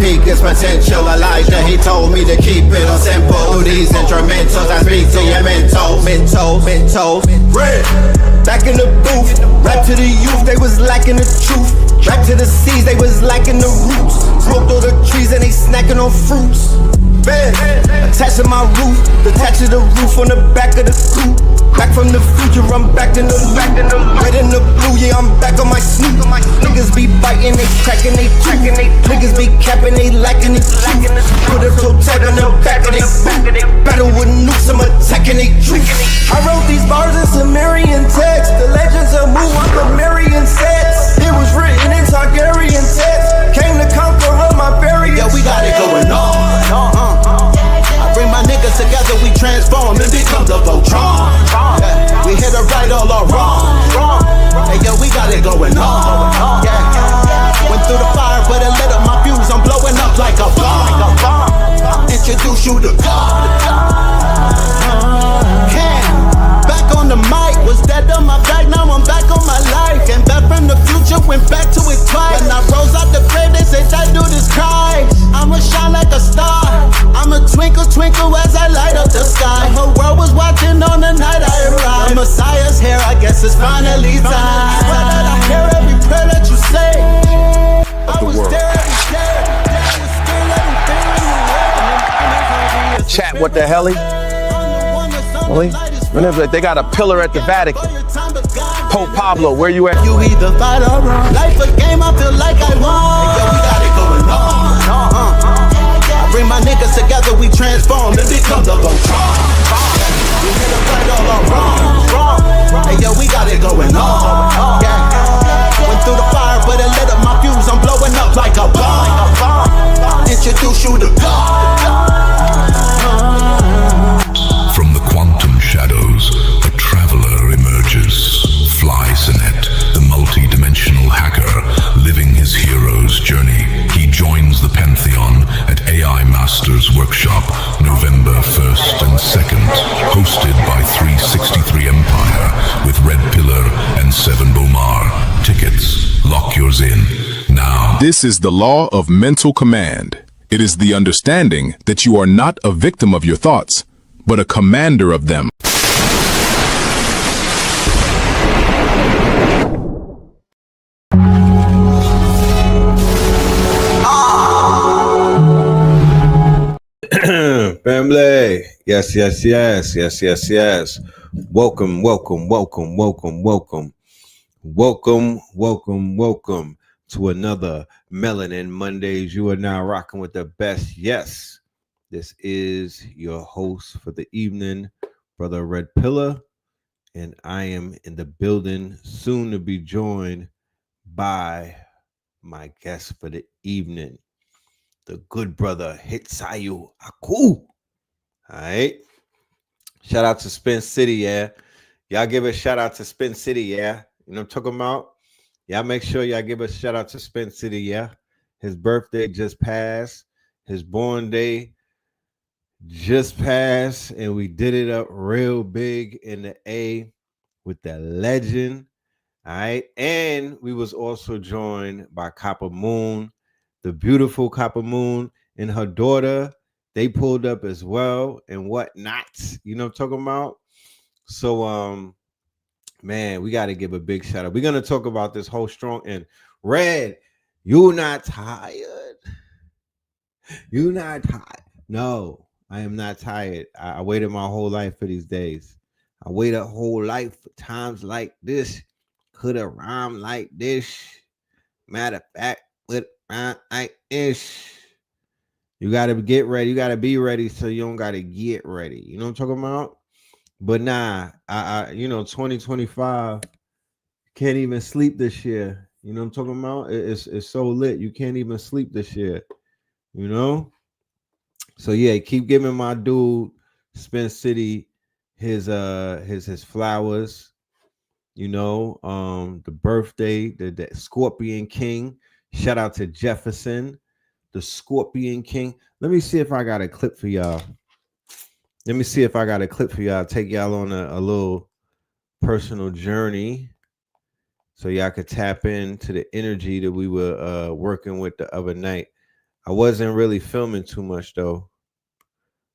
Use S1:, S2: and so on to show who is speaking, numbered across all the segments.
S1: peak its potential. Elijah, he told me to keep it on simple. These instrumentals I speak to your mental. Red. Back in the booth, rap to the youth, they was lacking the truth. Rap to the seas, they was lacking the roots. Smoked all the trees and they snacking on fruits. Bed, attached to my roof, detached to the roof on the back of the coupe. Back from the future, I'm back in the red and the blue, yeah, I'm back on my snoop. Niggas be biting, they cracking, they tracking, niggas be capping, they lacking it. Put a toe tag on the back of they boot. Battle with nukes, I'm attacking they troops. I wrote these bars in Sumerian text. The legends of Mu, I'm Sumerian sets. It was written in Targaryen text. Came to conquer all my variants.
S2: Yeah, we got it going on. I bring my niggas together, we transform and become the Voltron. Yeah, we hit a right all or wrong. Hey, yo, we got it going on. Yeah, went through the fire, but it lit up my fuse. I'm blowing up like a bomb. Introduce you to God. Back on the mic, was dead on my back, now I'm back on my life. Came back from the future, went back to it twice. When I rose out the grave, they say that dude is Christ. I'ma shine like a star, I'ma twinkle, twinkle as I light up the sky. The whole world was watching on the night I arrived. The Messiah's here, I guess it's finally time. I swear that I hear every prayer that you say. I was there every day, I was still everything in the world.
S3: Chat, what the hell? Really? Whenever they got a pillar at the Vatican. Pope Pablo, where you at?
S2: You either fight or run. Life a game, I feel like I won. Hey, yo, we got it going on. I bring my niggas together, we transform and become the Voltron. We hit a right all or wrong. Hey, yo, we got it going on. Yeah. Went through the fire, but it lit up my fuse. I'm blowing up like a bomb. Introduce you to God.
S4: From the quantum shadows, a traveler emerges. Fly Sinet, the multi-dimensional hacker, living his hero's journey. He joins the Pantheon at AI Masters Workshop, November 1st and 2nd. Hosted by 363 Empire, with Red Pillar and Seven Bomar. Tickets, lock yours in, now.
S5: This is the law of mental command. It is the understanding that you are not a victim of your thoughts, but a commander of them.
S6: Family, yes. Welcome to another Melanin Mondays. You are now rocking with the best. Yes, this is your host for the evening, Brother Red Pillar, and I am in the building, soon to be joined by my guest for the evening, the good brother Hitsuyo. All right. Shout out to Spin City, yeah. Y'all give a shout out to Spin City, yeah. You know what I'm talking about? Y'all make sure y'all give a shout out to Spin City, yeah. His birthday just passed. His born day just passed. And we did it up real big in the A with the legend. All right. And we was also joined by Copper Moon, the beautiful Copper Moon, and her daughter. They pulled up as well and whatnot. You know what I'm talking about? So, man, we got to give a big shout out. We're going to talk about this whole strong and Red. You not tired? You not tired? No, I am not tired. I waited my whole life for these days. I waited a whole life for times like this. Could have rhymed like this. Matter of fact, with rhyme like this. You got to get ready. You got to be ready so you don't got to get ready. You know what I'm talking about? But nah, I 2025, can't even sleep this year. You know what I'm talking about? It's so lit. You can't even sleep this year. You know? So yeah, keep giving my dude Spin City his flowers. You know, the birthday, the Scorpion King. Shout out to Jefferson, the Scorpion King. Let me see if I got a clip for y'all. Take y'all on a little personal journey so y'all could tap into the energy that we were working with the other night. I wasn't really filming too much though.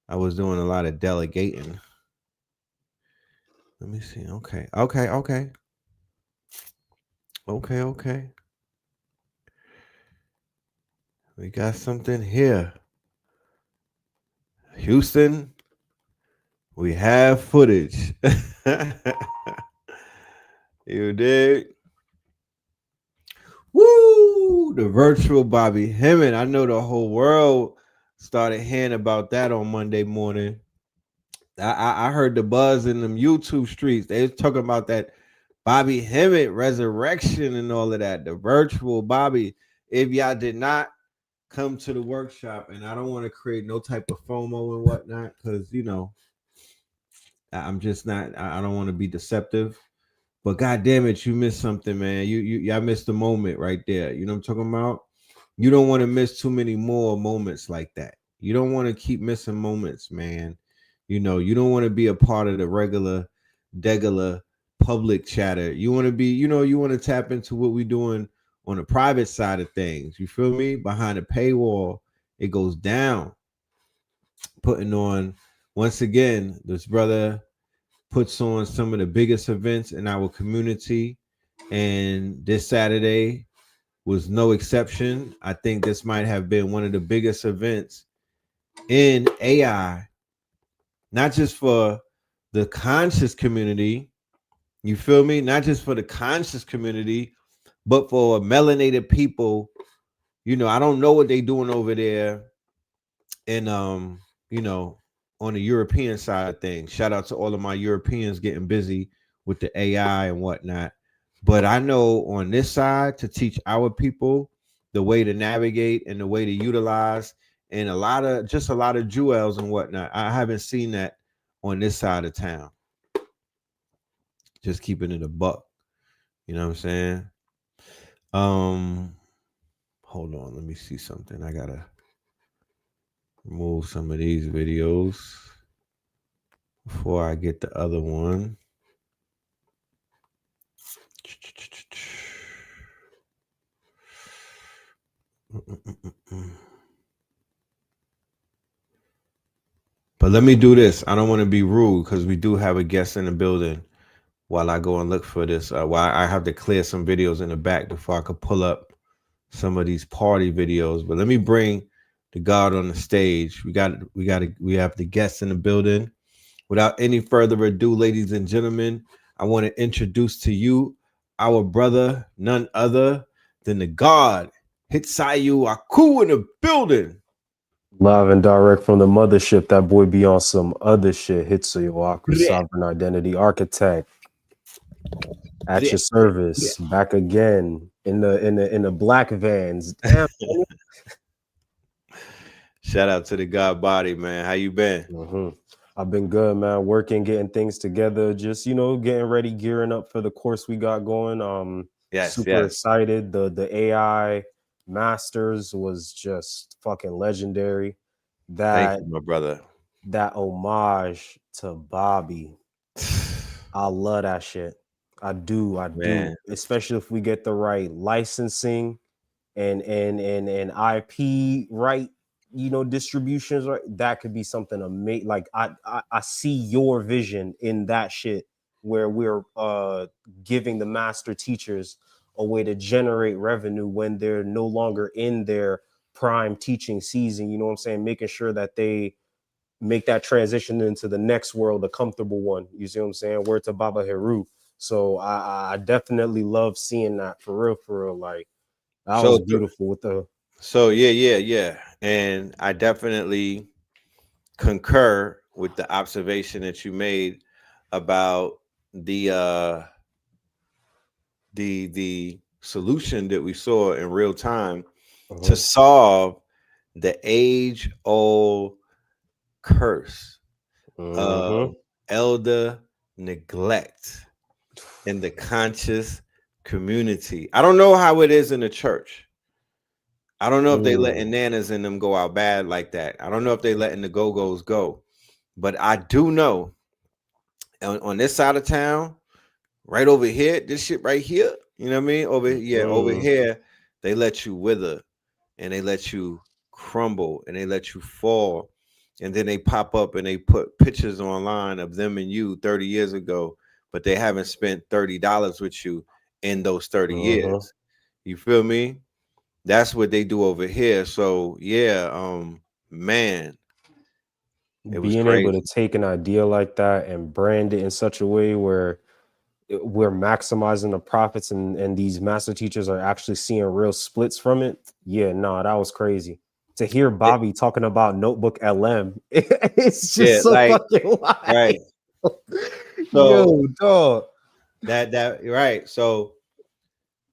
S6: I was doing a lot of delegating. Let me see. Okay. We got something here. Houston, we have footage. You dig? Woo! The virtual Bobby Hemming. I know the whole world started hearing about that on Monday morning. I heard the buzz in them YouTube streets. They was talking about that Bobby Hemmett resurrection and all of that. The virtual Bobby. If y'all did not come to the workshop, and I don't want to create no type of FOMO and whatnot, because I'm just not. I don't want to be deceptive. But god damn it, you missed something, man. Y'all missed the moment right there. You know what I'm talking about? You don't want to miss too many more moments like that. You don't want to keep missing moments, man. You don't want to be a part of the regular public chatter. You want to be, you want to tap into what we're doing on the private side of things. You feel me? Behind the paywall, it goes down. Putting on, once again, this brother puts on some of the biggest events in our community, and this Saturday was no exception. I think this might have been one of the biggest events in AI, not just for the conscious community, you feel me? Not just for the conscious community, but for melanated people. I don't know what they doing over there in on the European side of things. Shout out to all of my Europeans getting busy with the AI and whatnot. But I know on this side, to teach our people the way to navigate and the way to utilize, and a lot of jewels and whatnot. I haven't seen that on this side of town. Just keeping it a buck. You know what I'm saying? Hold on, let me see something. I gotta remove some of these videos before I get the other one. But let me do this. I don't want to be rude because we do have a guest in the building while I go and look for this. While I have to clear some videos in the back before I could pull up some of these party videos. But let me bring the God on the stage. We have the guests in the building. Without any further ado, ladies and gentlemen, I want to introduce to you our brother, none other than the God, Hitsuyo Aku, in the building.
S7: Live and direct from the mothership. That boy be on some other shit. Hitsuyo Aku, sovereign identity architect. At your service. Back again in the black vans. Damn.
S6: Shout out to the God body, man. How you been?
S7: Mm-hmm. I've been good, man. Working, getting things together. Just getting ready, gearing up for the course we got going. Super excited. The AI Masters was just fucking legendary.
S6: Thank you, my brother.
S7: That homage to Bobby, I love that shit. I do. Especially if we get the right licensing and IP right, distributions right. That could be something amazing. Like I see your vision in that shit, where we're giving the master teachers a way to generate revenue when they're no longer in their prime teaching season. You know what I'm saying? Making sure that they make that transition into the next world, a comfortable one. You see what I'm saying? Word to Baba Heru. So I definitely love seeing that for real. Like that was beautiful with the.
S6: So yeah. And I definitely concur with the observation that you made about the solution that we saw in real time to solve the age-old curse of elder neglect in the conscious community. I don't know how it is in the church. I don't know if they letting nanas in them go out bad like that. I don't know if they letting the go-go's go. But I do know on this side of town, right over here, this shit right here, you know what I mean? Over here, they let you wither and they let you crumble and they let you fall. And then they pop up and they put pictures online of them and you 30 years ago, but they haven't spent $30 with you in those 30 years. You feel me? That's what they do over here. So yeah, man, it was
S7: Being able to
S6: crazy.
S7: take an idea like that and brand it in such a way where we're maximizing the profits and these master teachers are actually seeing real splits from it. Yeah, no, that was crazy. To hear Bobby talking about Notebook LM, it's just so
S6: like,
S7: fucking wild.
S6: right.
S7: Yo, dog.
S6: That right. So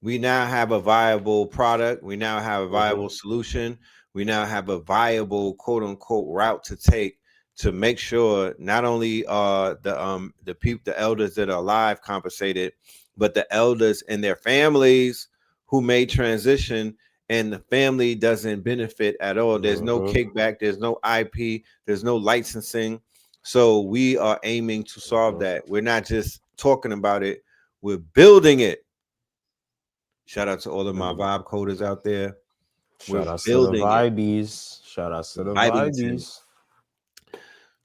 S6: we now have a viable product. We now have a viable solution. We now have a viable quote unquote route to take to make sure not only are the people, the elders that are alive compensated, but the elders and their families who made transition and the family doesn't benefit at all. There's no kickback, there's no IP, there's no licensing. So we are aiming to solve that. We're not just talking about it, we're building it. Shout out to all of my vibe coders out there.
S7: Shout out to the Vibies. Shout out to the Vibies.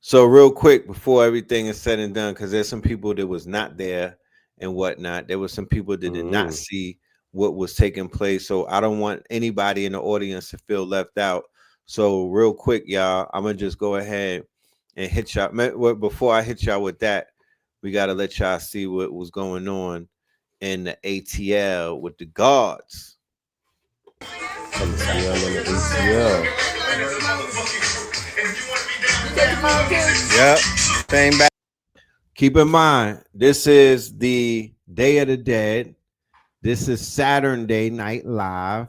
S6: So real quick, before everything is said and done, because there's some people that was not there and whatnot. There were some people that did not see what was taking place. So I don't want anybody in the audience to feel left out. So real quick, y'all, I'm going to just go ahead and hit y'all. Before I hit y'all with that, we got to let y'all see what was going on in the ATL with the guards. Yep. Same back. Keep in mind, this is the Day of the Dead. This is Saturday Night Live.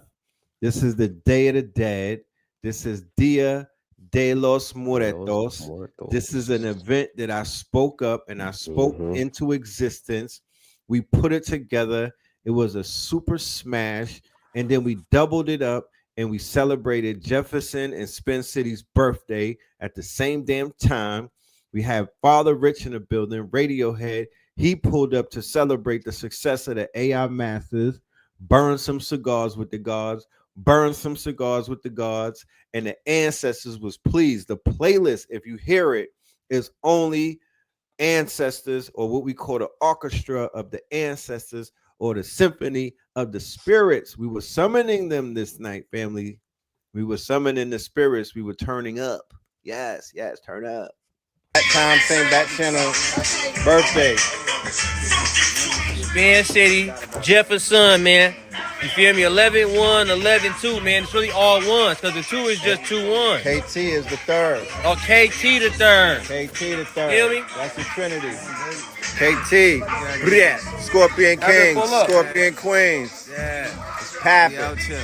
S6: This is the Day of the Dead. This is Dia de los Muertos. This is an event that I spoke up and I spoke into existence. We put it together. It was a super smash. And then we doubled it up and we celebrated Jefferson and Spin City's birthday at the same damn time. We have Father Rich in the building, Radiohead. He pulled up to celebrate the success of the AI Masters, burn some cigars with the gods, burn some cigars with the gods, and the ancestors was pleased. The playlist, if you hear it, is only ancestors, or what we call the orchestra of the ancestors, or the symphony of the spirits. We were summoning them this night, family. We were summoning the spirits. We were turning up. Yes, turn up. That time, same back channel, birthday.
S8: Spin City, Jefferson, man. You feel me? 11-1, 11-2, man. It's really all ones because the 2 is just 2-1.
S6: KT is the third.
S8: Oh, KT the third.
S6: KT the third.
S8: Feel me?
S6: That's the Trinity. KT, Scorpion Kings, Scorpion Queens.
S8: Yeah.
S6: It's popping.
S8: Out here.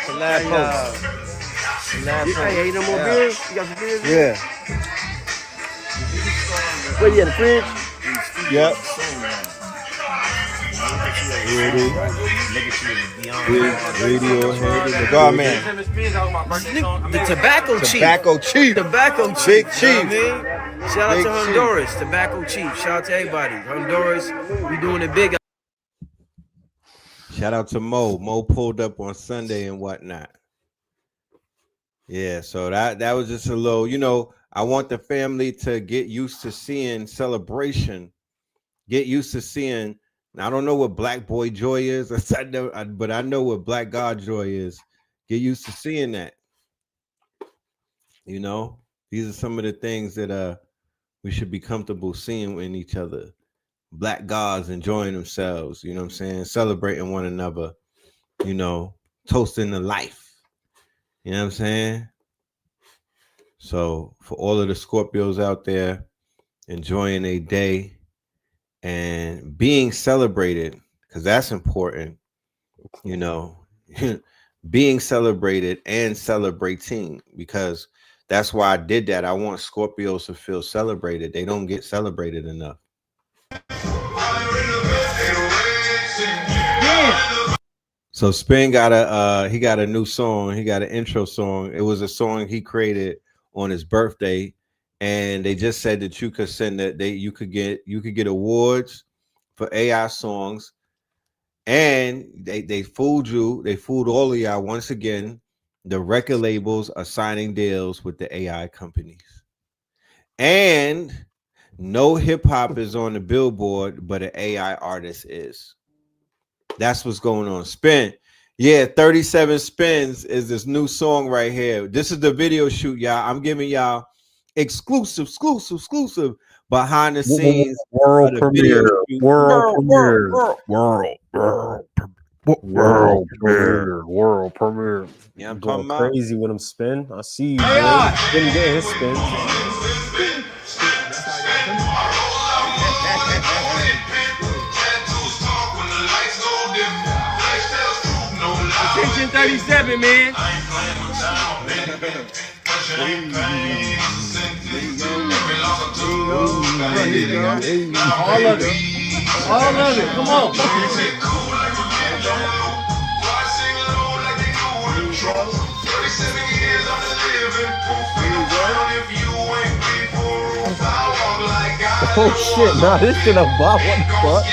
S6: The last post.
S8: Hey, no more beers? You got some beers?
S6: Yeah.
S8: What, you in the fridge?
S6: Yep. Radiohead, the God Man.
S8: The Tobacco Chief.
S6: Tobacco Chief.
S8: Tobacco Chief.
S6: Big Chief.
S8: You know what I mean? Shout out
S6: Big
S8: to Honduras. Tobacco Chief. Shout out to everybody. Honduras, we doing it big.
S6: Shout out to Mo. Mo pulled up on Sunday and whatnot. Yeah, so that was just a little, you know, I want the family to get used to seeing celebration, get used to seeing. I don't know what Black Boy Joy is, but I know what Black God Joy is. Get used to seeing that. You know, these are some of the things that we should be comfortable seeing in each other. Black gods enjoying themselves, you know what I'm saying? Celebrating one another, you know, toasting the life. You know what I'm saying? So for all of the Scorpios out there enjoying a day and being celebrated, because that's important, you know, being celebrated and celebrating, because that's why I did that. I want Scorpios to feel celebrated. They don't get celebrated enough. So Spin got he got a new song. He got an intro song. It was a song he created on his birthday, and they just said that you could send that you could get awards for AI songs, And they fooled you. They fooled all of y'all once again. The record labels are signing deals with the AI companies. And no hip hop is on the billboard, but an AI artist is. That's what's going on. Spin. Yeah, 37 Spins is this new song right here. This is the video shoot, y'all. I'm giving y'all exclusive behind the scenes
S3: world premiere. World premiere.
S6: Yeah, I'm
S7: Going
S6: talking about.
S7: crazy with him spin. I see you, bro. Spin getting his spin.
S8: Attention 37, man. All of it. All of it. Come on.
S7: Oh shit, nah, this shit a bop. What the fuck?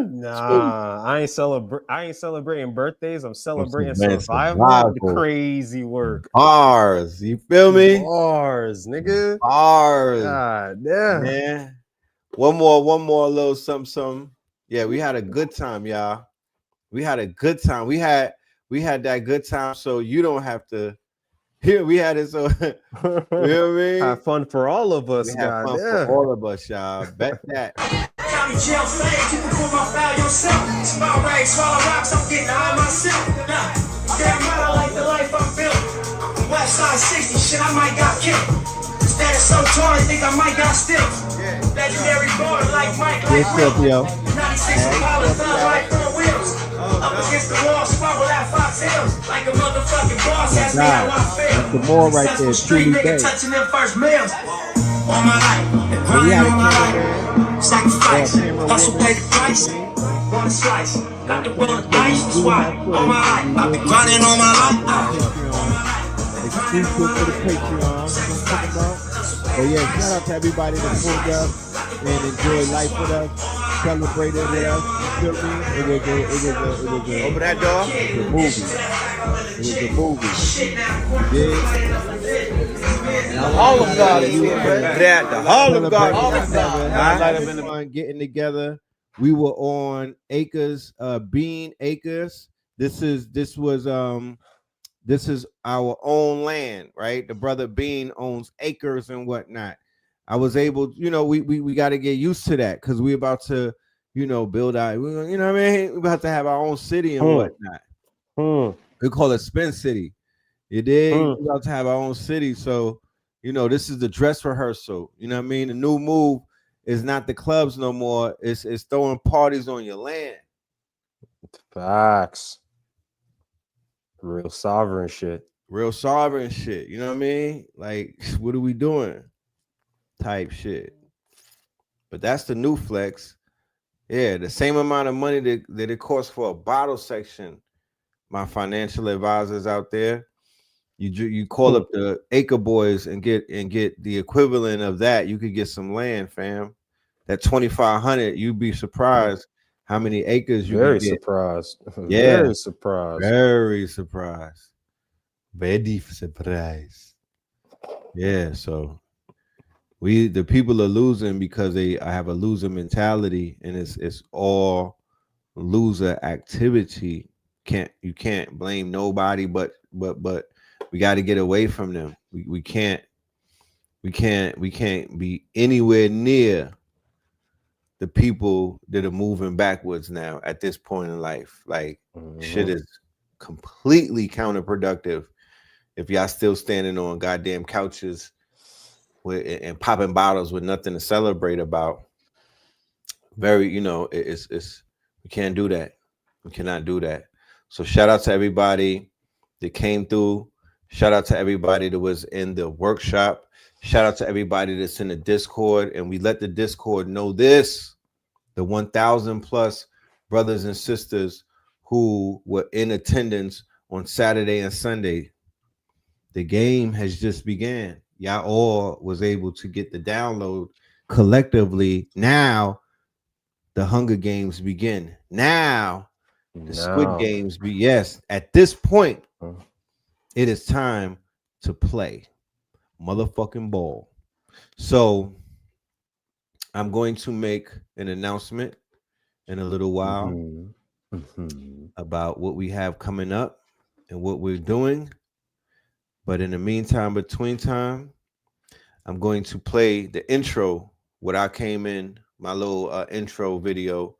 S7: Nah, I ain't celebrating birthdays. I'm celebrating survival. Crazy work.
S6: Bars, you feel me?
S7: Bars, nigga.
S6: Bars.
S7: God damn.
S6: Yeah. One more little something. Yeah, we had a good time, y'all. We had a good time. We had that good time, so you don't have to. Here we had it, so you know what I mean.
S7: Have fun for all of us,
S6: we have fun
S7: damn.
S6: for all of us, y'all. Bet that.
S9: County jail slaves, you can pull my foul yourself. Small rags, swallow rocks, I'm getting high myself. Nah, damn right, I like the life I'm built. West side 60, shit, I might got killed. Status so tall, I think I might got stills. Legendary born like Mike, like Will. 96 Impala, thug like 4 wheels. Up against the wall, sparkle at Fox Hills. Like a motherfucking boss, ask me how I feel.
S6: The more right there,
S9: street nigga touching them first meals. All my life, grinding all my life. Sacrifice, hustle pay the price. Want a slice, got the roll of dice, that's why. All my life, I've been grinding all my life.
S6: Exclusive for the Patreon. Oh yeah, shout out to everybody that pulled up and enjoyed life with us, celebrated with us. You feel me? It was a open that door. It was a movie. The Hall of God is here, man. The Hall of God. Fun getting together. We were on Acres, Bean Acres. This was our own land, right? The brother Bean owns acres and whatnot. I was able, we got to get used to that because we're about to, build out, you know what I mean? We're about to have our own city and whatnot. We call it Spin City. You did? We're about to have our own city. So, this is the dress rehearsal. You know what I mean? The new move is not the clubs no more. It's throwing parties on your land.
S7: Facts. Real sovereign shit.
S6: You know what I mean? Like, what are we doing? Type shit. But that's the new flex. Yeah, the same amount of money that it costs for a bottle section. My financial advisors out there, you call up the Acre Boys and get the equivalent of that. You could get some land, fam. That 2,500, you'd be surprised how many acres you
S7: Very
S6: can get.
S7: surprised.
S6: Yeah,
S7: very surprised.
S6: Very surprised. Very surprised. Yeah, so the people are losing because I have a loser mentality, and it's all loser activity. You can't blame nobody, but we got to get away from them. We can't be anywhere near the people that are moving backwards now at this point in life. Like shit is completely counterproductive if y'all still standing on goddamn couches and popping bottles with nothing to celebrate about. Very, it's we can't do that. We cannot do that. So shout out to everybody that came through. Shout out to everybody that was in the workshop. Shout out to everybody that's in the Discord, and we let the Discord know this. The 1,000 plus brothers and sisters who were in attendance on Saturday and Sunday. The game has just began. Y'all all was able to get the download collectively. Now the Hunger Games begin. Now the Squid Games be. Yes, at this point, it is time to play motherfucking ball. So I'm going to make an announcement in a little while about what we have coming up and what we're doing. But in the meantime, between time, I'm going to play the intro. What I came in, my little intro video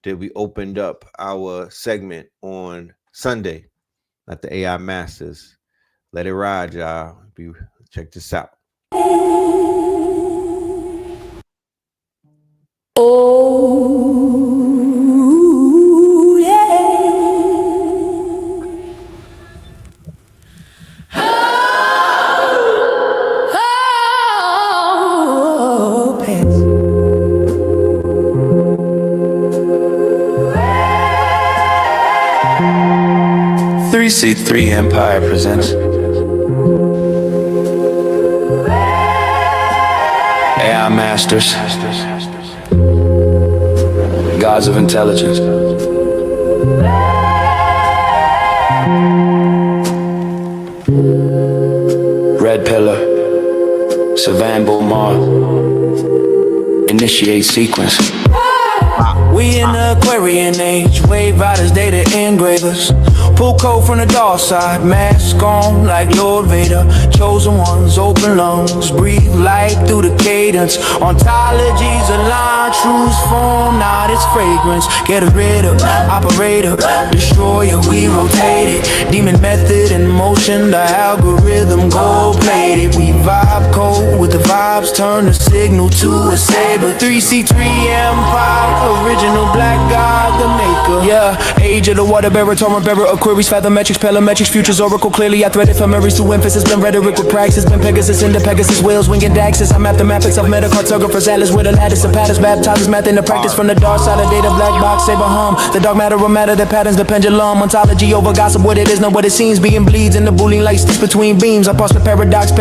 S6: that we opened up our segment on Sunday at the AI Masters. Let it ride, y'all. Check this out.
S9: Oh, yeah. Oh, pants.
S10: 3C3 Empire presents AI Masters, Gods of Intelligence. Red Pillar, Savan Bomar, initiate sequence. We in the Aquarian age, wave riders, data engravers. Pull code from the dark side, mask on like Lord Vader. Chosen ones, open lungs, breathe light through the cadence. Ontologies align, truths form, not its fragrance. Get rid of, operator, destroyer, we rotate it. Demon method in motion, the algorithm gold plated. We vibe code with the vibes, turn the signal to a saber. 3C3 Empire, original black god, the maker. Yeah, age of the water bearer, torrent bearer, Aquarius, fathometrics, pelametrics, futures, oracle. Clearly I thread ephemeris to emphasis, been rhetoric with praxis, been Pegasus into Pegasus, whales, winging Daxis. I map the mappings of metacartographers, atlas with a lattice of patterns, baptizes math into practice from the dark side of data, black box, saber hum. The dark matter or matter that patterns the pendulum. Ontology over gossip, what it is, not what it seems. Being bleeds in the boolean light sticks between beams. I pass the paradox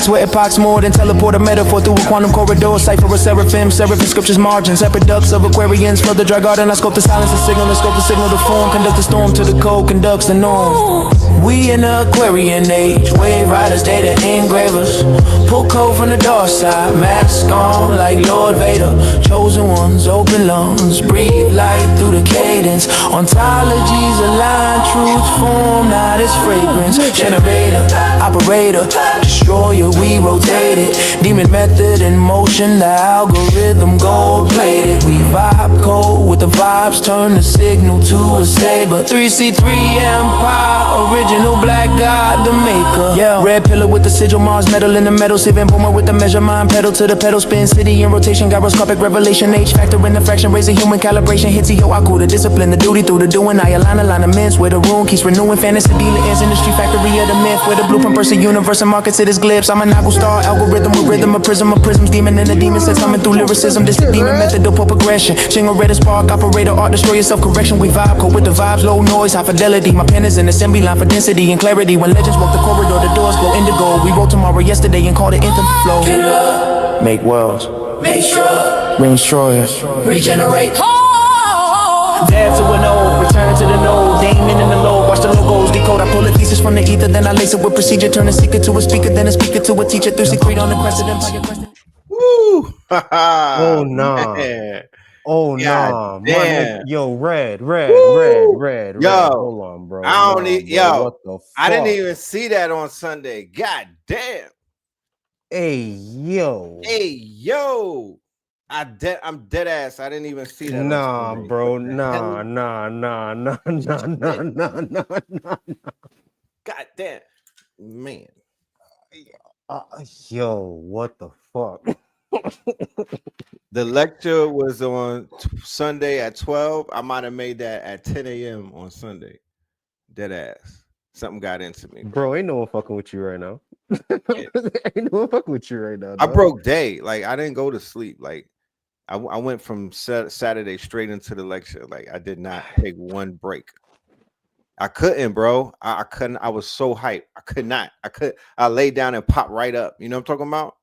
S10: where epochs more than teleport a metaphor through a quantum corridor. Cipher a seraphim scriptures margins, separate ducts of Aquarians. Flood the dry garden, I scope the silence, the signal, scope the signal, the form. Conduct the storm to the code, conducts the norm. We in the Aquarian age, wave riders, data engravers. Pull code from the dark side, mask on like Lord Vader. Chosen ones, open lungs, breathe light through the cadence. Ontologies align, truths form, not its fragrance. Generator, operator, destroyer, we rotate it. Demon method in motion, the algorithm gold plated. We vibe code with the vibes, turn the signal to a saber. 3C3 Empire, original black god, the maker. Yeah, red pillar with the sigil, Mars metal in the metal. Saving boomer with the measure, mind pedal to the pedal. Spin city in rotation, gyroscopic revelation. H factor in the fraction, raising human calibration. Hitsuyo, I cool the discipline, the duty through the doing. I align alignments where the room keeps renewing. Fantasy dealer ends in the street factory of the myth. Where the blueprint person, universe and markets it is glimpse. I'm a Nagu star, algorithm with rhythm, a prism of prisms. Demon and the demon says coming through lyricism. This the demon method of progression. Shingle red spark, operator, art, destroyer, self-correction. We vibe code with the vibes, low noise, high fidelity. My pen is an assembly line for density and clarity. When legends walk the corridor, the doors glow indigo. We wrote tomorrow yesterday and called it infinite flow. Make worlds,
S9: Make sure,
S10: ring destroyer,
S9: regenerate.
S10: Dab to an O, return to the node. Damon in the low, watch the logos decode. I pull the pieces from the ether, then I lace it with procedure. Turn a seeker to a speaker, then a speaker to a teacher. 3C3 on the crescent empire.
S6: Woo!
S7: Oh nah.
S6: Man.
S7: Oh
S6: God
S7: nah.
S6: damn.
S7: Yo, red.
S6: Yo,
S7: Hold on, bro.
S6: I don't need.
S7: Bro.
S6: Yo,
S7: What the fuck?
S6: I didn't even see that on Sunday. God damn.
S7: Hey yo.
S6: Hey yo, I'm dead ass. I didn't even see that.
S7: Nah,
S6: on Sunday.
S7: bro.
S6: What the
S7: Nah.
S6: God damn, man.
S7: Yo, what the fuck?
S6: The lecture was on Sunday at 12. I might have made that at 10 a.m. on Sunday. Dead ass. Something got into me.
S7: Bro, ain't no one fucking with you right now. Ain't no fuck with you right now.
S6: I
S7: dog.
S6: broke day. Like I didn't go to sleep. Like I went from Saturday straight into the lecture. Like I did not take one break. I couldn't, bro. I couldn't. I was so hyped. I could not. I laid down and popped right up. You know what I'm talking about?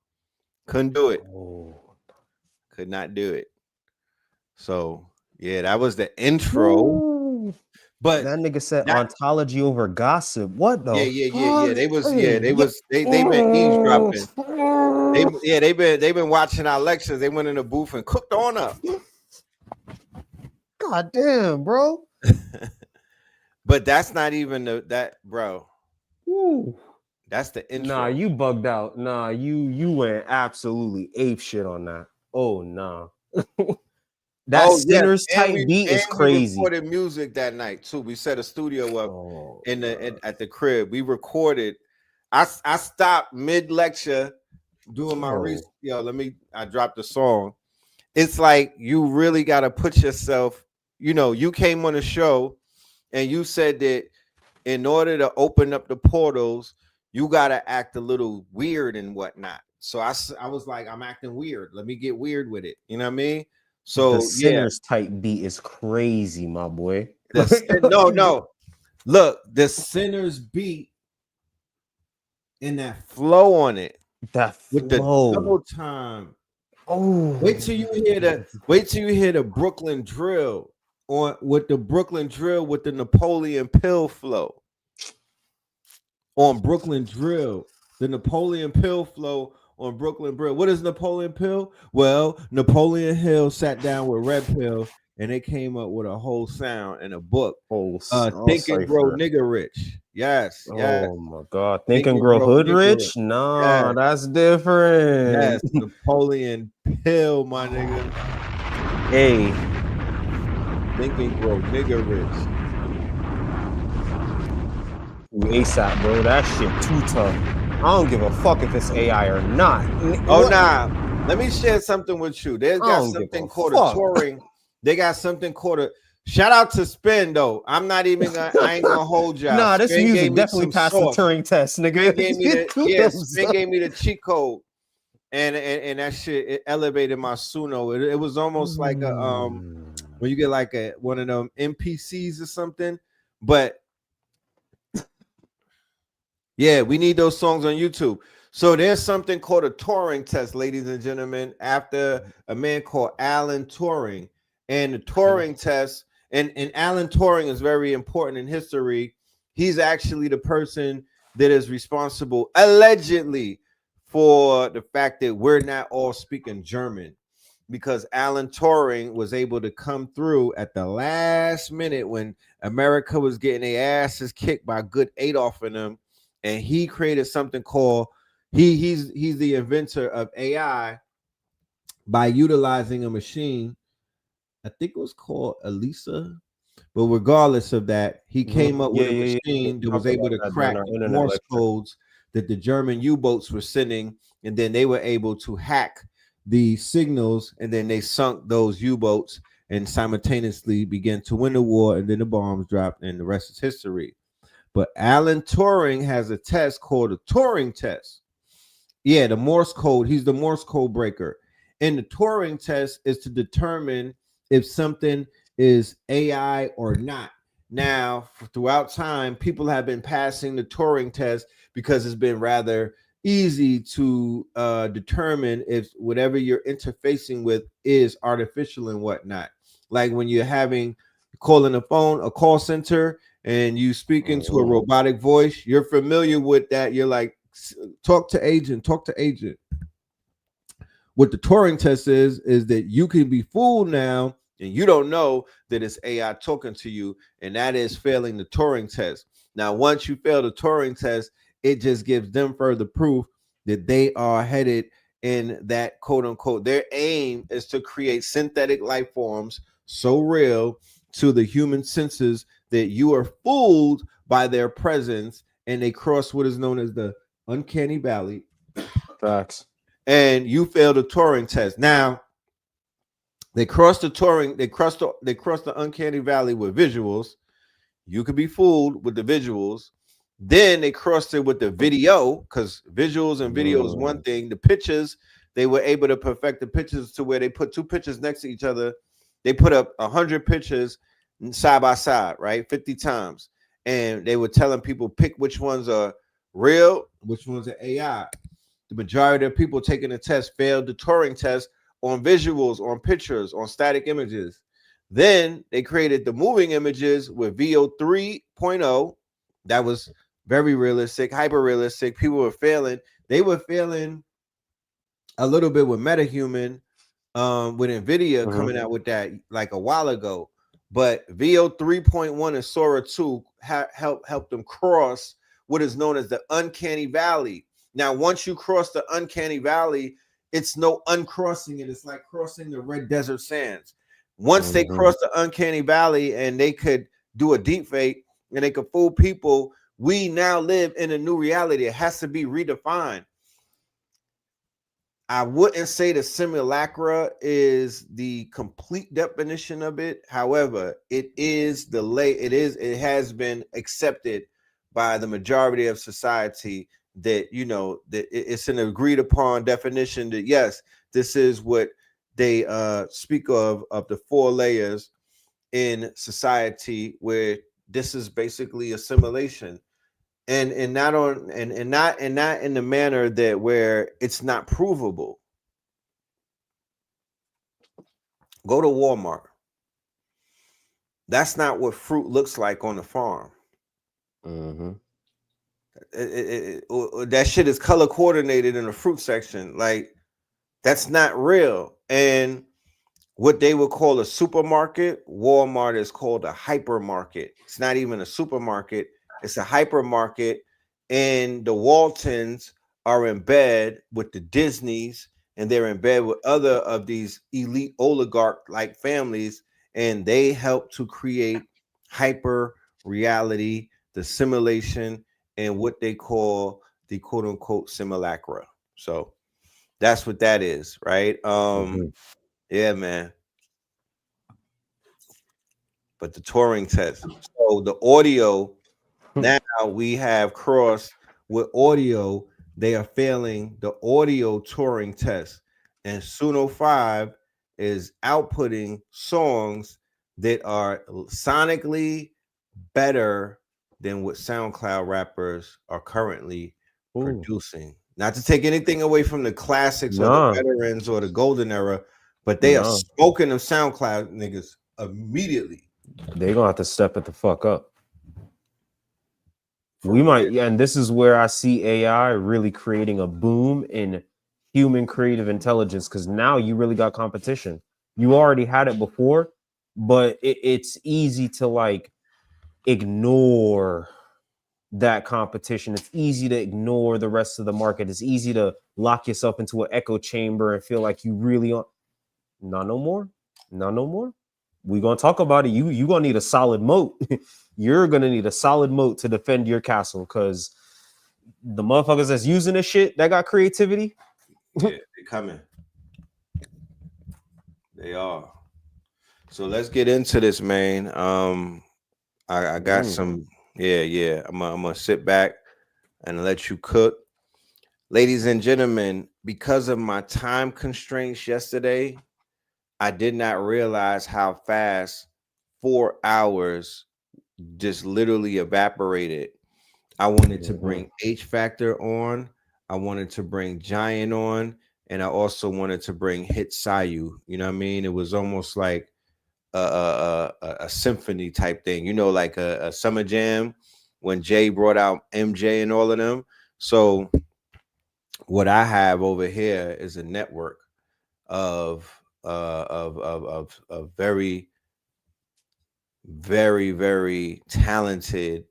S6: Couldn't do it.
S7: Oh.
S6: Could not do it. So yeah, that was the intro.
S7: Ooh.
S6: But
S7: That nigga said
S6: that-
S7: ontology over gossip. What the?
S6: yeah. They
S7: Hey,
S6: been eavesdropping. They've been watching our lectures. They went in the booth and cooked on up.
S7: God damn, bro.
S6: But that's not even that, bro.
S7: Ooh.
S6: That's the intro.
S7: Nah, you bugged out. Nah, you went absolutely ape shit on that. Oh nah. That Sinners type beat is crazy.
S6: We recorded music that night too. We set a studio up at the crib. We recorded. I stopped mid lecture doing my research. Yo, I dropped the song. It's like you really got to put yourself. You know, you came on the show and you said that in order to open up the portals, you got to act a little weird and whatnot. So I was like, I'm acting weird. Let me get weird with it. You know what I mean? So
S7: the Sinners type beat is crazy, my boy.
S6: No. Look, the Sinners beat and that flow on it.
S7: That flow.
S6: With the double time.
S7: Oh,
S6: wait till you hear the Brooklyn drill with the Napoleon Pill flow. On Brooklyn drill, the Napoleon Pill flow on Brooklyn Brill. What is Napoleon Pill? Well, Napoleon Hill sat down with Red Pill and they came up with a whole sound and a book. Think and Grow Nigga Rich. Yes.
S7: Oh my God. Think and Grow Hood Rich? No, that's different.
S6: Yes, Napoleon Pill, my nigga.
S7: Hey.
S6: Think and Grow Nigga Rich.
S7: ASAP, bro. That shit too tough. I don't give a fuck if it's AI or not.
S6: Oh, nah. Let me share something with you. They got something called a touring. They got something called a shout out to Spin though. I'm not even gonna. I ain't gonna hold y'all.
S7: Nah, this Spin music definitely passed the Turing test, nigga.
S6: Spin gave me the cheat code, and that shit it elevated my Suno. It was almost like a when you get like one of them NPCs or something, but. Yeah, we need those songs on YouTube. So there's something called a Turing test, ladies and gentlemen, after a man called Alan Turing. And the Turing test, and Alan Turing is very important in history. He's actually the person that is responsible, allegedly, for the fact that we're not all speaking German. Because Alan Turing was able to come through at the last minute when America was getting their asses kicked by good Adolf and them. And he created something called he's the inventor of AI by utilizing a machine. I think it was called Elisa, but regardless of that, he came up with a machine that was able to crack Morse codes that the German U-boats were sending, and then they were able to hack the signals, and then they sunk those U-boats and simultaneously began to win the war, and then the bombs dropped, and the rest is history. But Alan Turing has a test called a Turing test. Yeah, the Morse code. He's the Morse code breaker. And the Turing test is to determine if something is AI or not. Now, throughout time, people have been passing the Turing test because it's been rather easy to determine if whatever you're interfacing with is artificial and whatnot. Like when you're calling a call center, and you speak into a robotic voice, you're familiar with that. You're like, talk to agent. What the Turing test is that you can be fooled now, and you don't know that it's AI talking to you, and that is failing the Turing test. Now, once you fail the Turing test, it just gives them further proof that they are headed in that quote unquote. Their aim is to create synthetic life forms so real to the human senses that you are fooled by their presence, and they cross what is known as the uncanny valley.
S7: Facts.
S6: And you fail the Turing test. Now they cross the uncanny valley with visuals. You could be fooled with the visuals. Then they crossed it with the video, because visuals and video is one thing. The pictures, they were able to perfect the pictures to where they put two pictures next to each other. They put up 100 pictures side by side, right? 50 times. And they were telling people, pick which ones are real, which ones are AI. The majority of people taking the test failed the Turing test on visuals, on pictures, on static images. Then they created the moving images with VO 3.0. That was very realistic, hyper realistic. People were failing. They were failing a little bit with MetaHuman, with NVIDIA coming out with that like a while ago. But VO 3.1 and Sora 2 helped them cross what is known as the uncanny valley. Now, once you cross the uncanny valley, it's no uncrossing it. It's like crossing the red desert sands. Once they cross the uncanny valley and they could do a deep fake and they could fool people, we now live in a new reality. It has to be redefined. I wouldn't say the simulacra is the complete definition of it. However, it has been accepted by the majority of society that, you know, that it's an agreed upon definition that, yes, this is what they speak of the four layers in society, where this is basically assimilation. And not in the manner that where it's not provable. Go to Walmart. That's not what fruit looks like on the farm. That shit is color coordinated in the fruit section. Like, that's not real. And what they would call a supermarket, Walmart is called a hypermarket. It's not even a supermarket. It's a hypermarket, and the Waltons are in bed with the Disneys, and they're in bed with other of these elite oligarch-like families, and they help to create hyper reality, the simulation, and what they call the quote-unquote simulacra. So that's what that is, right? Yeah, man. But the Turing test. So the audio. Now we have crossed with audio. They are failing the audio Turing test. And Suno 5 is outputting songs that are sonically better than what SoundCloud rappers are currently producing. Not to take anything away from the classics or the veterans or the golden era, but they are smoking them SoundCloud niggas immediately.
S7: They're gonna have to step it the fuck up. We might, yeah, and this is where I see AI really creating a boom in human creative intelligence, because now you really got competition. You already had it before, but it's easy to like ignore that competition. It's easy to ignore the rest of the market. It's easy to lock yourself into an echo chamber and feel like you really are. Not no more. Not no more. We're gonna talk about it. You gonna need a solid moat. You're gonna need a solid moat to defend your castle, because the motherfuckers that's using this shit that got creativity.
S6: Yeah, they're coming. They are. So let's get into this, man. I got some. Yeah. I'm gonna sit back and let you cook, ladies and gentlemen. Because of my time constraints yesterday, I did not realize how fast 4 hours just literally evaporated. I wanted to bring H Factor on. I wanted to bring Giant on. And I also wanted to bring Hitsuyo. You know what I mean? It was almost like a symphony type thing. You know, like a summer jam when Jay brought out MJ and all of them. So what I have over here is a network of very, very, very talented,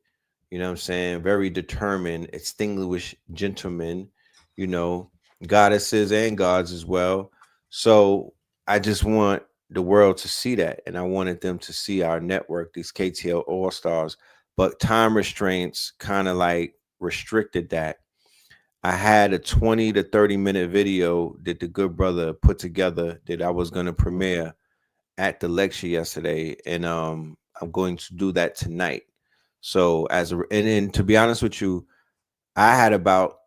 S6: you know what I'm saying, very determined, distinguished gentlemen, you know, goddesses and gods as well. So I just want the world to see that, and I wanted them to see our network, these KTL All-Stars, but time restraints kind of like restricted that. I had a 20 to 30 minute video that the good brother put together that I was going to premiere at the lecture yesterday, and I'm going to do that tonight. So and then to be honest with you, I had about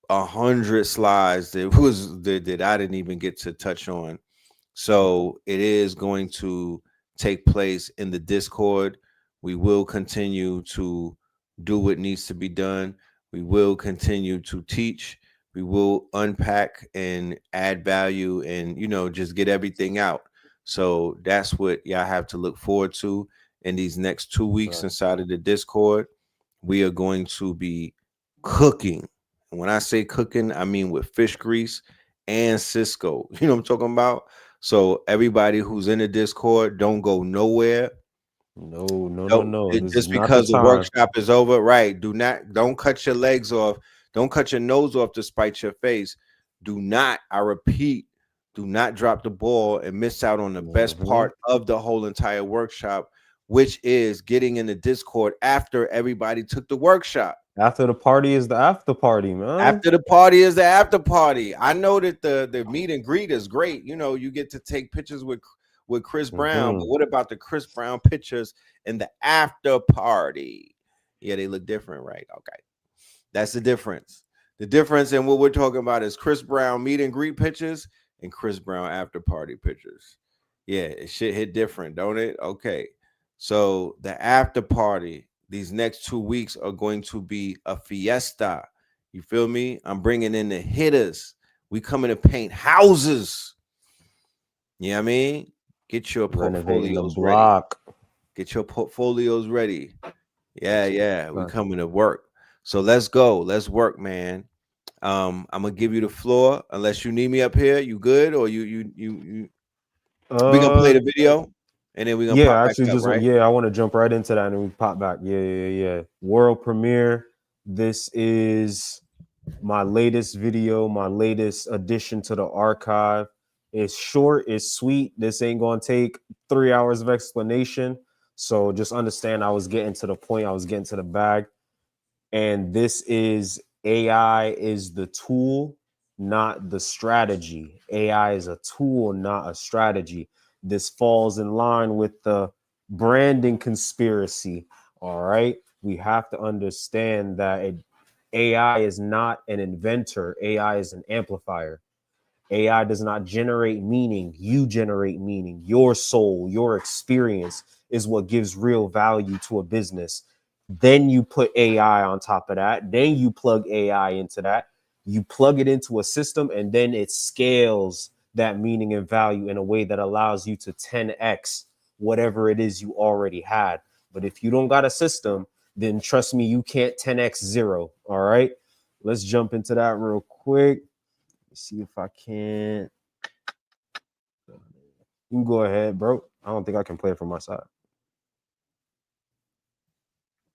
S6: 100 slides that I didn't even get to touch on. So it is going to take place in the Discord. We will continue to do what needs to be done. We will continue to teach. We will unpack and add value and, just get everything out. So that's what y'all have to look forward to in these next 2 weeks inside of the Discord. We are going to be cooking. And when I say cooking, I mean with fish grease and Cisco. You know what I'm talking about? So everybody who's in the Discord, don't go nowhere.
S7: No. This
S6: Just
S7: is not the
S6: because the
S7: time.
S6: workshop is over, right? Don't cut your legs off. Don't cut your nose off to spite your face. Do not, I repeat, do not drop the ball and miss out on the best part of the whole entire workshop, which is getting in the Discord after everybody took the workshop.
S7: After the party is the after party, man.
S6: After the party is the after party. I know that the meet and greet is great. You get to take pictures with Chris Brown, but what about the Chris Brown pictures in the after party? Yeah, they look different, right? Okay. That's the difference. The difference in what we're talking about is Chris Brown meet and greet pictures and Chris Brown after party pictures. Yeah, it should hit different, don't it? Okay. So the after party, these next 2 weeks are going to be a fiesta. You feel me? I'm bringing in the hitters. We coming to paint houses. You know what I mean? Get your portfolios ready. Get your portfolios ready. Yeah. We coming to work. So let's go. Let's work, man. I'm gonna give you the floor unless you need me up here. You good? Or you we gonna play the video and then we're gonna pop
S7: actually
S6: back up, right?
S7: I want to jump right into that and we pop back. Yeah. World premiere. This is my latest video, my latest addition to the archive. It's short, it's sweet. This ain't gonna take 3 hours of explanation. So just understand I was getting to the point, I was getting to the bag. And this is AI is the tool, not the strategy. AI is a tool, not a strategy. This falls in line with the branding conspiracy. All right. We have to understand that AI is not an inventor, AI is an amplifier. AI does not generate meaning. You generate meaning. Your soul, your experience is what gives real value to a business. Then you put AI on top of that. Then you plug AI into that. You plug it into a system, and then it scales that meaning and value in a way that allows you to 10x whatever it is you already had. But if you don't got a system, then trust me, you can't 10x zero. All right. Let's jump into that real quick. See if I can. You can go ahead, bro. I don't think I can play it from my side.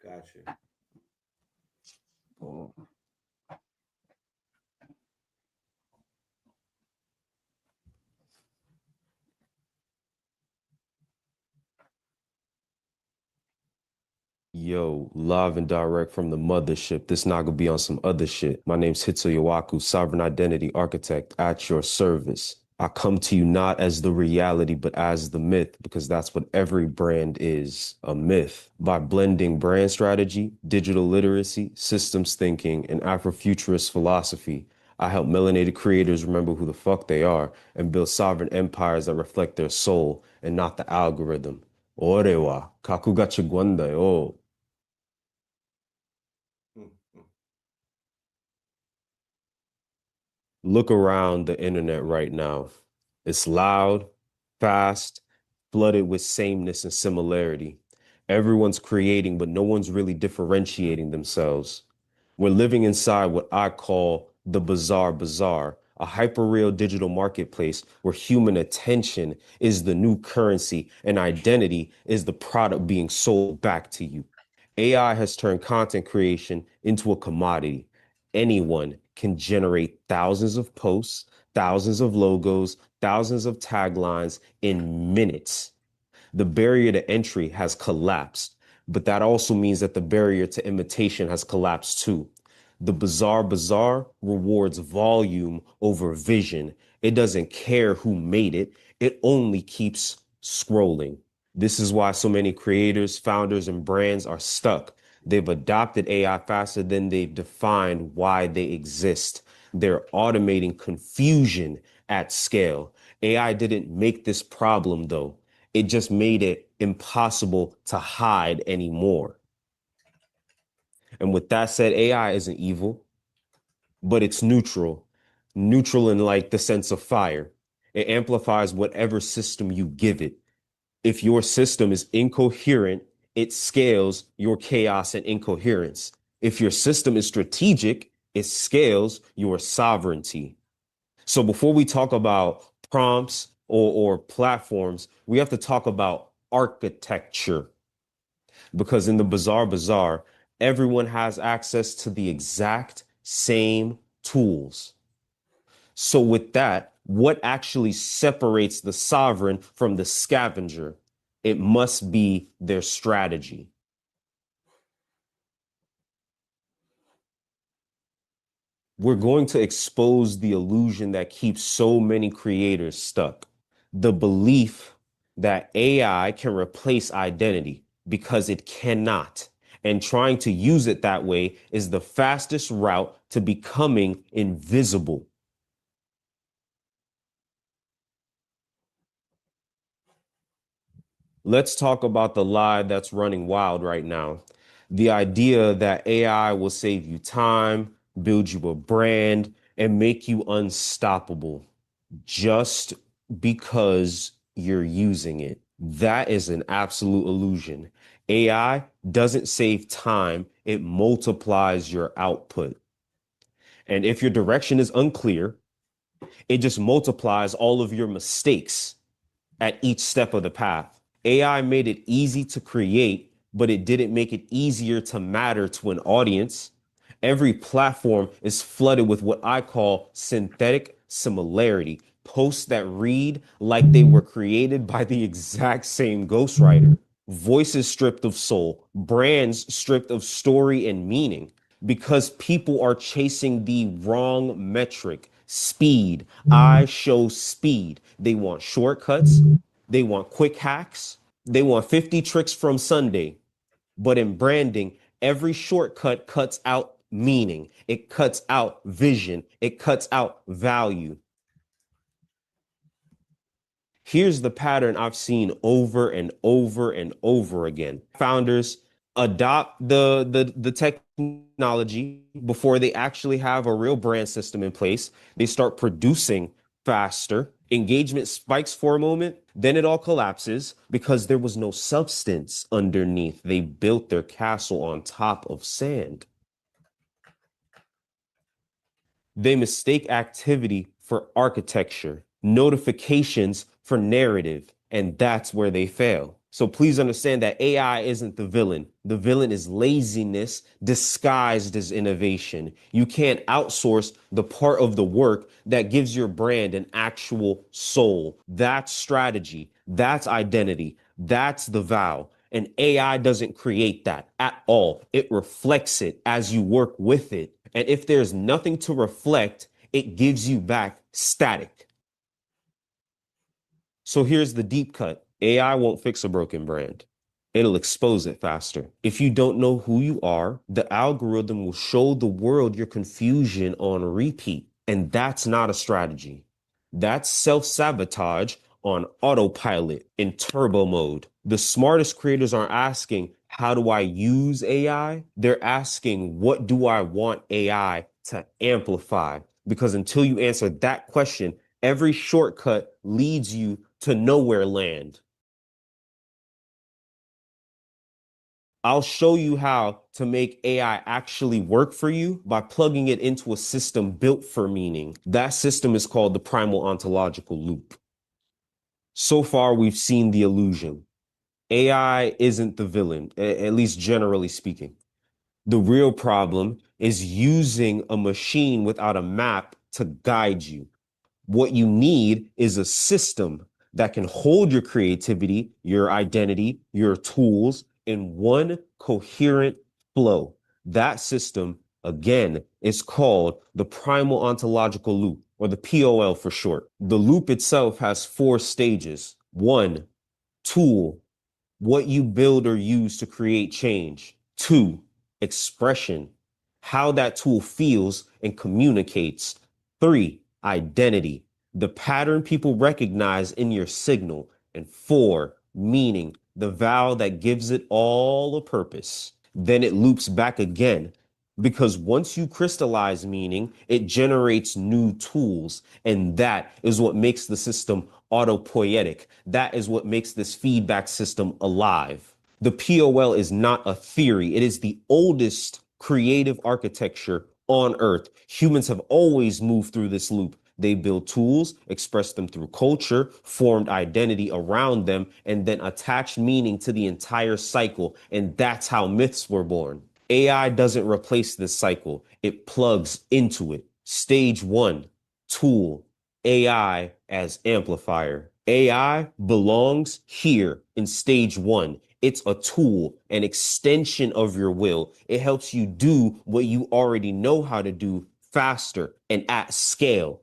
S6: Gotcha.
S7: Oh. Yo, live and direct from the mothership. This not gonna be on some other shit. My name's Hitsuyo, Sovereign Identity Architect at your service. I come to you not as the reality, but as the myth, because that's what every brand is, a myth. By blending brand strategy, digital literacy, systems thinking, and Afrofuturist philosophy, I help melanated creators remember who the fuck they are and build sovereign empires that reflect their soul and not the algorithm. Ore wa kaku ga chiguan da yo. Look around the internet right now. It's loud, fast, flooded with sameness and similarity. Everyone's creating, but no one's really differentiating themselves. We're living inside what I call the bizarre bazaar, a hyperreal digital marketplace where human attention is the new currency and identity is the product being sold back to you. AI has turned content creation into a commodity. Anyone can generate thousands of posts, thousands of logos, thousands of taglines in minutes. The barrier to entry has collapsed, but that also means that the barrier to imitation has collapsed too. The bizarre bazaar rewards volume over vision. It doesn't care who made it. It only keeps scrolling. This is why so many creators, founders, and brands are stuck. They've adopted AI faster than they've defined why they exist. They're automating confusion at scale. AI didn't make this problem, though. It just made it impossible to hide anymore. And with that said, AI isn't evil, but it's neutral. Neutral in like the sense of fire. It amplifies whatever system you give it. If your system is incoherent, it scales your chaos and incoherence. If your system is strategic, it scales your sovereignty. So before we talk about prompts or platforms, we have to talk about architecture. Because in the bazaar, everyone has access to the exact same tools. So with that, what actually separates the sovereign from the scavenger? It must be their strategy. We're going to expose the illusion that keeps so many creators stuck. The belief that AI can replace identity, because it cannot. And trying to use it that way is the fastest route to becoming invisible. Let's talk about the lie that's running wild right now. The idea that AI will save you time, build you a brand, and make you unstoppable just because you're using it. That is an absolute illusion. AI doesn't save time, it multiplies your output. And if your direction is unclear, it just multiplies all of your mistakes at each step of the path. AI made it easy to create, but it didn't make it easier to matter to an audience. Every platform is flooded with what I call synthetic similarity, posts that read like they were created by the exact same ghostwriter. Voices stripped of soul, brands stripped of story and meaning, because people are chasing the wrong metric. Speed. I show speed. They want shortcuts. They want quick hacks. They want 50 tricks from Sunday. But in branding, every shortcut cuts out meaning. It cuts out vision. It cuts out value. Here's the pattern I've seen over and over and over again. Founders adopt the technology before they actually have a real brand system in place. They start producing faster. Engagement spikes for a moment, then it all collapses because there was no substance underneath. They built their castle on top of sand. They mistake activity for architecture, notifications for narrative, and that's where they fail. So please understand that AI isn't the villain. The villain is laziness disguised as innovation. You can't outsource the part of the work that gives your brand an actual soul. That's strategy. That's identity. That's the vow. And AI doesn't create that at all. It reflects it as you work with it. And if there's nothing to reflect, it gives you back static. So here's the deep cut. AI won't fix a broken brand. It'll expose it faster. If you don't know who you are, the algorithm will show the world your confusion on repeat. And that's not a strategy. That's self-sabotage on autopilot in turbo mode. The smartest creators aren't asking, how do I use AI? They're asking, what do I want AI to amplify? Because until you answer that question, every shortcut leads you to nowhere land. I'll show you how to make AI actually work for you by plugging it into a system built for meaning. That system is called the primal ontological loop. So far, we've seen the illusion. AI isn't the villain, at least generally speaking. The real problem is using a machine without a map to guide you. What you need is a system that can hold your creativity, your identity, your tools in one coherent flow. That system, again, is called the primal ontological loop, or the POL for short. The loop itself has 4 stages. 1, tool. what you build or use to create change. 2, expression, how that tool feels and communicates. 3, identity, the pattern people recognize in your signal. And 4, meaning, the vowel that gives it all a purpose. Then it loops back again, because once you crystallize meaning, it generates new tools. And that is what makes the system autopoietic. That is what makes this feedback system alive. The POL is not a theory. It is the oldest creative architecture on Earth. Humans have always moved through this loop. They built tools, expressed them through culture, formed identity around them, and then attached meaning to the entire cycle. And that's how myths were born. AI doesn't replace this cycle. It plugs into it. Stage 1, tool, AI as amplifier. AI belongs here in stage 1. It's a tool, an extension of your will. It helps you do what you already know how to do faster and at scale.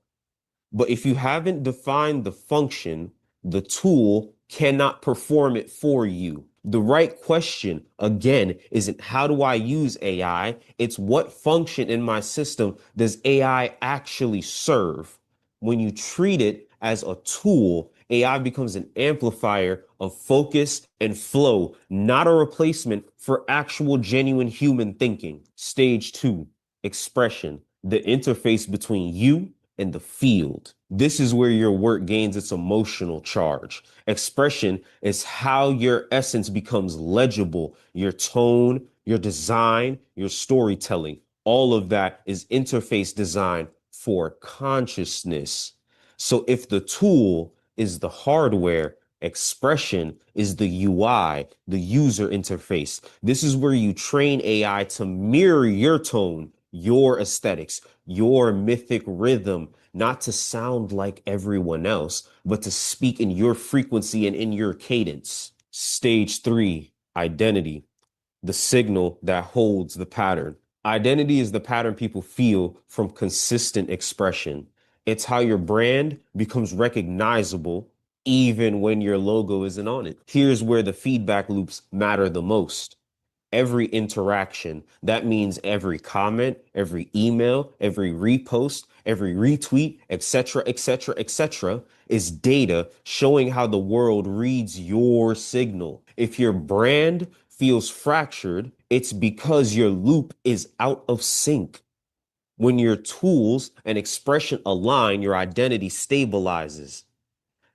S7: But if you haven't defined the function, the tool cannot perform it for you. The right question, again, isn't how do I use AI? It's what function in my system does AI actually serve? When you treat it as a tool, AI becomes an amplifier of focus and flow, not a replacement for actual genuine human thinking. Stage 2, expression, the interface between you and the field. This is where your work gains its emotional charge. Expression is how your essence becomes legible, your tone, your design, your storytelling. All of that is interface design for consciousness. So if the tool is the hardware, expression is the UI, the user interface. This is where you train AI to mirror your tone, your aesthetics, your mythic rhythm, not to sound like everyone else, but to speak in your frequency and in your cadence. Stage 3, identity, the signal that holds the pattern. Identity is the pattern people feel from consistent expression. It's how your brand becomes recognizable even when your logo isn't on it. Here's where the feedback loops matter the most. Every interaction, that means every comment, every email, every repost, every retweet, etc., etc., etc., is data showing how the world reads your signal. If your brand feels fractured, it's because your loop is out of sync. When your tools and expression align, your identity stabilizes.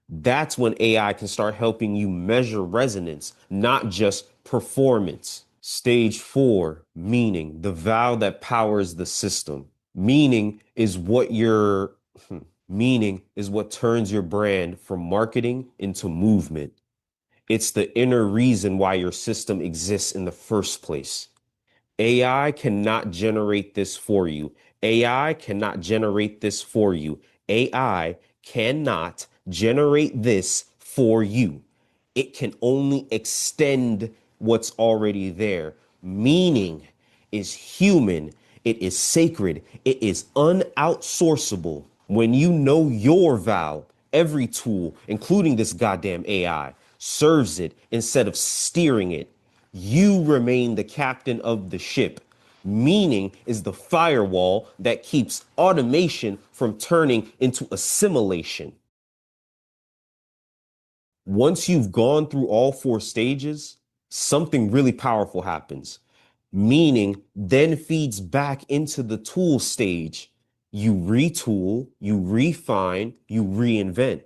S7: That's when AI can start helping you measure resonance, not just performance. Stage 4, meaning, the vow that powers the system. Meaning is what meaning is what turns your brand from marketing into movement. It's the inner reason why your system exists in the first place. AI cannot generate this for you. AI cannot generate this for you. AI cannot generate this for you. It can only extend what's already there. Meaning is human. It is sacred. It is unoutsourceable. When you know your vow, every tool, including this goddamn AI, serves it instead of steering it. You remain the captain of the ship. Meaning is the firewall that keeps automation from turning into assimilation. Once you've gone through all 4 stages, something really powerful happens. Meaning then feeds back into the tool stage. You retool, you refine, you reinvent.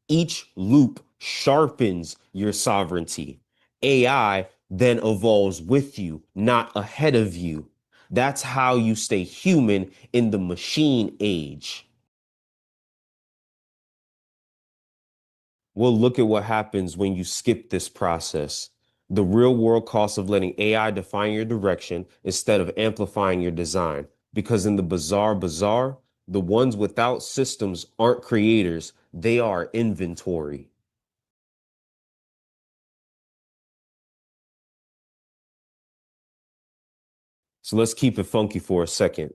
S7: Each loop sharpens your sovereignty. AI then evolves with you, not ahead of you. That's how you stay human in the machine age. Well, look at what happens when you skip this process. The real world cost of letting AI define your direction instead of amplifying your design. Because in the bizarre bazaar, the ones without systems aren't creators, they are inventory. So let's keep it funky for a second.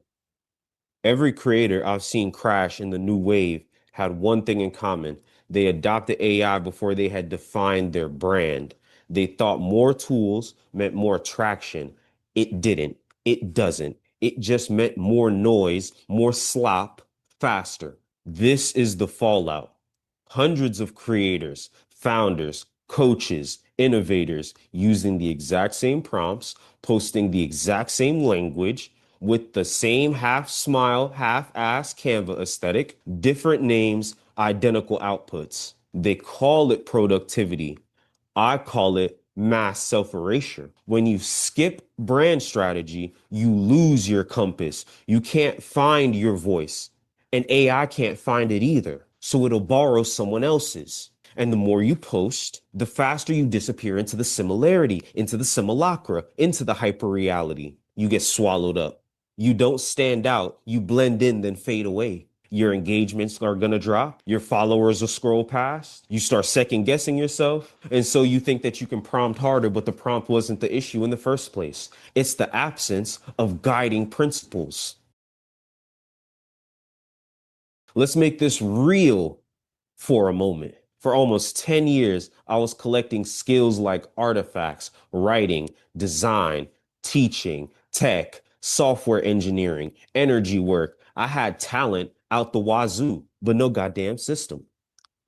S7: Every creator I've seen crash in the new wave had one thing in common. They adopted AI before they had defined their brand. They thought more tools meant more traction. It didn't. It doesn't. It just meant more noise, more slop, faster. This is the fallout. Hundreds of creators, founders, coaches, innovators using the exact same prompts, posting the exact same language with the same half smile, half ass Canva aesthetic, different names, identical outputs. They call it productivity. I call it mass self erasure. When you skip brand strategy, you lose your compass. You can't find your voice, and AI can't find it either. So it'll borrow someone else's. And the more you post, the faster you disappear into the similarity, into the simulacra, into the hyper reality. You get swallowed up. You don't stand out. You blend in, then fade away. Your engagements are going to drop. Your followers will scroll past. You start second guessing yourself. And so you think that you can prompt harder, but the prompt wasn't the issue in the first place. It's the absence of guiding principles. Let's make this real for a moment. For almost 10 years, I was collecting skills like artifacts, writing, design, teaching, tech, software engineering, energy work. I had talent out the wazoo, but no goddamn system.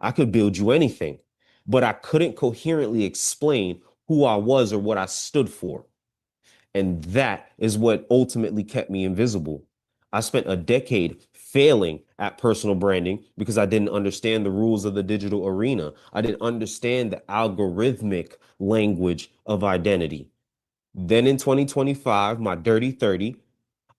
S7: I could build you anything, but I couldn't coherently explain who I was or what I stood for. And that is what ultimately kept me invisible. I spent a decade failing at personal branding because I didn't understand the rules of the digital arena. I didn't understand the algorithmic language of identity. Then in 2025, my dirty 30,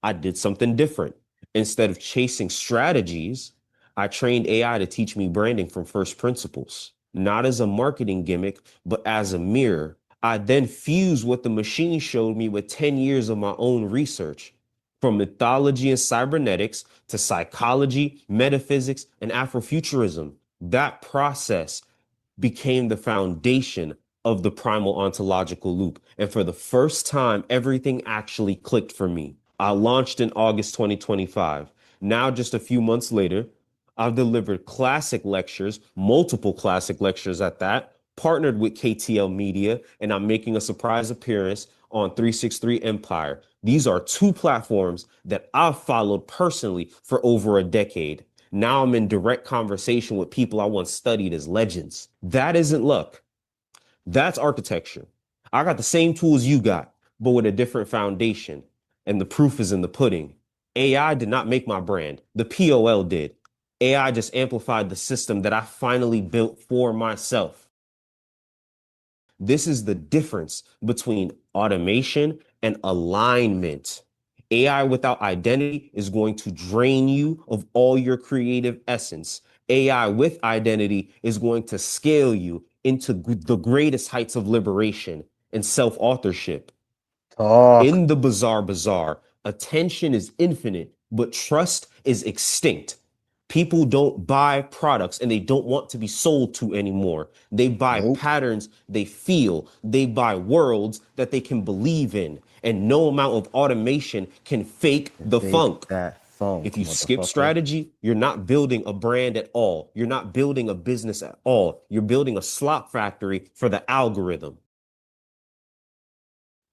S7: I did something different. Instead of chasing strategies, I trained AI to teach me branding from first principles, not as a marketing gimmick, but as a mirror. I then fused what the machine showed me with 10 years of my own research, from mythology and cybernetics to psychology, metaphysics, and Afrofuturism. That process became the foundation of the primal ontological loop. And for the first time, everything actually clicked for me. I launched in August 2025. Now, just a few months later, I've delivered classic lectures, multiple classic lectures at that, partnered with KTL Media, and I'm making a surprise appearance on 363 Empire. These are two platforms that I've followed personally for over a decade. Now I'm in direct conversation with people I once studied as legends. That isn't luck. That's architecture. I got the same tools you got, but with a different foundation. And the proof is in the pudding. AI did not make my brand. The POL did. AI just amplified the system that I finally built for myself. This is the difference between automation and alignment. AI without identity is going to drain you of all your creative essence. AI with identity is going to scale you into the greatest heights of liberation and self-authorship. In the bizarre bazaar, attention is infinite, but trust is extinct. People don't buy products and they don't want to be sold to anymore. They buy patterns they feel. They buy worlds that they can believe in. And no amount of automation can fake the funk. If you skip strategy, you're not building a brand at all. You're not building a business at all. You're building a slop factory for the algorithm.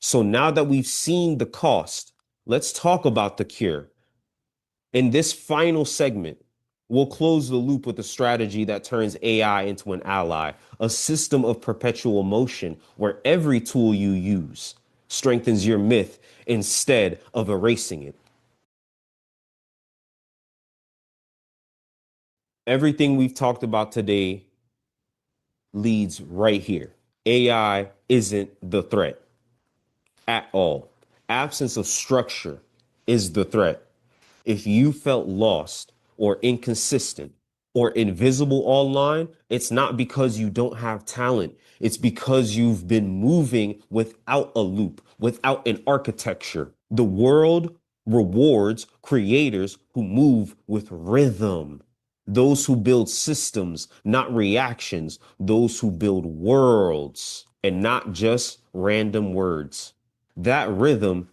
S7: So now that we've seen the cost, let's talk about the cure. In this final segment, we'll close the loop with a strategy that turns AI into an ally, a system of perpetual motion where every tool you use strengthens your myth instead of erasing it. Everything we've talked about today leads right here. AI isn't the threat at all. Absence of structure is the threat. If you felt lost or inconsistent or invisible online, it's not because you don't have talent. It's because you've been moving without a loop, without an architecture. The world rewards creators who move with rhythm. Those who build systems, not reactions. Those who build worlds and not just random words. That rhythm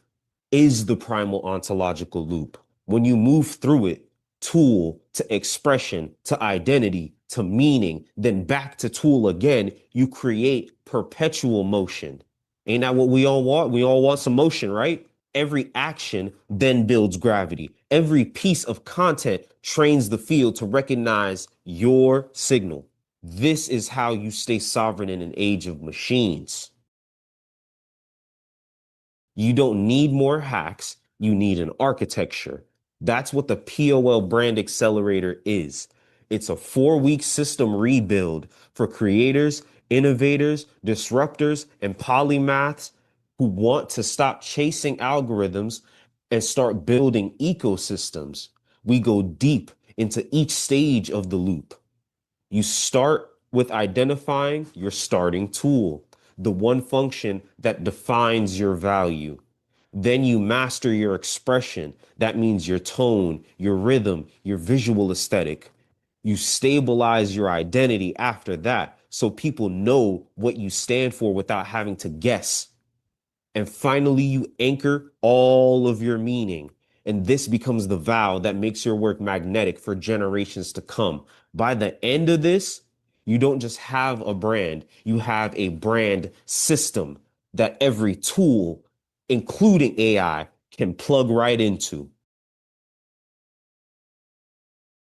S7: is the primal ontological loop. When you move through it, tool to expression to identity, to meaning, then back to tool again, you create perpetual motion. Ain't that what we all want? We all want some motion, right? Every action then builds gravity. Every piece of content trains the field to recognize your signal. This is how you stay sovereign in an age of machines. You don't need more hacks. You need an architecture. That's what the POL Brand Accelerator is. It's a 4-week system rebuild for creators, innovators, disruptors, and polymaths who want to stop chasing algorithms and start building ecosystems. We go deep into each stage of the loop. You start with identifying your starting tool, the one function that defines your value. Then you master your expression. That means your tone, your rhythm, your visual aesthetic. You stabilize your identity after that so people know what you stand for without having to guess. And finally, you anchor all of your meaning. And this becomes the vow that makes your work magnetic for generations to come. By the end of this, you don't just have a brand, you have a brand system that every tool, including AI, can plug right into.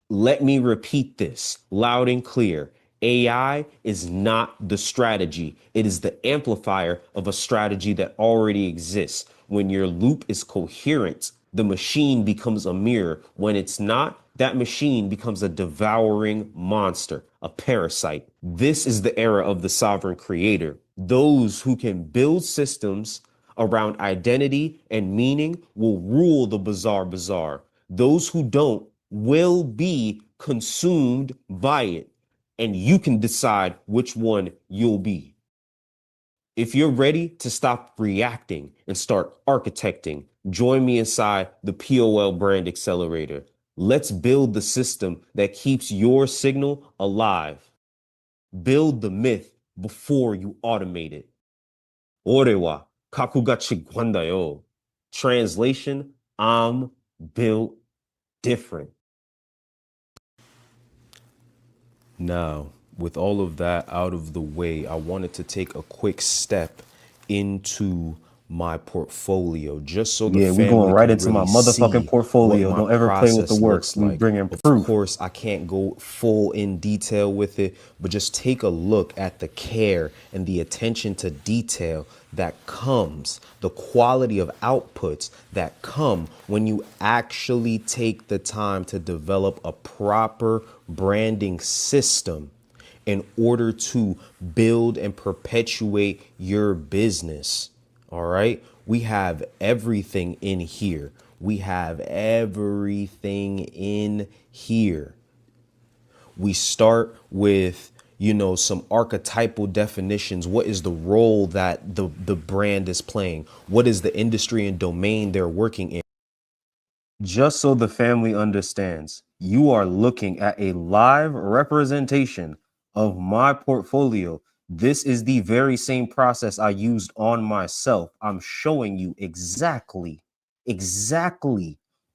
S7: Let me repeat this loud and clear. AI is not the strategy. It is the amplifier of a strategy that already exists. When your loop is coherent, the machine becomes a mirror. When it's not, that machine becomes a devouring monster, a parasite. This is the era of the sovereign creator. Those who can build systems around identity and meaning will rule the bizarre bazaar. Those who don't will be consumed by it, and you can decide which one you'll be. If you're ready to stop reacting and start architecting, join me inside the POL Brand Accelerator. Let's build the system that keeps your signal alive. Build the myth before you automate it. Ore wa kakuga chigwanda yo. Translation, I'm built different. Now, with all of that out of the way, I wanted to take a quick step into my portfolio just so the family
S11: going right
S7: can
S11: into my
S7: really
S11: motherfucking
S7: see
S11: portfolio.
S7: what my
S11: Don't ever play with the
S7: process
S11: works.
S7: looks
S11: We
S7: like.
S11: bringing
S7: Of
S11: proof.
S7: course, I can't go full in detail with it, but just take a look at the care and the attention to detail that comes, the quality of outputs that come when you actually take the time to develop a proper branding system in order to build and perpetuate your business. All right. We have everything in here. We have everything in here. We start with, some archetypal definitions. What is the role that the brand is playing? What is the industry and domain they're working in? Just so the family understands, you are looking at a live representation of my portfolio. This is the very same process I used on myself. I'm showing you exactly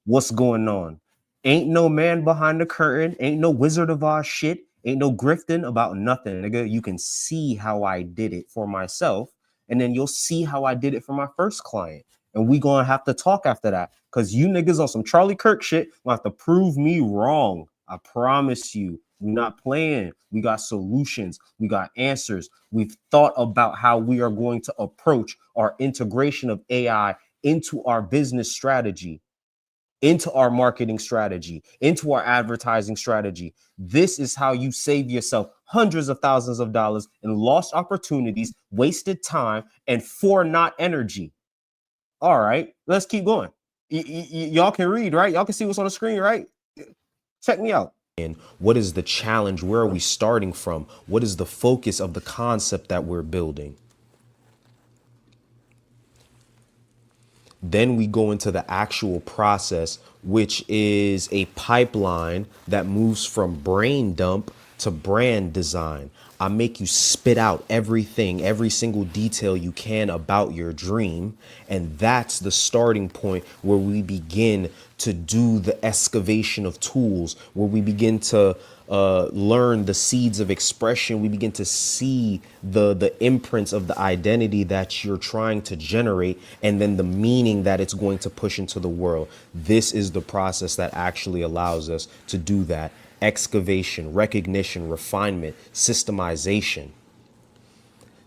S7: what's going on. Ain't no man behind the curtain. Ain't no Wizard of Oz shit. Ain't no grifting about nothing, nigga. You can see how I did it for myself, and then you'll see how I did it for my first client. And we gonna have to talk after that, because you niggas on some Charlie Kirk shit gonna have to prove me wrong. I promise you. We're not playing. We got solutions. We got answers. We've thought about how we are going to approach our integration of AI into our business strategy, into our marketing strategy, into our advertising strategy. This is how you save yourself hundreds of thousands of dollars in lost opportunities, wasted time, and for naught energy. All right, let's keep going. Y'all can read, right? Y'all can see what's on the screen, right? Check me out. And what is the challenge? Where are we starting from? What is the focus of the concept that we're building? Then we go into the actual process, which is a pipeline that moves from brain dump to brand design. I make you spit out everything, every single detail you can about your dream. And that's the starting point where we begin to do the excavation of tools, where we begin to learn the seeds of expression. We begin to see the imprints of the identity that you're trying to generate, and then the meaning that it's going to push into the world. This is the process that actually allows us to do that. Excavation, recognition, refinement, systemization.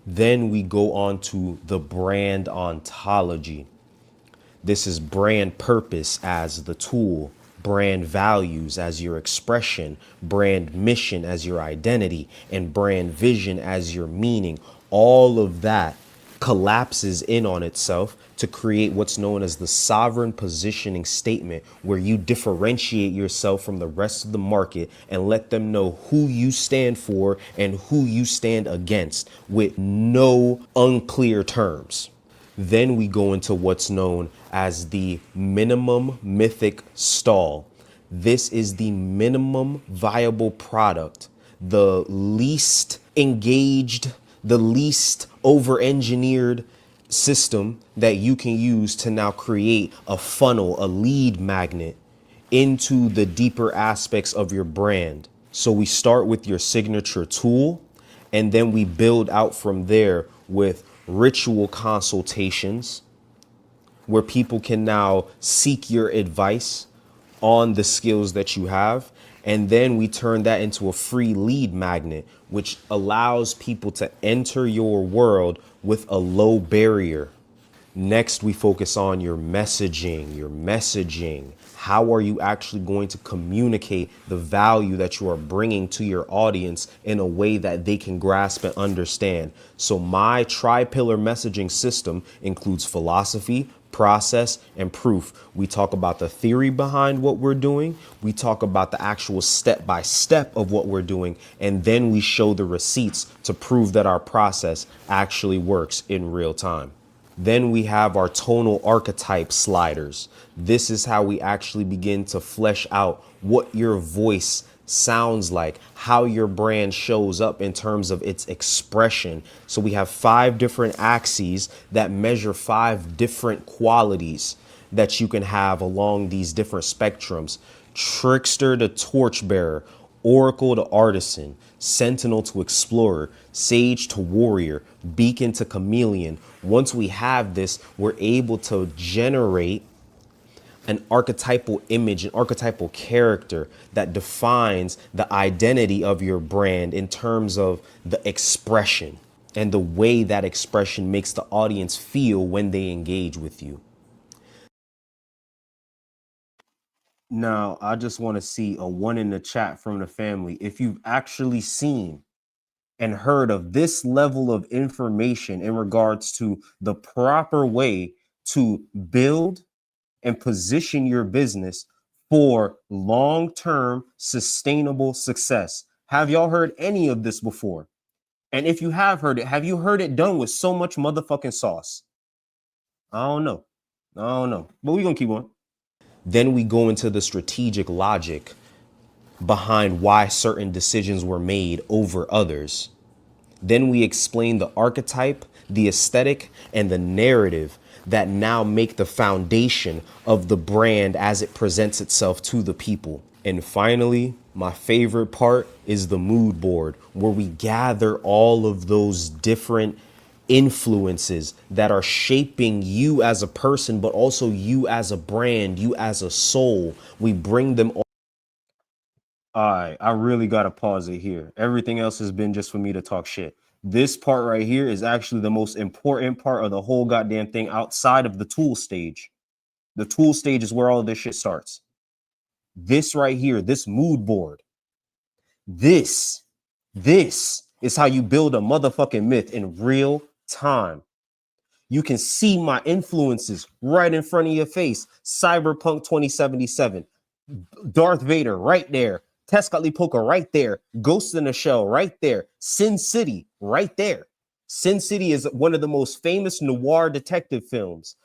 S7: Then we go on to the brand ontology. This is brand purpose as the tool, brand values as your expression, brand mission as your identity, and brand vision as your meaning. All of that collapses in on itself to create what's known as the sovereign positioning statement, where you differentiate yourself from the rest of the market and let them know who you stand for and who you stand against with no unclear terms. Then we go into what's known as the minimum mythic stall. This is the minimum viable product, the least engaged, the least over-engineered system that you can use to now create a funnel, a lead magnet into the deeper aspects of your brand. So we start with your signature tool, and then we build out from there with ritual consultations, where people can now seek your advice on the skills that you have. And then we turn that into a free lead magnet, which allows people to enter your world with a low barrier. Next, we focus on your messaging. How are you actually going to communicate the value that you are bringing to your audience in a way that they can grasp and understand? So my tri-pillar messaging system includes philosophy, process, and proof. We talk about the theory behind what we're doing. We talk about the actual step-by-step of what we're doing. And then we show the receipts to prove that our process actually works in real time. Then we have our tonal archetype sliders. This is how we actually begin to flesh out what your voice sounds like, how your brand shows up in terms of its expression. So we have 5 different axes that measure 5 different qualities that you can have along these different spectrums. Trickster to torchbearer, oracle to artisan, sentinel to explorer, sage to warrior, beacon to chameleon. Once we have this, we're able to generate an archetypal image, an archetypal character that defines the identity of your brand in terms of the expression and the way that expression makes the audience feel when they engage with you. Now, I just want to see a 1 in the chat from the family. If you've actually seen and heard of this level of information in regards to the proper way to build and position your business for long-term sustainable success. Have y'all heard any of this before? And if you have heard it, have you heard it done with so much motherfucking sauce? I don't know. But we're going to keep on. Then we go into the strategic logic behind why certain decisions were made over others. Then we explain the archetype, the aesthetic, and the narrative that now make the foundation of the brand as it presents itself to the people. And finally, my favorite part is the mood board, where we gather all of those different influences that are shaping you as a person, but also you as a brand, you as a soul. We bring them all. All right, I really got to pause it here. Everything else has been just for me to talk shit. This part right here is actually the most important part of the whole goddamn thing outside of the tool stage. The tool stage is where all of this shit starts. This right here, this mood board, this is how you build a motherfucking myth in real time. You can see my influences right in front of your face. Cyberpunk 2077, Darth Vader right there. Tezcatlipoca right there. Ghost in the Shell right there. Sin City right there. Sin City is one of the most famous noir detective films.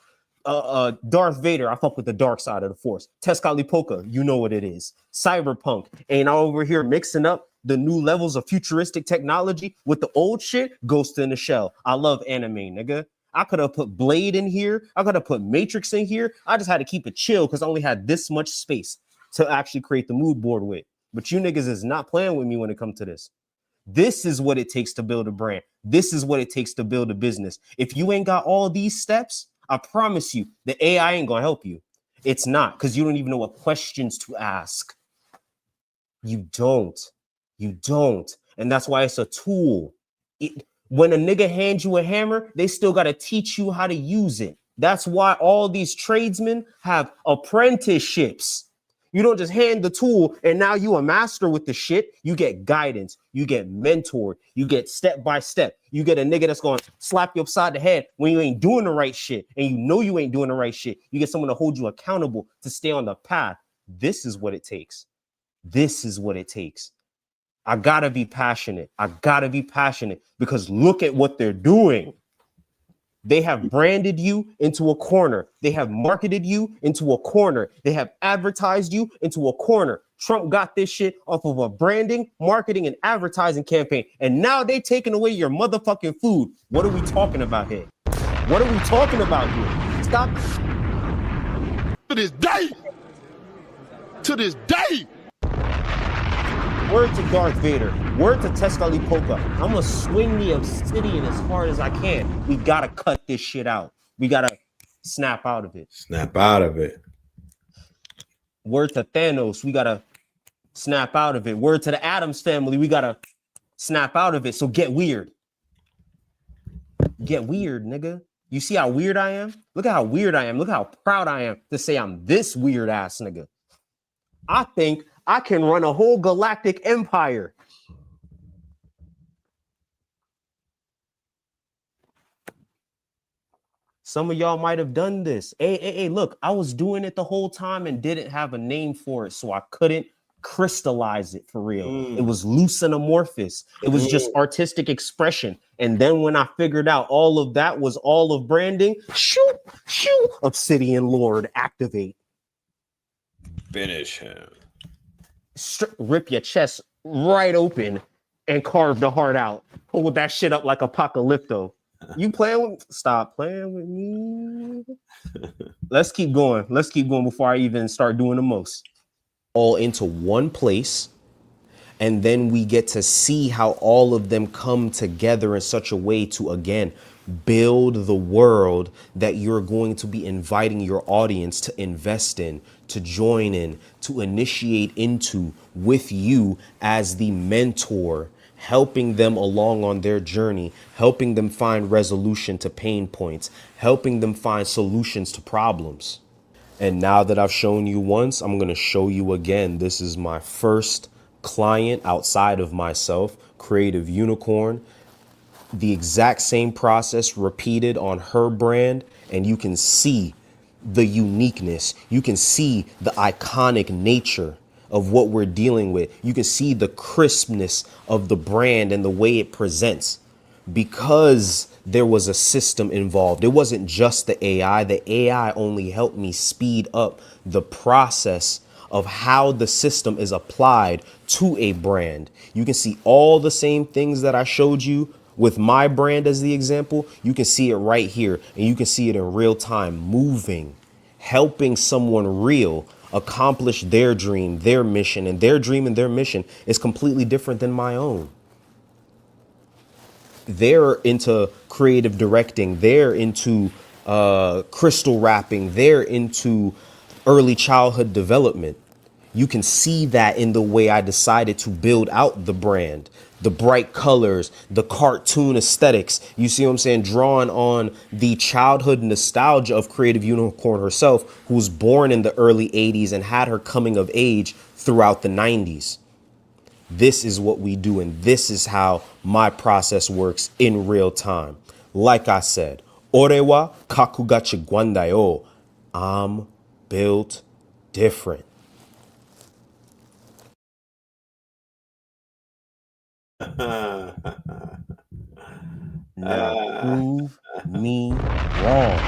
S7: Darth Vader, I fuck with the dark side of the Force. Tezcatlipoca, you know what it is. Cyberpunk, and I over here mixing up the new levels of futuristic technology with the old shit. Ghost in the Shell. I love anime, nigga. I could have put Blade in here. I could have put Matrix in here. I just had to keep it chill because I only had this much space to actually create the mood board with. But you niggas is not playing with me when it comes to this. This is what it takes to build a brand. This is what it takes to build a business. If you ain't got all these steps, I promise you, the AI ain't gonna help you. It's not, because you don't even know what questions to ask. You don't. And that's why it's a tool. When a nigga hands you a hammer, they still gotta teach you how to use it. That's why all these tradesmen have apprenticeships. You don't just hand the tool and now you a master with the shit. You get guidance. You get mentored. You get step by step. You get a nigga that's going to slap you upside the head when you ain't doing the right shit. And you know you ain't doing the right shit. You get someone to hold you accountable to stay on the path. This is what it takes. This is what it takes. I got to be passionate. Because look at what they're doing. They have branded you into a corner. They have marketed you into a corner. They have advertised you into a corner. Trump got this shit off of a branding, marketing, and advertising campaign. And now they taking away your motherfucking food. What are we talking about here? Stop.
S2: To this day.
S7: Word to Darth Vader. Word to Tezcatlipoca. I'm gonna swing the obsidian as hard as I can. We gotta cut this shit out. We gotta snap out of it. Word to Thanos. We gotta snap out of it. Word to the Addams family. We gotta snap out of it. So get weird. Get weird, nigga. You see how weird I am? Look at how weird I am. Look how proud I am to say I'm this weird ass nigga. I think I can run a whole galactic empire. Some of y'all might have done this. Hey, look, I was doing it the whole time and didn't have a name for it, so I couldn't crystallize it for real. It was loose and amorphous. It was just artistic expression. And then when I figured out all of that was all of branding, shoot, Obsidian Lord, activate.
S6: Finish him.
S7: Rip your chest right open and carve the heart out. Hold that shit up like Apocalypto. You playing with? Stop playing with me. Let's keep going before I even start doing the most. All into one place, and then we get to see how all of them come together in such a way to, again, build the world that you're going to be inviting your audience to invest in, to join in, to initiate into with you as the mentor, helping them along on their journey, helping them find resolution to pain points, helping them find solutions to problems. And now that I've shown you once, I'm going to show you again. This is my first client outside of myself, Creative Unicorn. The exact same process repeated on her brand, and you can see the uniqueness. You can see the iconic nature of what we're dealing with. You can see the crispness of the brand and the way it presents, because there was a system involved. It wasn't just the AI. The AI only helped me speed up the process of how the system is applied to a brand. You can see all the same things that I showed you with my brand as the example. You can see it right here, and you can see it in real time, moving, helping someone real accomplish their dream, their mission, and their dream and their mission is completely different than my own. They're into creative directing. They're into crystal wrapping. They're into early childhood development. You can see that in the way I decided to build out the brand, the bright colors, the cartoon aesthetics. You see what I'm saying? Drawn on the childhood nostalgia of Creative Unicorn herself, who was born in the early 80s and had her coming of age throughout the 90s. This is what we do, and this is how my process works in real time. Like I said, Orewa kakugachi gwandayo. I'm built different. Now prove me wrong.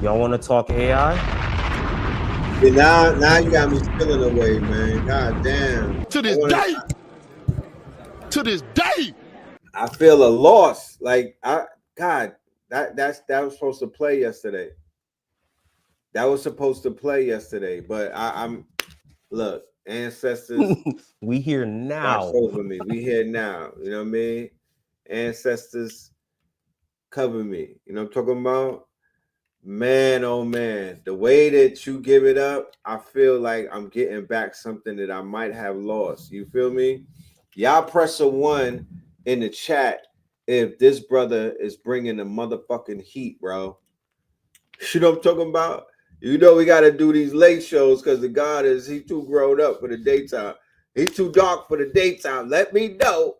S7: Y'all want to talk AI?
S6: Yeah, now you got me spilling away, man. God damn.
S5: To this day.
S6: I feel a loss. Like that was supposed to play yesterday. That was supposed to play yesterday, but I'm look, ancestors.
S7: We here
S6: Watch
S7: now.
S6: over me. We here now. You know what I mean? Ancestors cover me. You know what I'm talking about? Man, oh man. The way that you give it up, I feel like I'm getting back something that I might have lost. You feel me? Y'all press a 1 in the chat if this brother is bringing the motherfucking heat, bro. You know what I'm talking about? You know we got to do these late shows because the God he too grown up for the daytime. He's too dark for the daytime. Let me know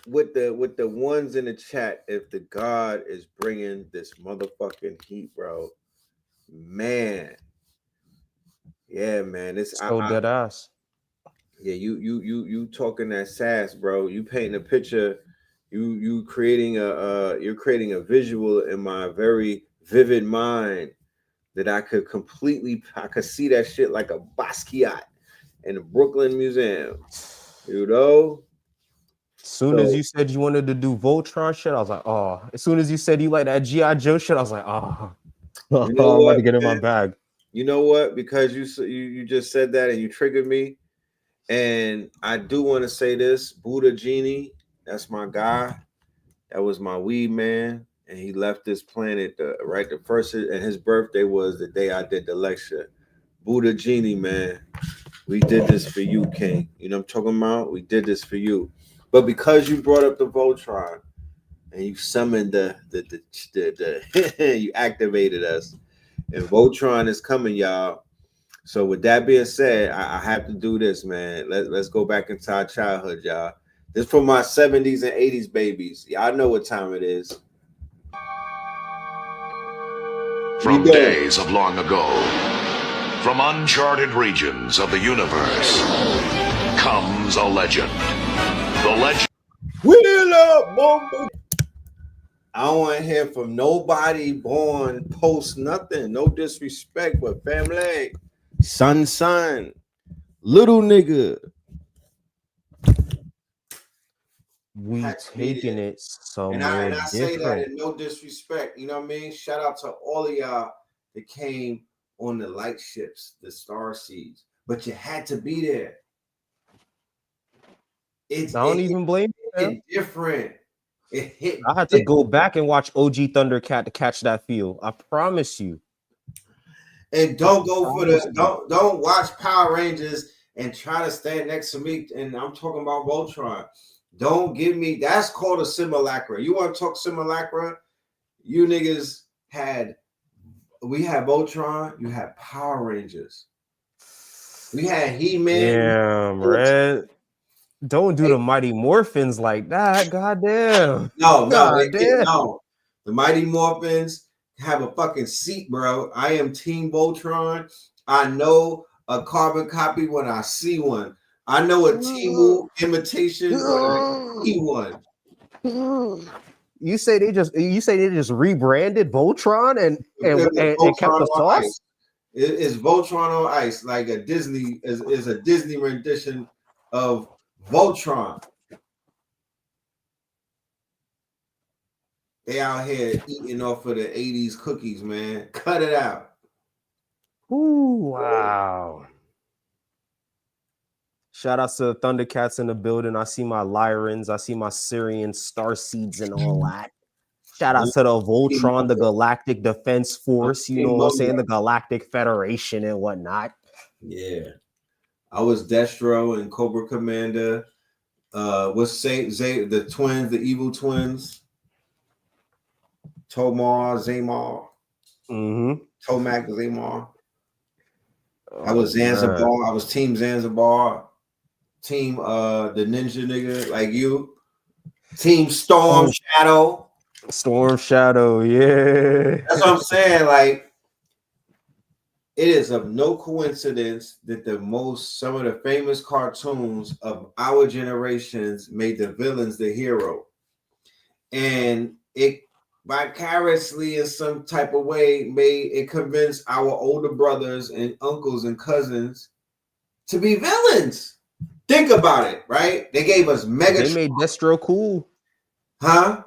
S6: with the ones in the chat if the God is bringing this motherfucking heat, bro. Man, yeah, man. It's
S7: So dead ass.
S6: Yeah, you talking that sass, bro. You painting a picture. You're creating a visual in my very vivid mind that I could see that shit like a Basquiat in the Brooklyn Museum. You know?
S7: As soon as you said you wanted to do Voltron shit, I was like, oh. As soon as you said you like that G.I. Joe shit, I was like, oh.
S6: You know
S7: I'm
S6: what,
S7: about to get in my
S6: man?
S7: bag.
S6: You know what? Because you just said that and you triggered me. And I do want to say this, Buddha Genie, that's my guy. That was my weed man. And he left this planet the first, and his birthday was the day I did the lecture. Buddha Genie, man. We did this for you, King. You know what I'm talking about? We did this for you. But because you brought up the Voltron and you summoned the you activated us. And Voltron is coming, y'all. So with that being said, I have to do this, man. Let's go back into our childhood, y'all. This for my 70s and 80s babies. Y'all know what time it is.
S4: From days of long ago, from uncharted regions of the universe, comes a legend. The legend.
S6: Wheel up, Bumble. I don't want to hear from nobody born post nothing. No disrespect, but family. Son. Little nigga.
S7: We taking it somewhere
S6: And I say that
S7: different.
S6: in no disrespect. You know what I mean? Shout out to all of y'all that came on the light ships, the star seeds. But you had to be there.
S7: I don't even blame you, man.
S6: Different. It hit.
S7: I had to go back and watch OG Thundercat to catch that feel. I promise you.
S6: And don't go for don't watch Power Rangers and try to stand next to me. And I'm talking about Voltron. Don't give me that's called a simulacra. You want to talk simulacra? You niggas we had Voltron, you had Power Rangers. We had He-Man.
S7: Damn, Red. Don't do the Mighty Morphins like that. Goddamn.
S6: No. The Mighty Morphins have a fucking seat, bro. I am Team Voltron. I know a carbon copy when I see one. I know a Timu imitation when I see one.
S7: You say they just rebranded Voltron and kept the sauce?
S6: It's Voltron on ice, like a Disney is a Disney rendition of Voltron. They out here eating off of the 80s cookies, man. Cut it out.
S7: Ooh, wow. Shout out to the Thundercats in the building. I see my Lyrans. I see my Syrian Starseeds and all that. Shout out to the Voltron, the Galactic Defense Force. You know what I'm saying? The Galactic Federation and whatnot.
S6: Yeah. I was Destro and Cobra Commander. What's the twins, the evil twins? Tomar, Zamar. Tomac, Zamar. I was Zanzibar. Man. I was Team Zanzibar. Team the ninja nigga like you. Team Storm Shadow.
S7: Storm Shadow, yeah.
S6: That's what I'm saying. Like, it is of no coincidence that some of the famous cartoons of our generations made the villains the hero. And vicariously in some type of way made it convince our older brothers and uncles and cousins to be villains. Think about it, right? They gave us Mega.
S7: They made Destro cool.
S6: Huh?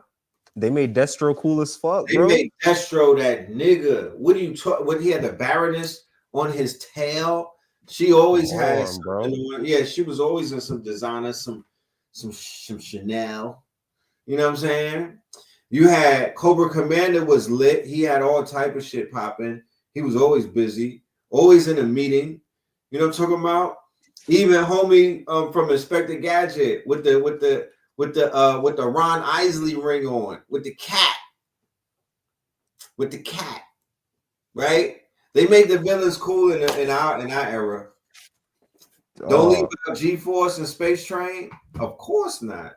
S7: They made Destro cool as fuck,
S6: They
S7: bro.
S6: made Destro that nigga. What do you talk? What he had the Baroness on his tail? She always had something on. Yeah, she was always in some designer, some Chanel. You know what I'm saying? You had Cobra Commander was lit. He had all type of shit popping. He was always busy, always in a meeting. You know what I'm talking about? Even homie from Inspector Gadget with the Ron Isley ring on, with the cat, right? They made the villains cool in our era. Don't leave without G-Force and Space Train? Of course not.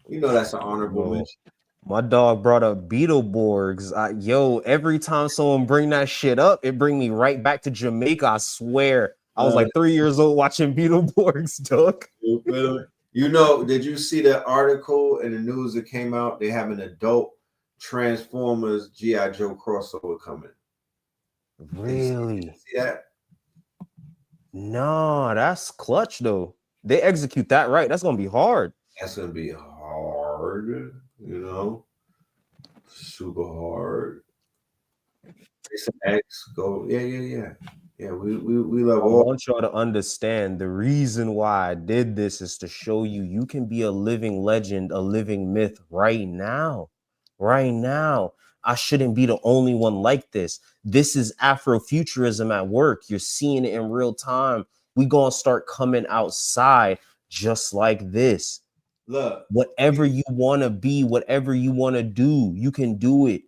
S6: You know that's an honorable mention.
S7: My dog brought up Beetleborgs. Every time someone bring that shit up, it bring me right back to Jamaica. I swear. I was like 3 years old watching Beetleborgs, dog.
S6: You know, did you see the article in the news that came out? They have an adult Transformers G.I. Joe crossover coming.
S7: Really?
S6: See that?
S7: No, that's clutch though. They execute that right. That's gonna be hard.
S6: That's gonna be hard, you know, super hard. It's X go, yeah. We love all.
S7: I want y'all to understand the reason why I did this is to show you can be a living legend, a living myth right now. Right now. I shouldn't be the only one like this. This is Afrofuturism at work. You're seeing it in real time. We gonna start coming outside just like this.
S6: Look,
S7: whatever you want to be, whatever you want to do, you can do it.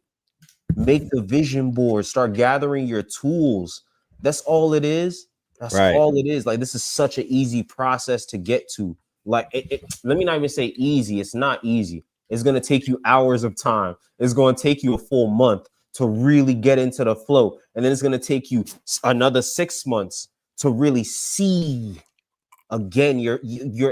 S7: Make the vision board, start gathering your tools. That's all it is. That's all it is. Like, this is such an easy process to get to. Like, let me not even say easy. It's not easy. It's going to take you hours of time. It's going to take you a full month to really get into the flow. And then it's going to take you another 6 months to really see. Again, you're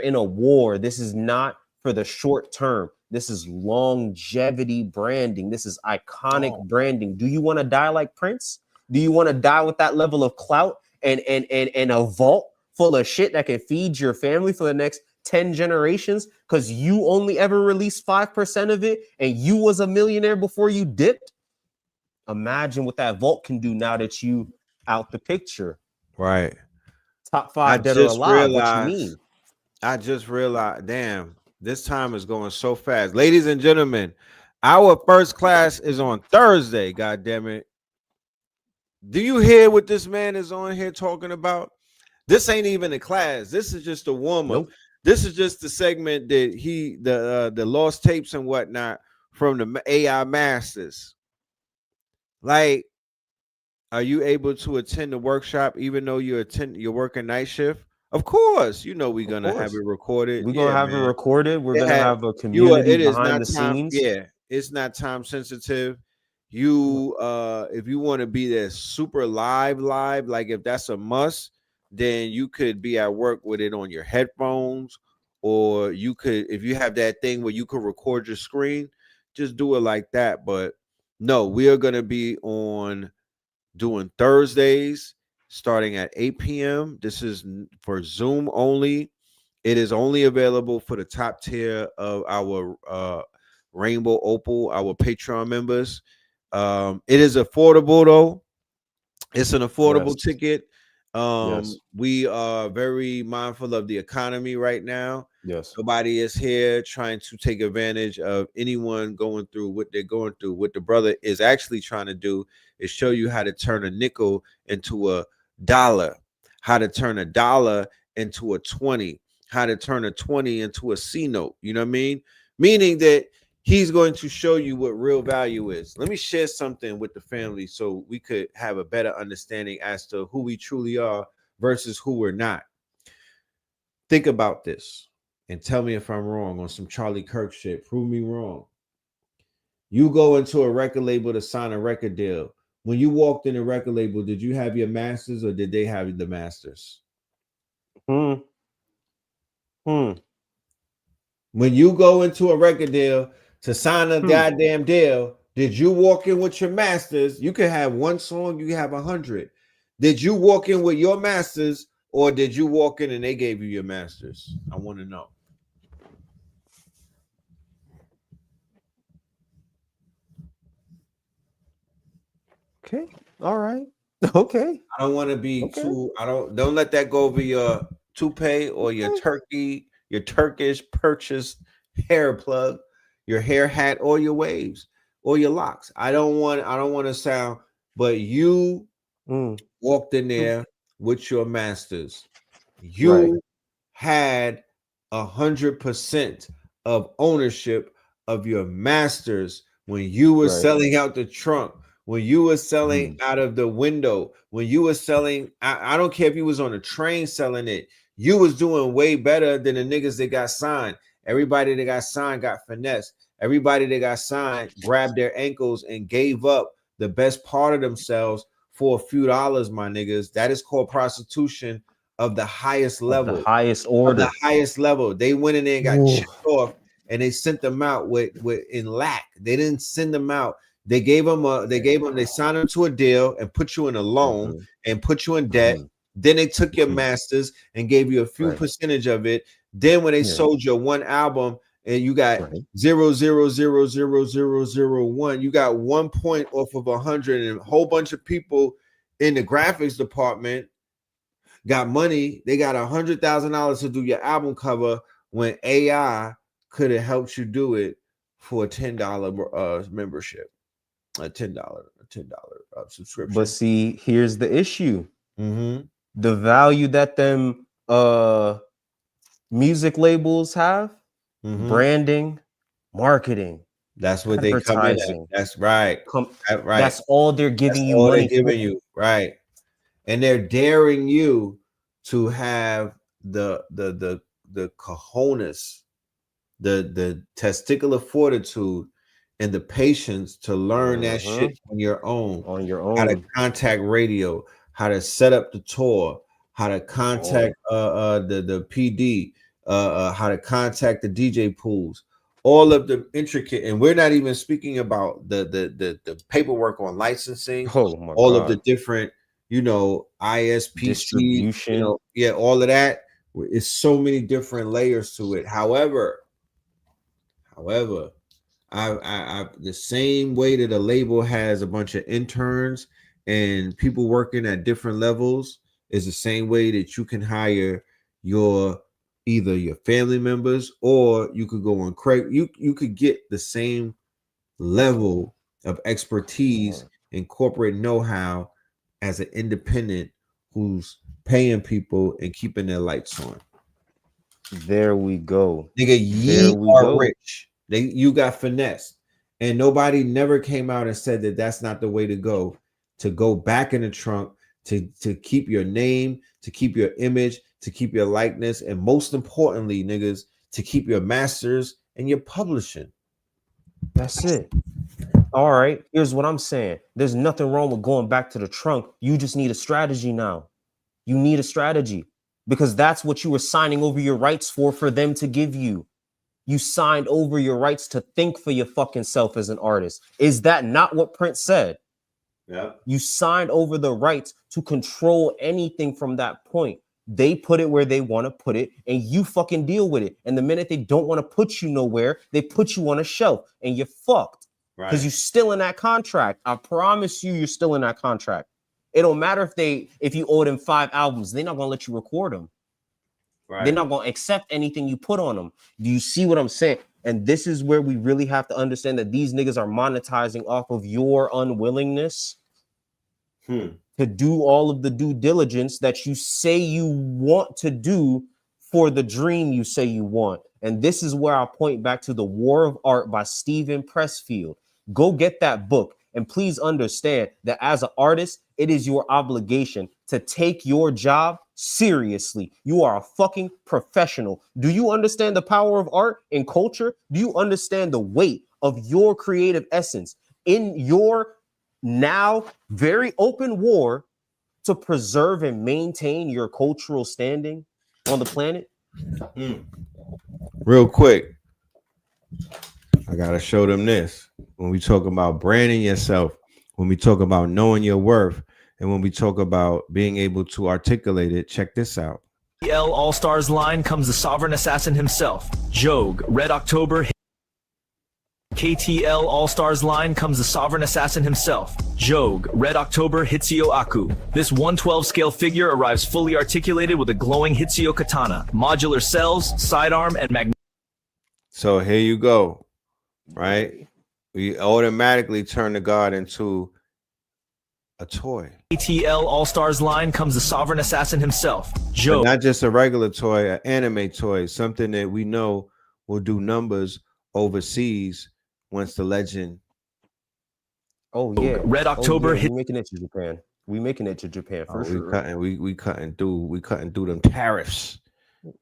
S7: in a war. This is not for the short term. This is longevity branding. This is iconic branding. Do you want to die like Prince? Do you want to die with that level of clout and a vault full of shit that can feed your family for the next 10 generations because you only ever released 5% of it and you was a millionaire before you dipped? Imagine what that vault can do now that you out the picture.
S6: Right.
S7: Top 5 dead or alive. What you mean?
S6: I just realized, damn, this time is going so fast. Ladies and gentlemen, our first class is on Thursday. God damn it. Do you hear what this man is on here talking about? This ain't even a class. This is just a warm-up. Nope. This is just the segment that the lost tapes and whatnot from the AI masters. Like, are you able to attend the workshop even though you're working night shift? Of course, you know we're gonna have it recorded.
S7: We're gonna have it recorded. We're gonna have a community behind the scenes.
S6: Yeah, it's not time sensitive. You if you want to be there super live, like if that's a must, then you could be at work with it on your headphones, or you could, if you have that thing where you could record your screen, just do it like that. But no, we are gonna be on doing Thursdays starting at 8 p.m. This is for Zoom only. It is only available for the top tier of our Rainbow Opal, our Patreon members. It is affordable though. It's an affordable ticket. We are very mindful of the economy right now.
S7: Yes.
S6: Nobody is here trying to take advantage of anyone going through what they're going through. What the brother is actually trying to do is show you how to turn a nickel into a dollar, how to turn a dollar into a 20, how to turn a 20 into a C note. You know what I mean? Meaning that he's going to show you what real value is. Let me share something with the family so we could have a better understanding as to who we truly are versus who we're not. Think about this and tell me if I'm wrong on some Charlie Kirk shit. Prove me wrong. You go into a record label to sign a record deal. When you walked in a record label, did you have your masters or did they have the masters? When you go into a record deal to sign a goddamn deal, Did you walk in with your masters? You could have one song, you can have 100. Did you walk in with your masters, or did you walk in and they gave you your masters? I want to know.
S7: Okay. All right. Okay.
S6: I don't want to be too. Don't let that go over your toupee or your turkey, your Turkish purchased hair plug, your hair hat, or your waves or your locks. I don't want to sound. But you walked in there with your masters. You had 100% of ownership of your masters when you were selling out the trunk, when you were selling out of the window, when you were selling. I don't care if you was on a train selling it. You was doing way better than the niggas that got signed. Everybody that got signed got finessed. Everybody that got signed grabbed their ankles and gave up the best part of themselves for a few dollars, my niggas. That is called prostitution of the highest level.
S7: The highest order.
S6: Of the highest level. They went in there and got checked off, and they sent them out with in lack. They didn't send them out. They they signed them to a deal and put you in a loan and put you in debt. Then they took your masters and gave you a few percentage of it. Then when they sold your one album and you got 0.0000001, you got 1 point off of 100, and a whole bunch of people in the graphics department got money. They got $100,000 to do your album cover when AI could have helped you do it for a $10 membership, a $10 subscription.
S7: But see, here's the issue. The value that them music labels have, branding, marketing.
S6: That's what they come in at. That's right. Right.
S7: That's all they're giving you money for.
S6: You, right. And they're daring you to have the cojones, the testicular fortitude, and the patience to learn that shit on your own. How to contact radio, how to set up the tour, how to contact the PD, how to contact the DJ pools. All of the intricate, and we're not even speaking about the paperwork on licensing. All of the different, ISPC
S7: distribution,
S6: all of that. It's so many different layers to it. However, I the same way that a label has a bunch of interns and people working at different levels is the same way that you can hire either your family members, or you could go on Craig. You could get the same level of expertise and corporate know-how as an independent who's paying people and keeping their lights on.
S7: There we go.
S6: Nigga, you are rich. You got finessed. And nobody never came out and said that that's not the way to go back in the trunk, to keep your name, to keep your image, to keep your likeness, and most importantly, niggas, to keep your masters and your publishing.
S7: That's it. All right, here's what I'm saying. There's nothing wrong with going back to the trunk. You just need a strategy now. You need a strategy, because that's what you were signing over your rights for them to give you. You signed over your rights to think for your fucking self as an artist. Is that not what Prince said?
S6: Yeah.
S7: You signed over the rights to control anything from that point. They put it where they want to put it, and you fucking deal with it. And the minute they don't want to put you nowhere, they put you on a shelf, and you're fucked. Because you're still in that contract. I promise you're still in that contract. It don't matter if you owe them 5 albums, they're not gonna let you record them. They're not gonna accept anything you put on them. Do you see what I'm saying? And this is where we really have to understand that these niggas are monetizing off of your unwillingness to do all of the due diligence that you say you want to do for the dream you say you want. And this is where I point back to The War of Art by Stephen Pressfield. Go get that book. And please understand that as an artist, it is your obligation to take your job seriously. You are a fucking professional. Do you understand the power of art and culture? Do you understand the weight of your creative essence in your now very open war to preserve and maintain your cultural standing on the planet?
S6: Real quick, I gotta show them this. When we talk about branding yourself, when we talk about knowing your worth, and when we talk about being able to articulate it, check this out.
S11: KTL All-Stars line comes the sovereign assassin himself, Jogue. Red October. KTL All-Stars line comes the sovereign assassin himself, Jogue. Red October Hitsuyo Aku. This 112 scale figure arrives fully articulated with a glowing Hitsuyo katana, modular cells, sidearm, and magnetic.
S6: So here you go, right? We automatically turn the god into a toy.
S11: KTL All-Stars line comes the sovereign assassin himself, Joe.
S6: Not just a regular toy, an anime toy, something that we know will do numbers overseas once the legend.
S7: Oh yeah,
S11: Red October.
S7: We making it to Japan. We making it to Japan for sure.
S6: We cutting through them tariffs.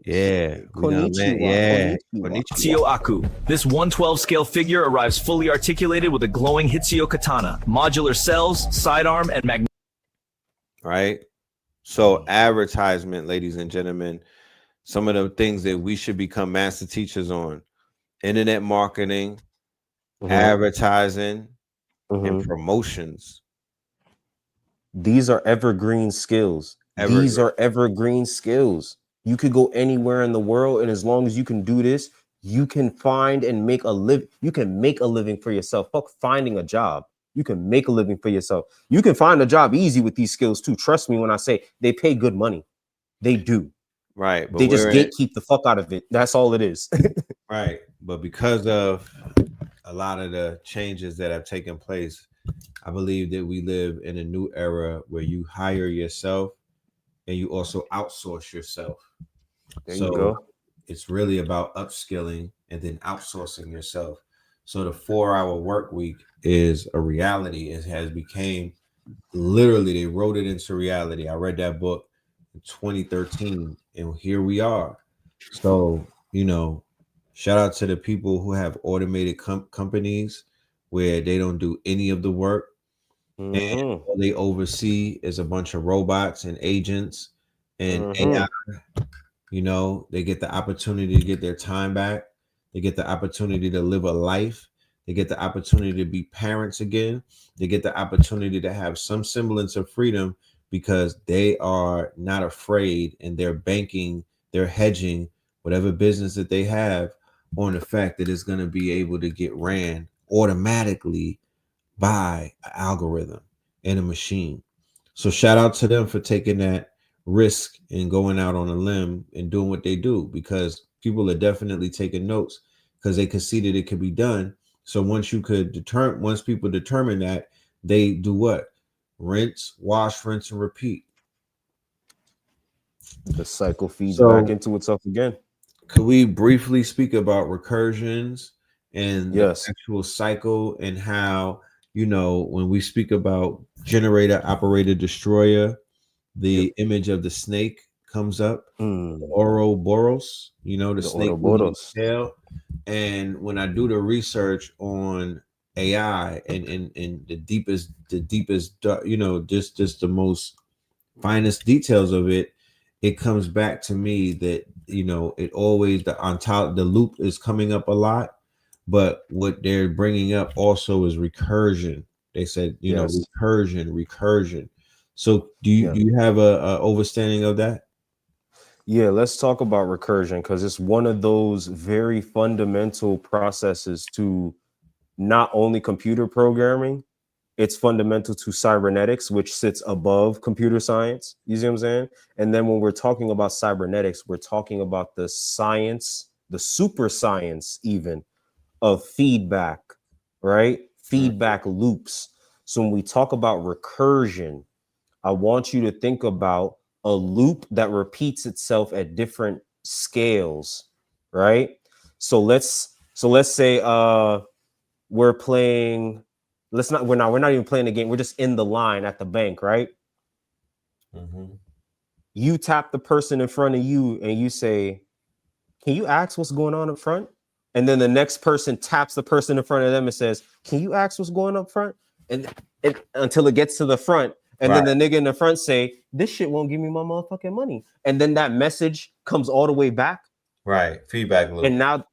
S6: Yeah,
S11: Konnichiwa. Yeah. Hitsuyo Aku. This 112 scale figure arrives fully articulated with a glowing Hitsuyo katana, modular cells, sidearm, and magnetic.
S6: Right. So advertisement, ladies and gentlemen, some of the things that we should become master teachers on: internet marketing, advertising, and promotions.
S7: These are evergreen skills. These are evergreen skills. You could go anywhere in the world, and as long as you can do this, you can find and make a live. You can make a living for yourself. Fuck finding a job. You can make a living for yourself. You can find a job easy with these skills too. Trust me when I say they pay good money. They do.
S6: Right. But
S7: they just gatekeep the fuck out of it. That's all it is.
S6: Right. But because of a lot of the changes that have taken place, I believe that we live in a new era where you hire yourself and you also outsource yourself.
S7: There you go.
S6: It's really about upskilling and then outsourcing yourself. So the 4-hour work week is a reality. It has became literally, they wrote it into reality. I read that book in 2013 and here we are. So, shout out to the people who have automated companies where they don't do any of the work. And all they oversee is a bunch of robots and agents and AI. They get the opportunity to get their time back. They get the opportunity to live a life. They get the opportunity to be parents again. They get the opportunity to have some semblance of freedom because they are not afraid and they're banking, they're hedging whatever business that they have on the fact that it's going to be able to get ran automatically by an algorithm and a machine. So shout out to them for taking that risk and going out on a limb and doing what they do, because people are definitely taking notes because they could see that it could be done. So once people determine that, they do what? Rinse, wash, rinse, and repeat.
S7: The cycle feeds back into itself again.
S6: Could we briefly speak about recursions and the actual cycle and how, when we speak about generator, operator, destroyer, the image of the snake comes up, Ouroboros, the snake tail. And when I do the research on AI and the deepest, just the most finest details of it, it comes back to me that, it always, the loop is coming up a lot. But what they're bringing up also is recursion. They said, recursion. So do you have a overstanding of that?
S7: Yeah, let's talk about recursion because it's one of those very fundamental processes to not only computer programming, it's fundamental to cybernetics, which sits above computer science. You see what I'm saying? And then when we're talking about cybernetics, we're talking about the science, the super science even, of feedback, right? Feedback loops. So when we talk about recursion, I want you to think about a loop that repeats itself at different scales, right? So let's say we're not even playing the game. We're just in the line at the bank, right? You tap the person in front of you and you say, "Can you ask what's going on up front?" And then the next person taps the person in front of them and says, "Can you ask what's going up front?" And until it gets to the front. And then the nigga in the front say, "This shit won't give me my motherfucking money." And then that message comes all the way back.
S6: Right. Feedback loop.
S7: And now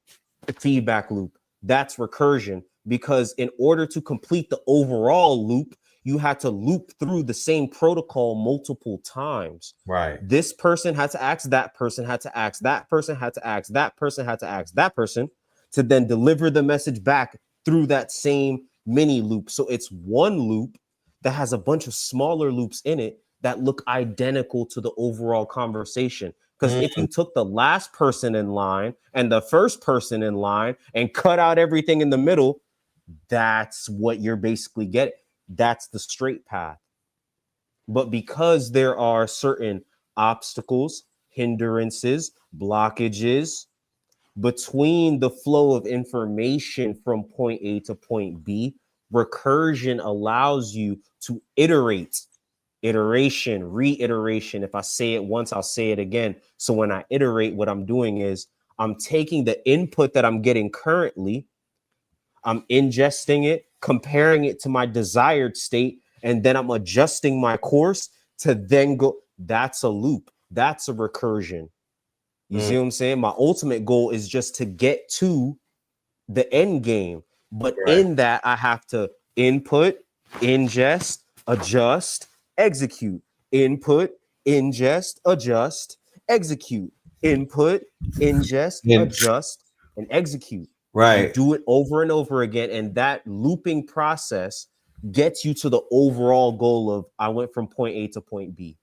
S7: the feedback loop. That's recursion, because in order to complete the overall loop, you had to loop through the same protocol multiple times.
S6: Right.
S7: This person had to ask that person, had to ask that person, had to ask that person, had to ask that person to then deliver the message back through that same mini loop. So it's one loop that has a bunch of smaller loops in it that look identical to the overall conversation. Because if you took the last person in line and the first person in line and cut out everything in the middle, that's what you're basically getting. That's the straight path. But because there are certain obstacles, hindrances, blockages between the flow of information from point A to point B, recursion allows you to iterate. Iteration, reiteration. If I say it once, I'll say it again. So when I iterate, what I'm doing is I'm taking the input that I'm getting currently, I'm ingesting it, comparing it to my desired state, and then I'm adjusting my course to then go. That's a loop. That's a recursion. You see what I'm saying? My ultimate goal is just to get to the end game. But in that, I have to input, ingest, adjust, execute. Input, ingest, adjust, execute. Input, ingest, adjust, and execute.
S6: Right.
S7: You do it over and over again. And that looping process gets you to the overall goal of I went from point A to point B.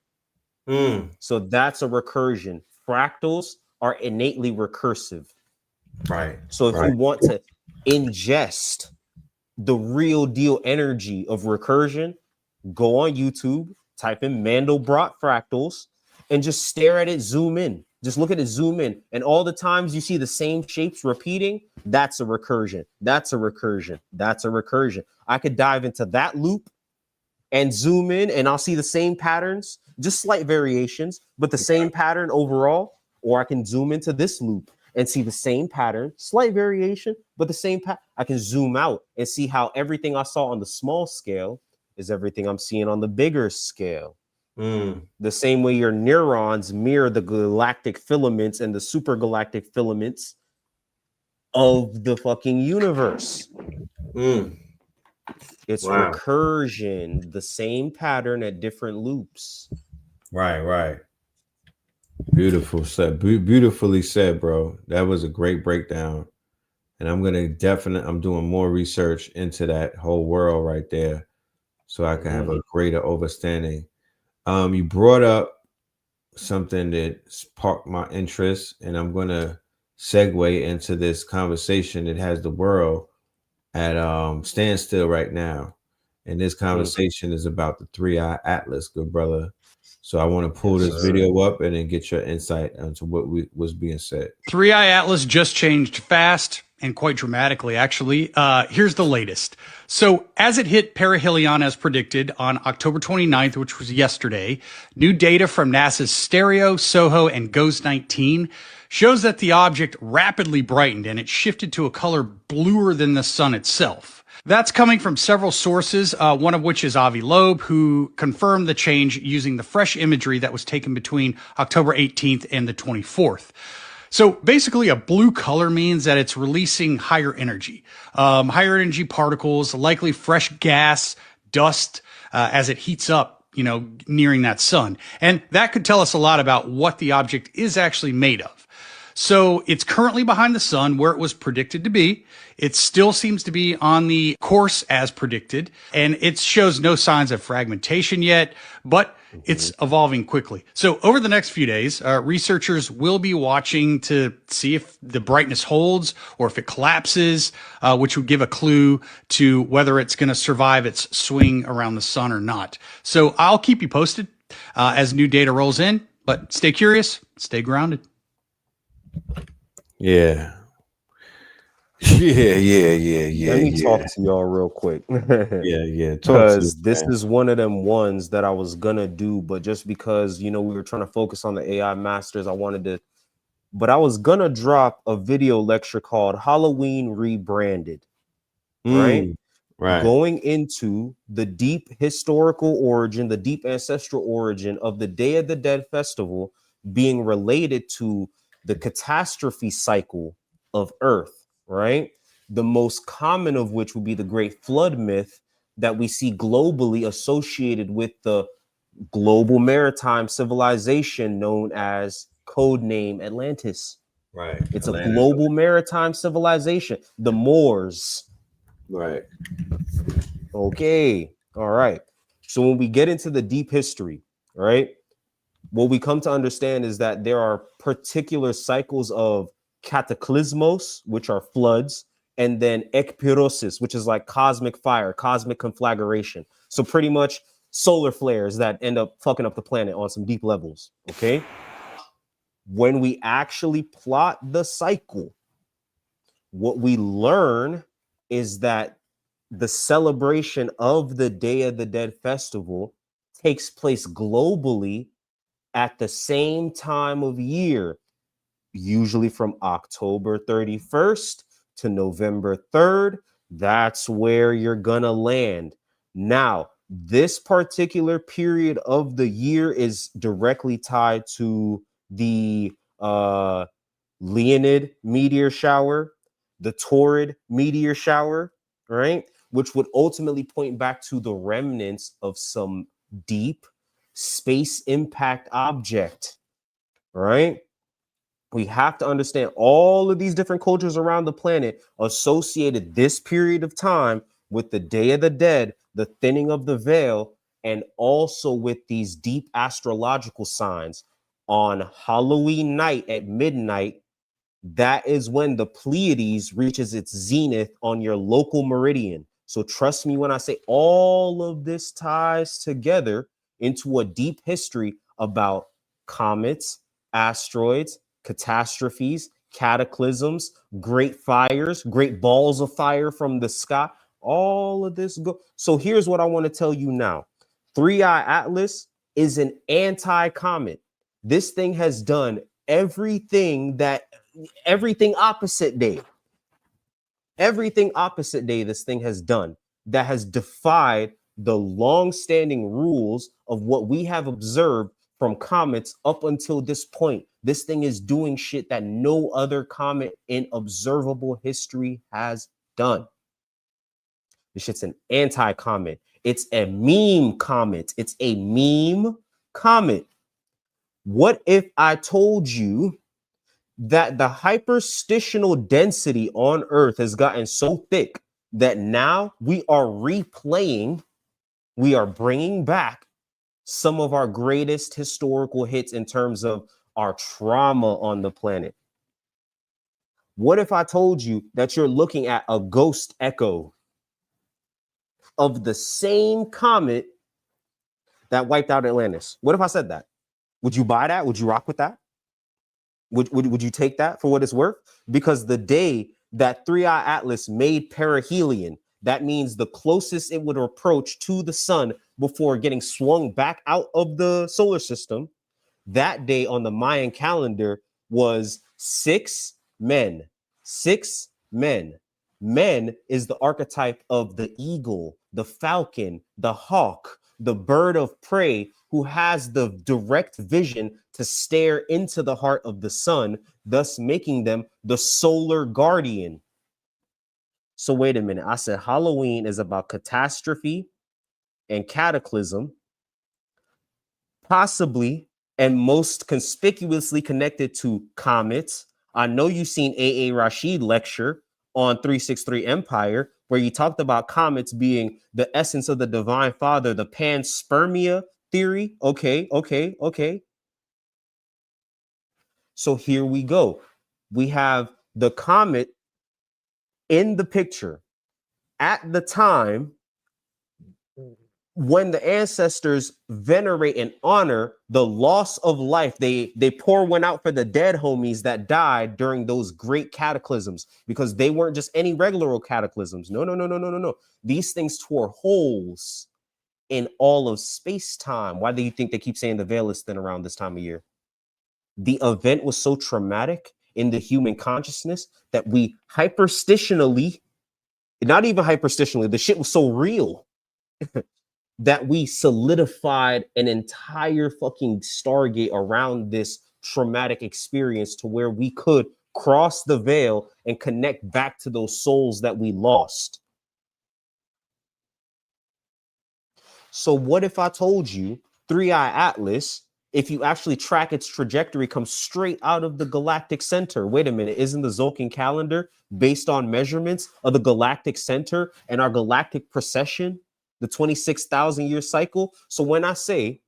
S7: So that's a recursion. Fractals are innately recursive.
S6: Right.
S7: So if you want to ingest the real deal energy of recursion, go on YouTube, type in Mandelbrot fractals, and just stare at it, zoom in. Just look at it, zoom in. And all the times you see the same shapes repeating, that's a recursion. That's a recursion. That's a recursion. I could dive into that loop and zoom in, and I'll see the same patterns, just slight variations, but the same pattern overall. Or I can zoom into this loop and see the same pattern, slight variation, but the same pattern. I can zoom out and see how everything I saw on the small scale is everything I'm seeing on the bigger scale. The same way your neurons mirror the galactic filaments and the supergalactic filaments of the fucking universe. It's recursion, the same pattern at different loops.
S6: Right. Beautiful said. Beautifully said, bro. That was a great breakdown. And I'm doing more research into that whole world right there so I can have a greater understanding. You brought up something that sparked my interest, and I'm going to segue into this conversation that has the world at standstill right now. And this conversation is about the 3-Eye Atlas, good brother. So I want to pull this video up and then get your insight into what was being said.
S12: 3-Eye Atlas just changed fast and quite dramatically, actually. Here's the latest. So as it hit perihelion as predicted on October 29th, which was yesterday, new data from NASA's STEREO, SOHO, and GHOST 19 shows that the object rapidly brightened and it shifted to a color bluer than the sun itself. That's coming from several sources, one of which is Avi Loeb, who confirmed the change using the fresh imagery that was taken between October 18th and the 24th. So basically a blue color means that it's releasing higher energy particles, likely fresh gas, dust, as it heats up, nearing that sun. And that could tell us a lot about what the object is actually made of. So it's currently behind the sun where it was predicted to be. It still seems to be on the course as predicted, and it shows no signs of fragmentation yet, but it's evolving quickly. So over the next few days, researchers will be watching to see if the brightness holds or if it collapses, which would give a clue to whether it's going to survive its swing around the sun or not. So I'll keep you posted as new data rolls in, but stay curious, stay grounded.
S6: Yeah.
S7: Let me talk to y'all real quick. Because this is one of them ones that I was gonna do, but just because we were trying to focus on the AI masters, I was gonna drop a video lecture called Halloween Rebranded. Right? Going into the deep historical origin, the deep ancestral origin of the Day of the Dead festival being related to the catastrophe cycle of Earth, right? The most common of which would be the Great Flood myth that we see globally associated with the global maritime civilization known as codename Atlantis.
S6: Right.
S7: It's
S6: Atlantis.
S7: a global maritime civilization. The Moors.
S6: Right.
S7: Okay. All right. So when we get into the deep history, right, what we come to understand is that there are particular cycles of cataclysmos, which are floods, and then ekpyrosis, which is like cosmic fire, cosmic conflagration. So pretty much solar flares that end up fucking up the planet on some deep levels. Okay. When we actually plot the cycle, what we learn is that the celebration of the Day of the Dead festival takes place globally at the same time of year, usually from October 31st to November 3rd. That's where you're gonna land. Now, this particular period of the year is directly tied to the Leonid meteor shower, the Taurid meteor shower, right? Which would ultimately point back to the remnants of some deep space impact object, right? We have to understand all of these different cultures around the planet associated this period of time with the Day of the Dead, the thinning of the veil, and also with these deep astrological signs. On Halloween night at midnight, that is when the Pleiades reaches its zenith on your local meridian. So trust me when I say all of this ties together into a deep history about comets, asteroids, catastrophes, cataclysms, great fires, great balls of fire from the sky. All of this go. So here's what I want to tell you now. 3i Atlas is an anti-comet. This thing has done everything opposite day. Everything opposite day this thing has done that has defied the long-standing rules of what we have observed from comets up until this point. This thing is doing shit that no other comet in observable history has done. This shit's an anti-comet. It's a meme comet. It's a meme comet. What if I told you that the hyperstitional density on Earth has gotten so thick that now we are replaying, we are bringing back some of our greatest historical hits in terms of our trauma on the planet? What if I told you that you're looking at a ghost echo of the same comet that wiped out Atlantis? What if I said that? Would you buy that? Would you rock with that? Would you take that for what it's worth? Because the day that 3i Atlas made perihelion, that means the closest it would approach to the sun before getting swung back out of the solar system, that day on the Mayan calendar was 6 men. 6 men. Men is the archetype of the eagle, the falcon, the hawk, the bird of prey who has the direct vision to stare into the heart of the sun, thus making them the solar guardian. So wait a minute. I said Halloween is about catastrophe and cataclysm, possibly and most conspicuously connected to comets. I know you've seen A.A. Rashid lecture on 363 Empire, where he talked about comets being the essence of the divine father, the panspermia theory. Okay. So here we go. We have the comet in the picture at the time when the ancestors venerate and honor the loss of life. They pour one out for the dead homies that died during those great cataclysms, because they weren't just any regular old cataclysms. No. These things tore holes in all of space-time. Why do you think they keep saying the veil is thin around this time of year? The event was so traumatic in the human consciousness that we hyperstitionally, not even hyperstitionally, the shit was so real that we solidified an entire fucking Stargate around this traumatic experience to where we could cross the veil and connect back to those souls that we lost. So what if I told you 3i Atlas, if you actually track its trajectory, comes straight out of the galactic center? Wait a minute, isn't the Zolkin calendar based on measurements of the galactic center and our galactic precession, the 26,000 year cycle? So when I say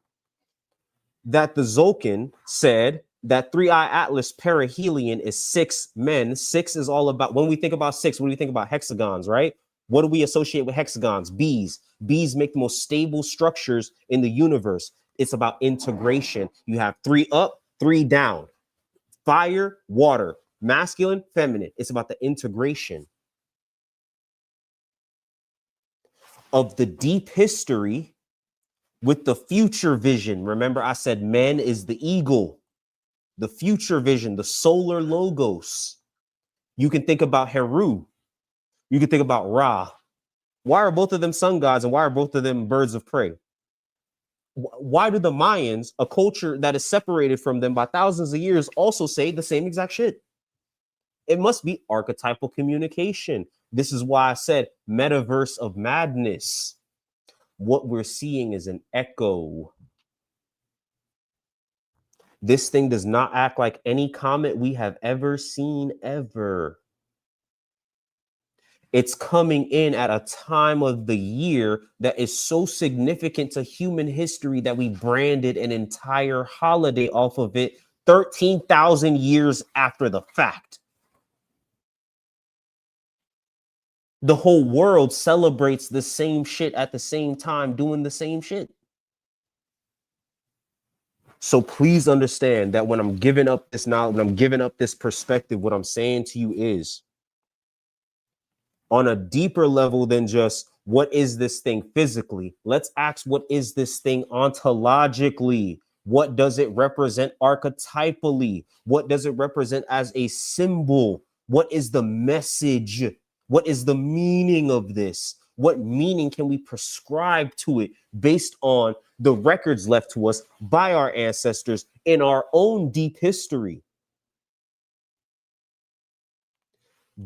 S7: that the Zolkin said that 3i Atlas perihelion is 6 men, 6 is all about, when we think about 6, what do we think about? Hexagons, right? What do we associate with hexagons? Bees. Bees make the most stable structures in the universe. It's about integration. You have 3 up, 3 down. Fire, water, masculine, feminine. It's about the integration of the deep history with the future vision. Remember, I said man is the eagle, the future vision, the solar logos. You can think about Heru. You can think about Ra. Why are both of them sun gods and why are both of them birds of prey? Why do the Mayans, a culture that is separated from them by thousands of years, also say the same exact shit? It must be archetypal communication. This is why I said metaverse of madness. What we're seeing is an echo. This thing does not act like any comet we have ever seen, ever. It's coming in at a time of the year that is so significant to human history that we branded an entire holiday off of it 13,000 years after the fact. The whole world celebrates the same shit at the same time, doing the same shit. So please understand that when I'm giving up this knowledge, when I'm giving up this perspective, what I'm saying to you is, on a deeper level than just what is this thing physically, let's ask what is this thing ontologically? What does it represent archetypally? What does it represent as a symbol? What is the message? What is the meaning of this? What meaning can we prescribe to it based on the records left to us by our ancestors in our own deep history?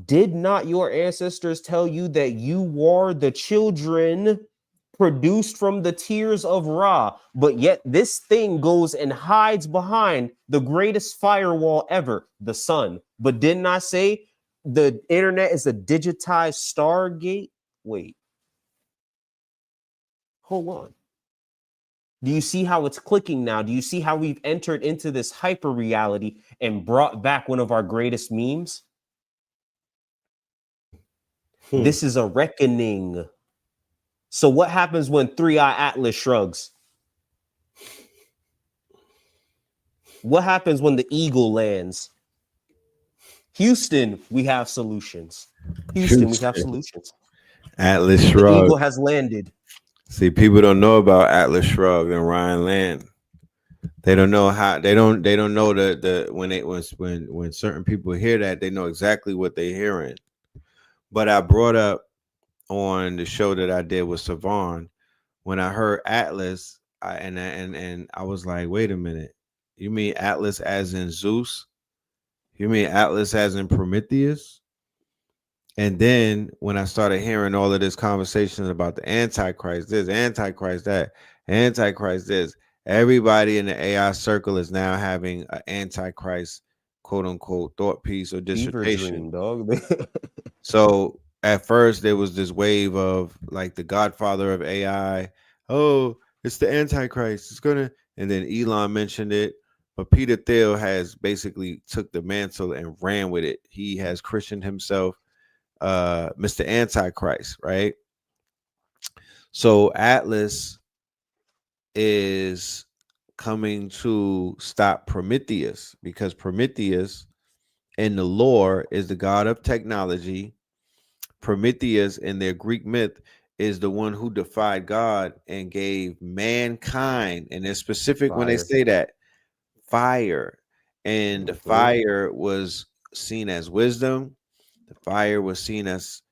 S7: Did not your ancestors tell you that you are the children produced from the tears of Ra? But yet this thing goes and hides behind the greatest firewall ever, the sun. But didn't I say the internet is a digitized Stargate? Wait. Hold on. Do you see how it's clicking now? Do you see how we've entered into this hyper reality and brought back one of our greatest memes? This is a reckoning. So what happens when 3i Atlas shrugs? What happens when the eagle lands? Houston, we have solutions. Houston, we have solutions.
S6: Atlas
S7: The
S6: Shrugged.
S7: eagle has landed.
S6: See, people don't know about Atlas Shrugged and Ryan Land. They don't know how. They don't know the when certain people hear that, they know exactly what they're hearing. But I brought up on the show that I did with Savon, when I heard Atlas, and I was like, wait a minute, you mean Atlas as in Zeus? You mean Atlas as in Prometheus? And then when I started hearing all of this conversation about the Antichrist, this, Antichrist that, Antichrist this, everybody in the AI circle is now having an Antichrist, quote unquote, thought piece or dissertation.
S7: Dream, dog.
S6: So at first there was this wave of like the godfather of AI. Oh, it's the Antichrist. It's gonna, and then Elon mentioned it. But Peter Thiel has basically took the mantle and ran with it. He has christened himself Mr. Antichrist, right? So Atlas is coming to stop Prometheus, because Prometheus in the lore is the god of technology. Prometheus in their Greek myth is the one who defied God and gave mankind, and it's specific
S7: Fire.
S6: when they say that, fire. And the fire was seen as wisdom. The fire was seen as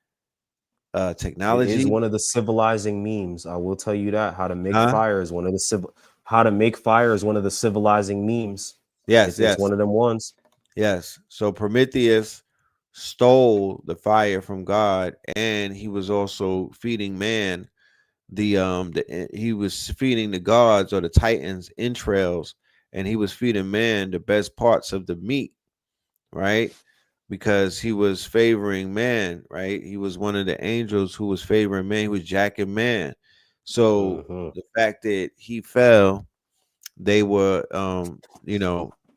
S6: technology.
S7: It is one of the civilizing memes. I will tell you that. How to make fire is one of the how to make fire is one of the civilizing memes.
S6: Yes,
S7: it's one of them ones.
S6: Yes. So Prometheus stole the fire from God, and he was also feeding man he was feeding the gods or the titans entrails, and he was feeding man the best parts of the meat, right? Because he was favoring man, right? He was one of the angels who was favoring man. He was jacking man. So the fact that he fell, they were,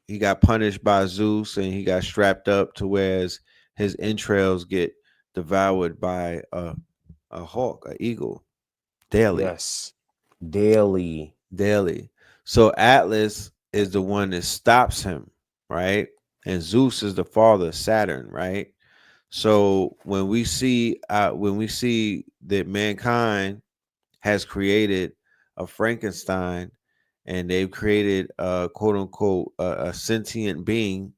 S6: he got punished by Zeus and he got strapped up to whereas his entrails get devoured by a hawk, an eagle, daily.
S7: Yes, daily.
S6: So Atlas is the one that stops him, right? And Zeus is the father, Saturn, right? So when we see that mankind has created a Frankenstein, and they've created a quote unquote a sentient being,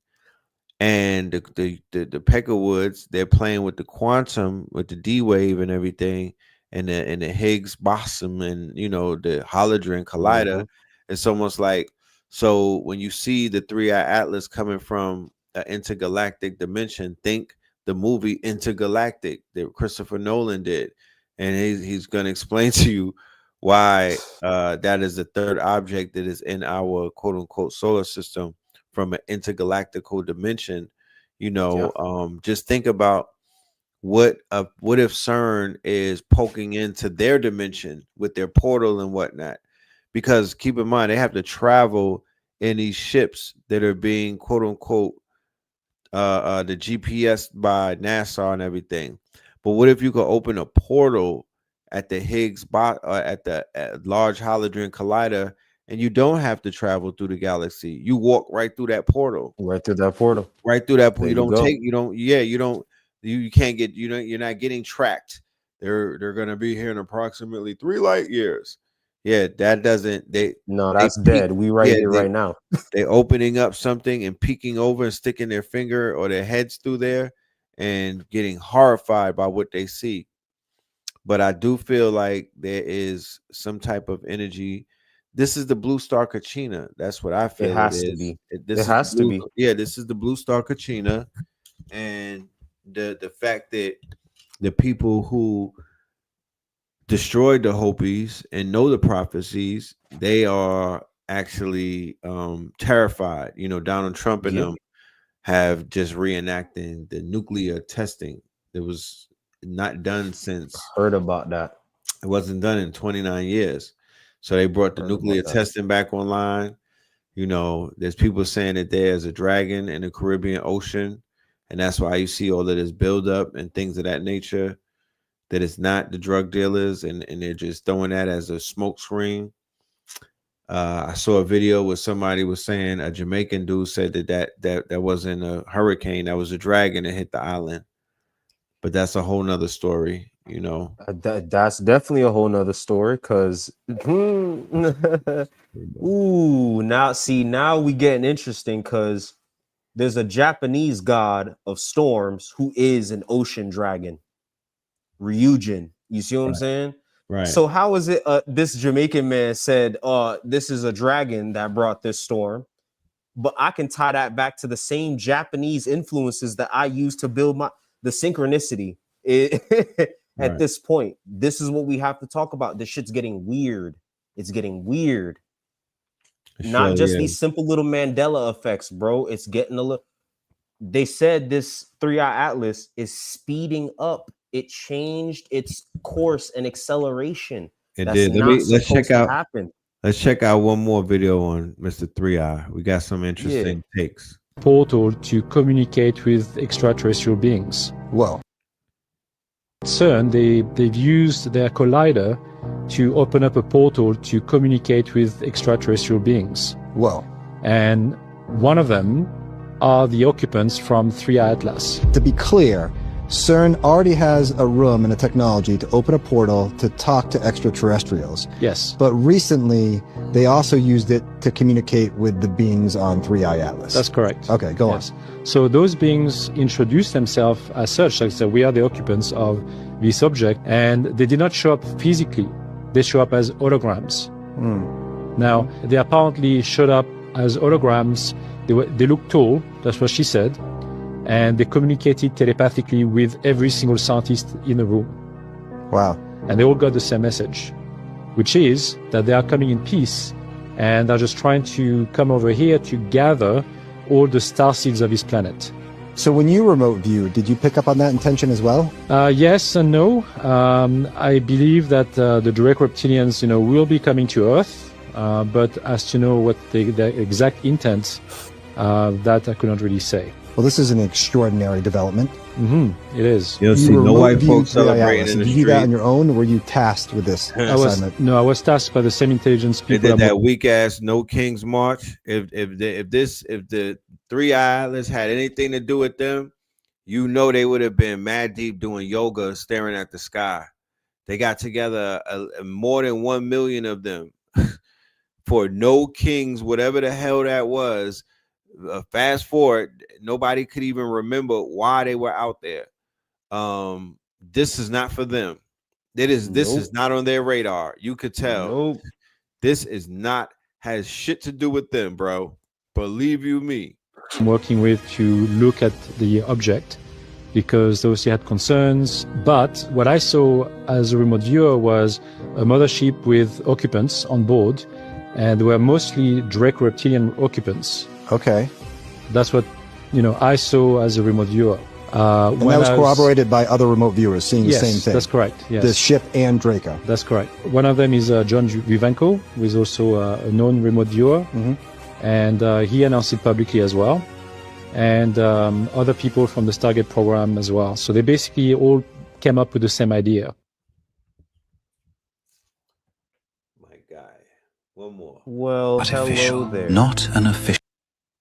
S6: and the Peckerwoods, they're playing with the quantum, with the D wave and everything, and the Higgs boson, and the Hadron Collider. It's almost like, so when you see the 3-eye atlas coming from an intergalactic dimension, think the movie Intergalactic that Christopher Nolan did, and he's going to explain to you why that is the third object that is in our quote unquote solar system from an intergalactical dimension. Just think about what if CERN is poking into their dimension with their portal and whatnot, because keep in mind they have to travel in these ships that are being quote unquote the GPS by NASA and everything. But what if you could open a portal at the Higgs at the Large Hadron Collider, and you don't have to travel through the galaxy? You walk right through that portal.
S7: Right through that portal.
S6: You can't get, you're not getting tracked. They're gonna be here in approximately 3 light years. Yeah, that doesn't
S7: that's dead. We here right now.
S6: They opening up something and peeking over and sticking their finger or their heads through there and getting horrified by what they see. But I do feel like there is some type of energy. This is the blue star Kachina. That's what I feel.
S7: It has to be.
S6: It has to be. Yeah, this is the blue star Kachina, and the fact that the people who destroyed the Hopis and know the prophecies, they are actually terrified. Donald Trump and them have just reenacting the nuclear testing that was not done since.
S7: Heard about that.
S6: It wasn't done in 29 years. So they brought the nuclear testing back online. There's people saying that there's a dragon in the Caribbean Ocean, and that's why you see all of this buildup and things of that nature, that it's not the drug dealers, and they're just throwing that as a smoke screen. I saw a video where somebody was saying, a Jamaican dude said that wasn't a hurricane, that was a dragon that hit the island. But that's a whole nother story,
S7: That's definitely a whole nother story, because now we getting interesting, because there's a Japanese god of storms who is an ocean dragon, Ryujin. You see what I'm saying?
S6: Right.
S7: So how is it this Jamaican man said, this is a dragon that brought this storm, but I can tie that back to the same Japanese influences that I use to build the synchronicity. At this point, this is what we have to talk about. This shit's getting weird. It's getting weird. Not just these simple little Mandela effects, bro. It's getting a little. They said this 3-eye atlas is speeding up. It changed its course and acceleration.
S6: It did. Let's check out. Let's check out one more video on Mr. 3-eye. We got some interesting takes.
S13: Portal to communicate with extraterrestrial beings. Well, CERN, they've used their collider to open up a portal to communicate with extraterrestrial beings. Well, and one of them are the occupants from 3-eye atlas.
S14: To be clear, CERN already has a room and a technology to open a portal to talk to extraterrestrials.
S13: Yes.
S14: But recently, they also used it to communicate with the beings on 3-eye atlas.
S13: That's correct.
S14: Okay, go on.
S13: So those beings introduced themselves as such, like we are the occupants of this object, and they did not show up physically. They show up as holograms. Now, they apparently showed up as holograms. They look tall, that's what she said, and they communicated telepathically with every single scientist in the room.
S14: Wow.
S13: And they all got the same message, which is that they are coming in peace and are just trying to come over here to gather all the star seeds of his planet.
S14: So when you remote viewed, did you pick up on that intention as well?
S13: Yes and no. I believe that the direct reptilians, will be coming to Earth, but as to know what the exact intent, that I could not really say.
S14: Well, this is an extraordinary development.
S13: It is.
S6: You'll see no white folks celebrating in the
S14: Did you do that on your own, or were you tasked with this assignment?
S13: I was tasked by the same intelligence people.
S6: They did that weak ass No King's March. If the Three Atlas had anything to do with them, they would have been mad deep doing yoga, staring at the sky. They got together more than 1 million of them for No Kings, whatever the hell that was. Fast forward, nobody could even remember why they were out there. This is not for them. This is not on their radar. You could tell. This has shit to do with them, bro. Believe you me.
S13: I'm working with to look at the object because those had concerns. But what I saw as a remote viewer was a mothership with occupants on board, and they were mostly direct reptilian occupants.
S14: Okay.
S13: That's what, I saw as a remote viewer.
S14: And that was corroborated by other remote viewers seeing the same thing.
S13: That's correct. Yes.
S14: The ship and Draco.
S13: That's correct. One of them is John Vivenko, who is also a known remote viewer.
S14: Mm-hmm.
S13: And he announced it publicly as well. And other people from the Stargate program as well. So they basically all came up with the same idea.
S6: My guy. One more.
S7: Well,
S15: Artificial.
S7: hello there.
S15: Not an official.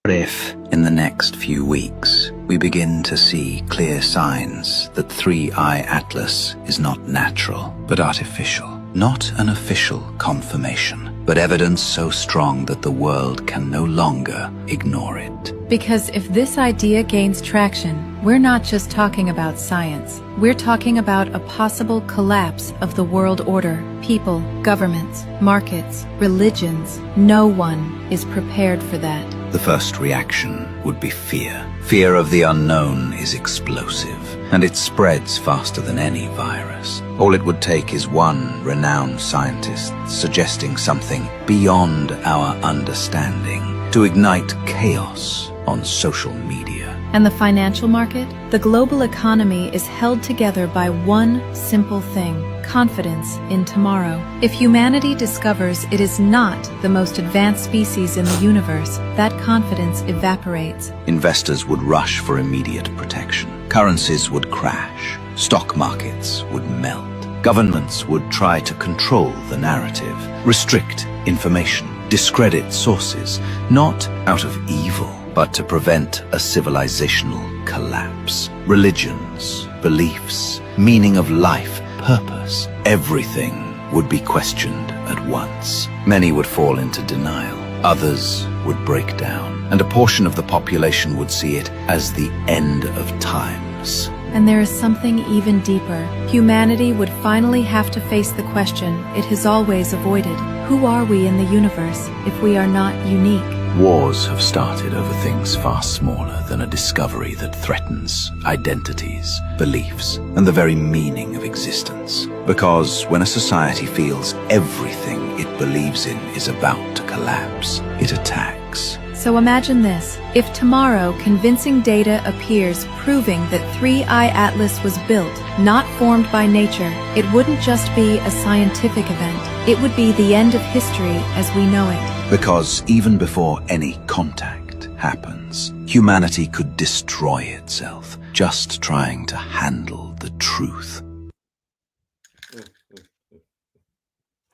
S15: If, in the next few weeks, we begin to see clear signs that 3i Atlas is not natural, but artificial. Not an official confirmation, but evidence so strong that the world can no longer ignore it.
S16: Because if this idea gains traction, we're not just talking about science. We're talking about a possible collapse of the world order. People, governments, markets, religions. No one is prepared for that.
S15: The first reaction would be fear. Fear of the unknown is explosive, and it spreads faster than any virus. All it would take is one renowned scientist suggesting something beyond our understanding to ignite chaos on social media.
S16: And the financial market? The global economy is held together by one simple thing: confidence in tomorrow. If humanity discovers it is not the most advanced species in the universe, that confidence evaporates.
S15: Investors would rush for immediate protection. Currencies would crash. Stock markets would melt. Governments would try to control the narrative, restrict information, discredit sources, not out of evil, but to prevent a civilizational collapse. Religions, beliefs, meaning of life, purpose, everything would be questioned at once. Many would fall into denial. Others would break down. And a portion of the population would see it as the end of times.
S16: And there is something even deeper. Humanity would finally have to face the question it has always avoided. Who are we in the universe if we are not unique?
S15: Wars have started over things far smaller than a discovery that threatens identities, beliefs, and the very meaning of existence. Because when a society feels everything it believes in is about to collapse, it attacks.
S16: So imagine this. If tomorrow convincing data appears proving that 3i Atlas was built, not formed by nature, it wouldn't just be a scientific event. It would be the end of history as we know it.
S15: Because even before any contact happens, humanity could destroy itself just trying to handle the truth.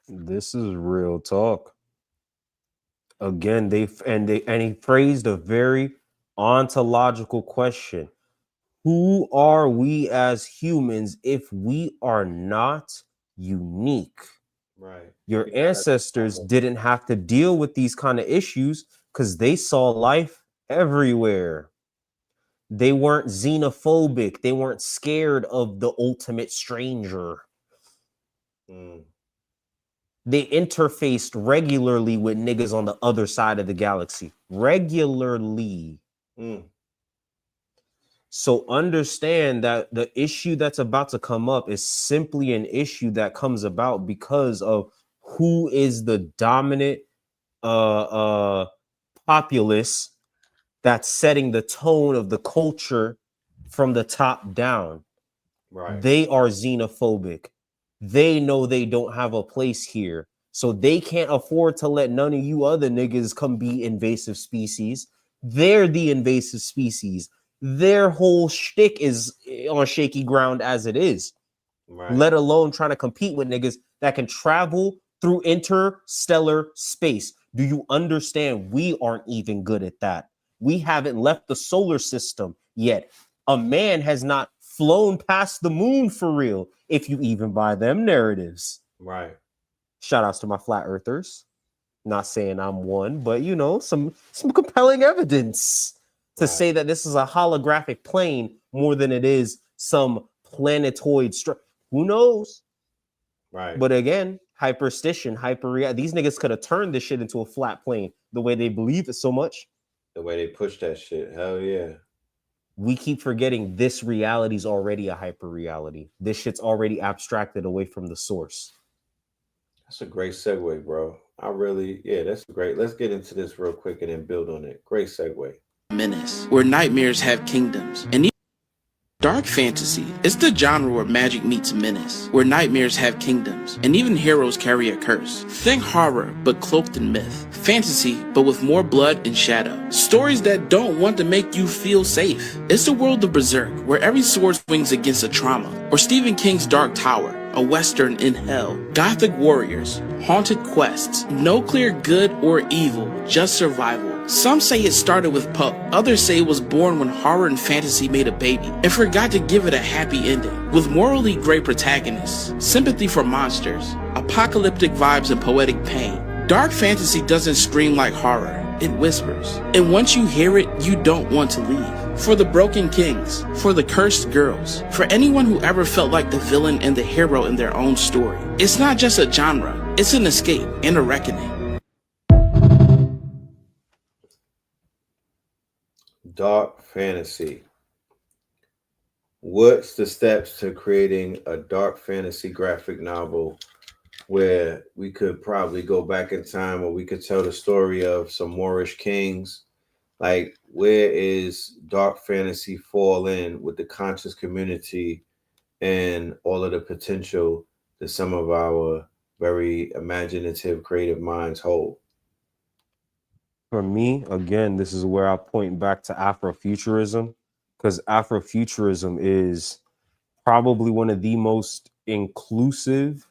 S7: This is real talk. Again, he phrased a very ontological question. Who are we as humans if we are not unique?
S6: Right.
S7: Your ancestors didn't have to deal with these kind of issues because they saw life everywhere. They weren't xenophobic. They weren't scared of the ultimate stranger. They interfaced regularly with niggas on the other side of the galaxy. Regularly. So understand that the issue that's about to come up is simply an issue that comes about because of who is the dominant populace that's setting the tone of the culture from the top down.
S6: Right.
S7: They are xenophobic. They know they don't have a place here. So they can't afford to let none of you other niggas come be invasive species. They're the invasive species. Their whole shtick is on shaky ground as it is.
S6: Right.
S7: Let alone trying to compete with niggas that can travel through interstellar space. Do you understand? We aren't even good at that. We haven't left the solar system yet. A man has not flown past the moon for real, if you even buy them narratives.
S6: Right.
S7: Shout outs to my flat earthers. Not saying I'm one, but you know, some compelling evidence to say that this is a holographic plane more than it is some planetoid who knows?
S6: Right.
S7: But again, hyperstition, these niggas could have turned this shit into a flat plane the way they believe it so much.
S6: The way they push that shit. Hell yeah.
S7: We keep forgetting this reality is already a hyper reality. This shit's already abstracted away from the source.
S6: That's a great segue, bro. That's great. Let's get into this real quick and then build on it. Great segue.
S17: Menace, where nightmares have kingdoms, and dark fantasy is the genre where magic meets menace, where nightmares have kingdoms, and even heroes carry a curse. Think horror, but cloaked in myth. Fantasy, but with more blood and shadow. Stories that don't want to make you feel safe. It's the world of Berserk, where every sword swings against a trauma. Or Stephen King's Dark Tower, a western in hell. Gothic warriors, haunted quests, no clear good or evil, just survival. Some say it started with Poe, others say it was born when horror and fantasy made a baby and forgot to give it a happy ending. With morally gray protagonists, sympathy for monsters, apocalyptic vibes and poetic pain, dark fantasy doesn't scream like horror, it whispers. And once you hear it, you don't want to leave. For the broken kings, for the cursed girls, for anyone who ever felt like the villain and the hero in their own story. It's not just a genre, it's an escape and a reckoning.
S6: Dark fantasy. What's the steps to creating a dark fantasy graphic novel where we could probably go back in time, or we could tell the story of some Moorish kings? Like, where is dark fantasy fall in with the conscious community and all of the potential that some of our very imaginative, creative minds hold?
S7: For me, again, this is where I point back to Afrofuturism, because Afrofuturism is probably one of the most inclusive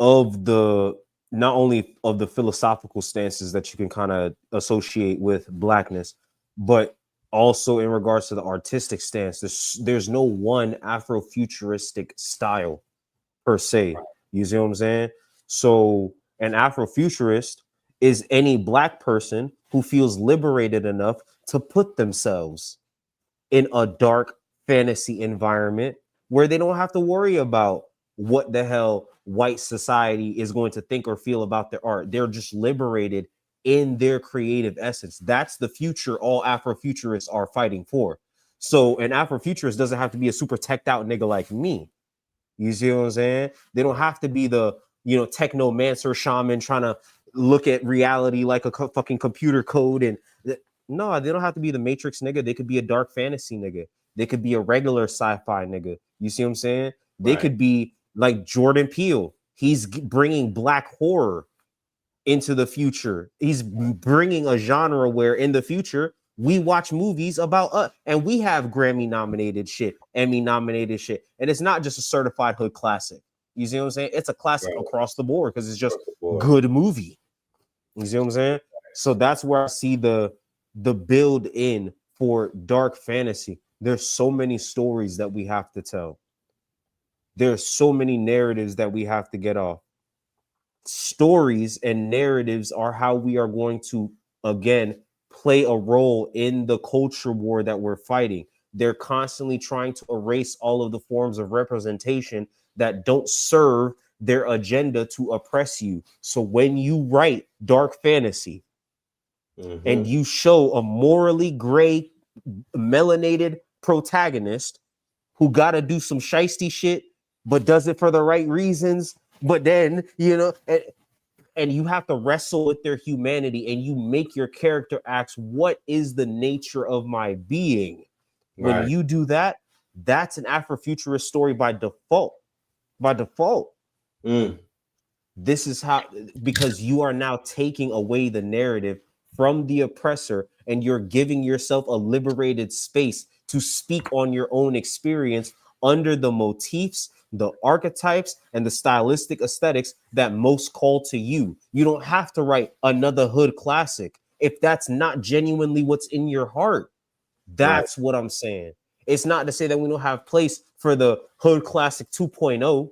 S7: of the, not only of the philosophical stances that you can kind of associate with Blackness, but also in regards to the artistic stance. There's no one Afrofuturistic style per se. You see what I'm saying? So an Afrofuturist is any Black person who feels liberated enough to put themselves in a dark fantasy environment where they don't have to worry about what the hell white society is going to think or feel about their art. They're just liberated in their creative essence. That's the future all Afrofuturists are fighting for. So an Afrofuturist doesn't have to be a super teched out nigga like me. You see what I'm saying? They don't have to be the, technomancer shaman trying to look at reality like a fucking computer code. And no, they don't have to be the Matrix nigga. They could be a dark fantasy nigga. They could be a regular sci-fi nigga. You see what I'm saying? They could be like Jordan Peele. He's bringing Black horror into the future. He's bringing a genre where in the future we watch movies about us, and we have Grammy nominated shit, Emmy nominated shit, and it's not just a certified hood classic. You see what I'm saying? It's a classic across the board because it's just good movie. You see what I'm saying? So that's where I see the build in for dark fantasy. There's so many stories that we have to tell. There's so many narratives that we have to get off. Stories and narratives are how we are going to, again, play a role in the culture war that we're fighting. They're constantly trying to erase all of the forms of representation that don't serve their agenda to oppress you. So when you write dark fantasy and you show a morally gray, melanated protagonist who got to do some shiesty shit, but does it for the right reasons. But then, and you have to wrestle with their humanity, and you make your character ask, what is the nature of my being? When
S6: Right.
S7: you do that, that's an Afrofuturist story by default. By default. This is how, because you are now taking away the narrative from the oppressor, and you're giving yourself a liberated space to speak on your own experience under the motifs, the archetypes, and the stylistic aesthetics that most call to you. You don't have to write another hood classic if that's not genuinely what's in your heart. That's what I'm saying. It's not to say that we don't have place for the hood classic 2.0.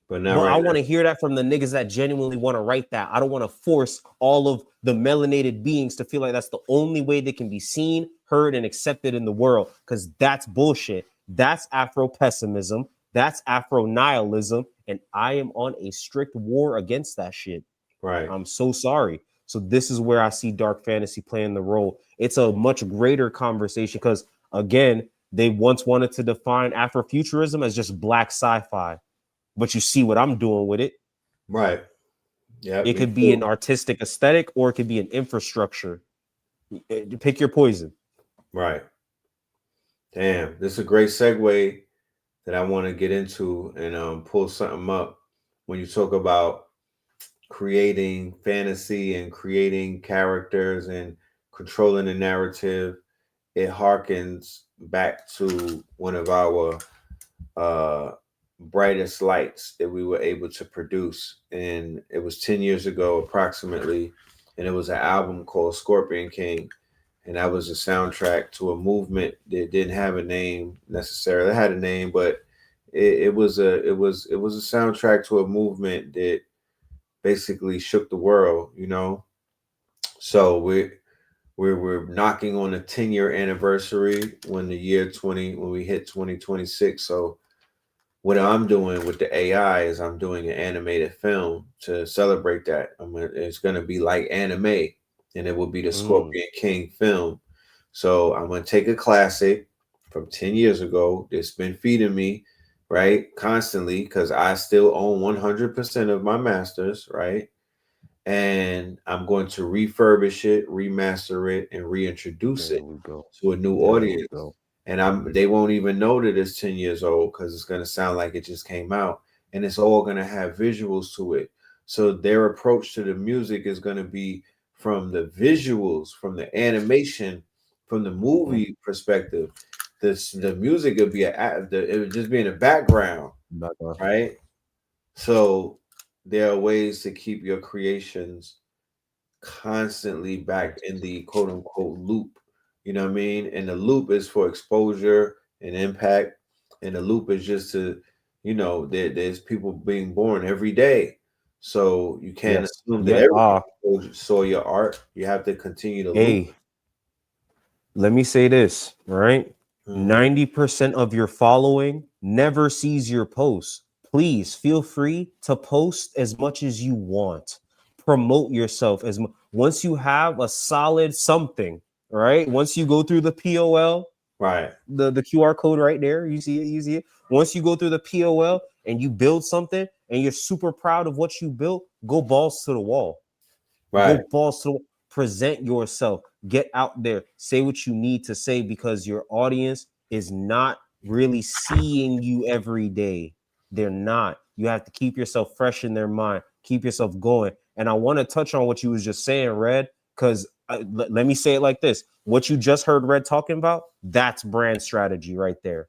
S6: But
S7: But I want to hear that from the niggas that genuinely want to write that. I don't want to force all of the melanated beings to feel like that's the only way they can be seen, heard, and accepted in the world, because that's bullshit. That's Afro pessimism. That's Afro nihilism. And I am on a strict war against that shit.
S6: Right.
S7: I'm so sorry. So this is where I see dark fantasy playing the role. It's a much greater conversation because, again, they once wanted to define Afrofuturism as just black sci-fi. But you see what I'm doing with it.
S6: Right. Yeah.
S7: It could be an artistic aesthetic, or it could be an infrastructure. Pick your poison.
S6: Right. Damn, this is a great segue that I want to get into and pull something up. When you talk about creating fantasy and creating characters and controlling the narrative, it harkens back to one of our brightest lights that we were able to produce, and it was 10 years ago approximately, and it was an album called Scorpion King, and that was a soundtrack to a movement that didn't have a name necessarily. It had a name, but it was a soundtrack to a movement that basically shook the world, So we're knocking on a 10-year anniversary when we hit 2026. So what I'm doing with the AI is I'm doing an animated film to celebrate that. It's going to be like anime, and it will be the Scorpion King film. So I'm going to take a classic from 10 years ago that's been feeding me, right, constantly, because I still own 100% of my masters, right? And I'm going to refurbish it, remaster it, and reintroduce it to a new audience. And they won't even know that it's 10 years old because it's going to sound like it just came out. And it's all going to have visuals to it. So their approach to the music is going to be from the visuals, from the animation, from the movie perspective. The music would be it would just be in the background, right? So there are ways to keep your creations constantly back in the quote unquote loop. You know what I mean? And the loop is for exposure and impact. And the loop is just to, there's people being born every day. So you can't assume that everyone saw your art. You have to continue to loop.
S7: Let me say this, right? 90% of your following never sees your posts. Please feel free to post as much as you want. Promote yourself once you have a solid something, right? Once you go through the POL,
S6: right?
S7: The QR code right there, you see it. Once you go through the POL and you build something and you're super proud of what you built, go balls to the wall.
S6: Right.
S7: Go balls to the wall. Present yourself. Get out there. Say what you need to say, because your audience is not really seeing you every day. They're not. You have to keep yourself fresh in their mind. Keep yourself going. And I want to touch on what you was just saying, Red, because let me say it like this. What you just heard Red talking about, that's brand strategy right there.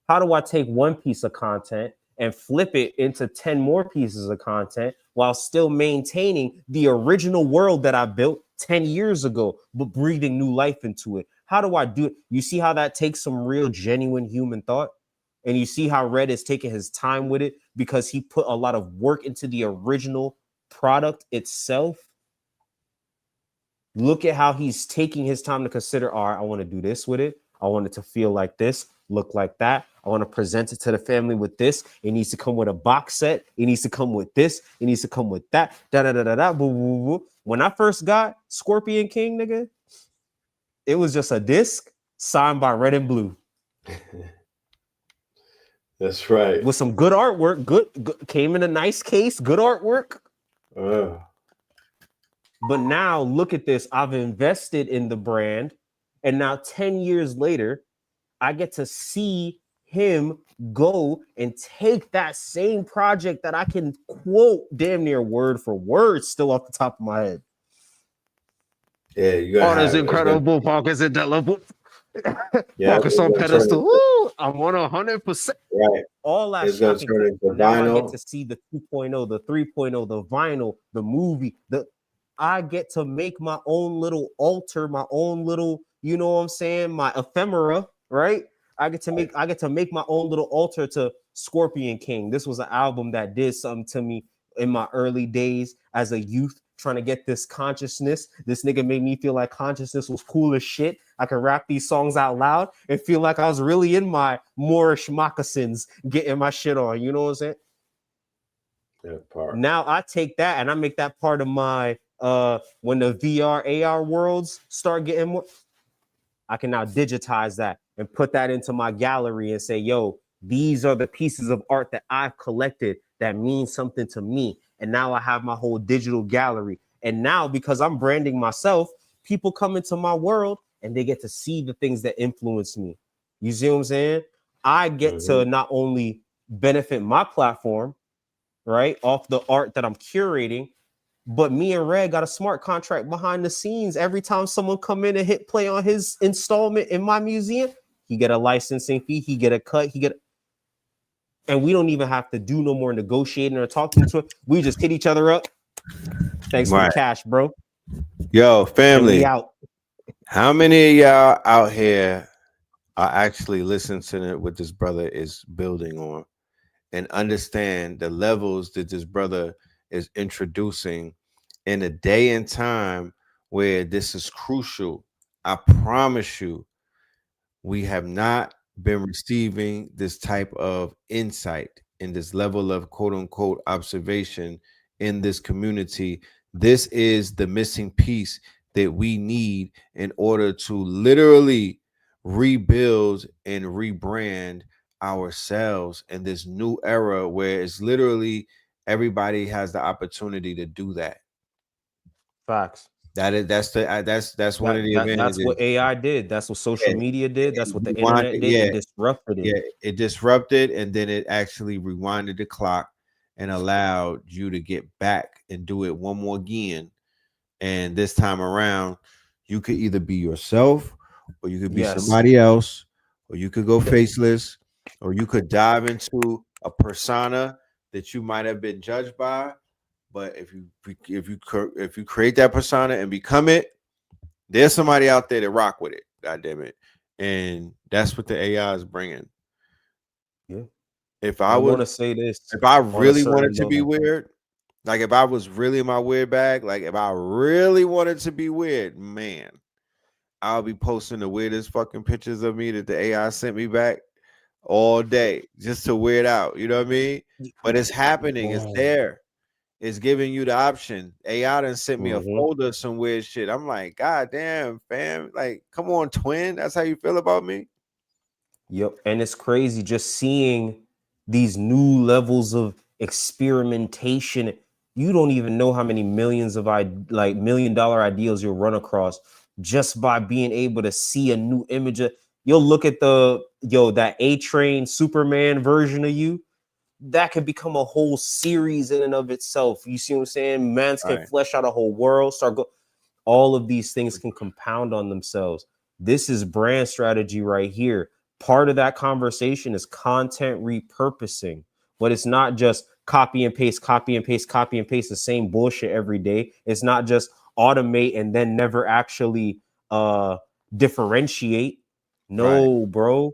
S7: How do I take one piece of content and flip it into 10 more pieces of content while still maintaining the original world that I built 10 years ago, but breathing new life into it? How do I do it? You see how that takes some real genuine human thought? And you see how Red is taking his time with it because he put a lot of work into the original product itself. Look at how he's taking his time to consider, all right, I want to do this with it. I want it to feel like this, look like that. I want to present it to the family with this. It needs to come with a box set. It needs to come with this. It needs to come with that. Da-da-da-da-da. Boo, boo, boo. When I first got Scorpion King, nigga, it was just a disc signed by Red and Blue.
S6: That's right.
S7: With some good artwork. Good came in a nice case. Good artwork. But now look at this. I've invested in the brand, and now 10 years later, I get to see him go and take that same project that I can quote damn near word for word still off the top of my head.
S6: Yeah, you got
S7: this incredible focus indelible.
S6: Yeah,
S7: Focus on pedestal. Woo, I'm 100%.
S6: Right.
S7: All that
S6: It's
S7: shit.
S6: gonna turn into
S7: Now I
S6: vinyl.
S7: get to see the 2.0, the 3.0, the vinyl, the movie. I get to make my own little altar, my own little, you know what I'm saying, my ephemera, right? I get to make my own little altar to Scorpion King. This was an album that did something to me in my early days as a youth, trying to get this consciousness. This nigga made me feel like consciousness was cool as shit. I could rap these songs out loud and feel like I was really in my Moorish moccasins getting my shit on. You know what I'm saying?
S6: That part.
S7: Now I take that and I make that part of my when the VR AR worlds start getting more, I can now digitize that and put that into my gallery and say, yo, these are the pieces of art that I've collected that mean something to me. And now I have my whole digital gallery. And now, because I'm branding myself, people come into my world and they get to see the things that influence me. You see what I'm saying? I get to not only benefit my platform, right, off the art that I'm curating, but me and Red got a smart contract behind the scenes. Every time someone come in and hit play on his installment in my museum, he get a licensing fee, he get a cut, and we don't even have to do no more negotiating or talking to it. We just hit each other up. Thanks for the cash, bro.
S6: Yo, family.
S7: Out.
S6: How many of y'all out here are actually listening to what this brother is building on and understand the levels that this brother is introducing in a day and time where this is crucial? I promise you, we have not been receiving this type of insight and this level of quote unquote observation in this community. This is the missing piece that we need in order to literally rebuild and rebrand ourselves in this new era where it's literally everybody has the opportunity to do that.
S7: Facts.
S6: That's one of the advantages.
S7: That's what AI did. That's what social media did. That's what the
S6: Rewind-
S7: internet did.
S6: yeah.
S7: It disrupted it.
S6: Yeah, it disrupted, and then it actually rewinded the clock and allowed you to get back and do it one more again. And this time around, you could either be yourself, or you could be somebody else, or you could go faceless, or you could dive into a persona that you might have been judged by. But if you create that persona and become it, there's somebody out there that rock with it. God damn it. And that's what the AI is bringing.
S7: Yeah.
S6: If I
S7: want to say this,
S6: if I really wanted to be weird, like if I was really in my weird bag, like if I really wanted to be weird, man, I'll be posting the weirdest fucking pictures of me that the AI sent me back all day just to weird out. You know what I mean? But it's happening. It's there. It's giving you the option. AI done sent me a folder of some weird shit. I'm like, God damn, fam. Like, come on, twin. That's how you feel about me?
S7: Yep. And it's crazy just seeing these new levels of experimentation. You don't even know how many millions of $1 million ideas you'll run across just by being able to see a new image. You'll look at that A-Train Superman version of you. That could become a whole series in and of itself. You see what I'm saying? Mans can flesh out a whole world, all of these things can compound on themselves. This is brand strategy right here. Part of that conversation is content repurposing, but it's not just copy and paste the same bullshit every day. It's not just automate and then never actually differentiate. No, bro.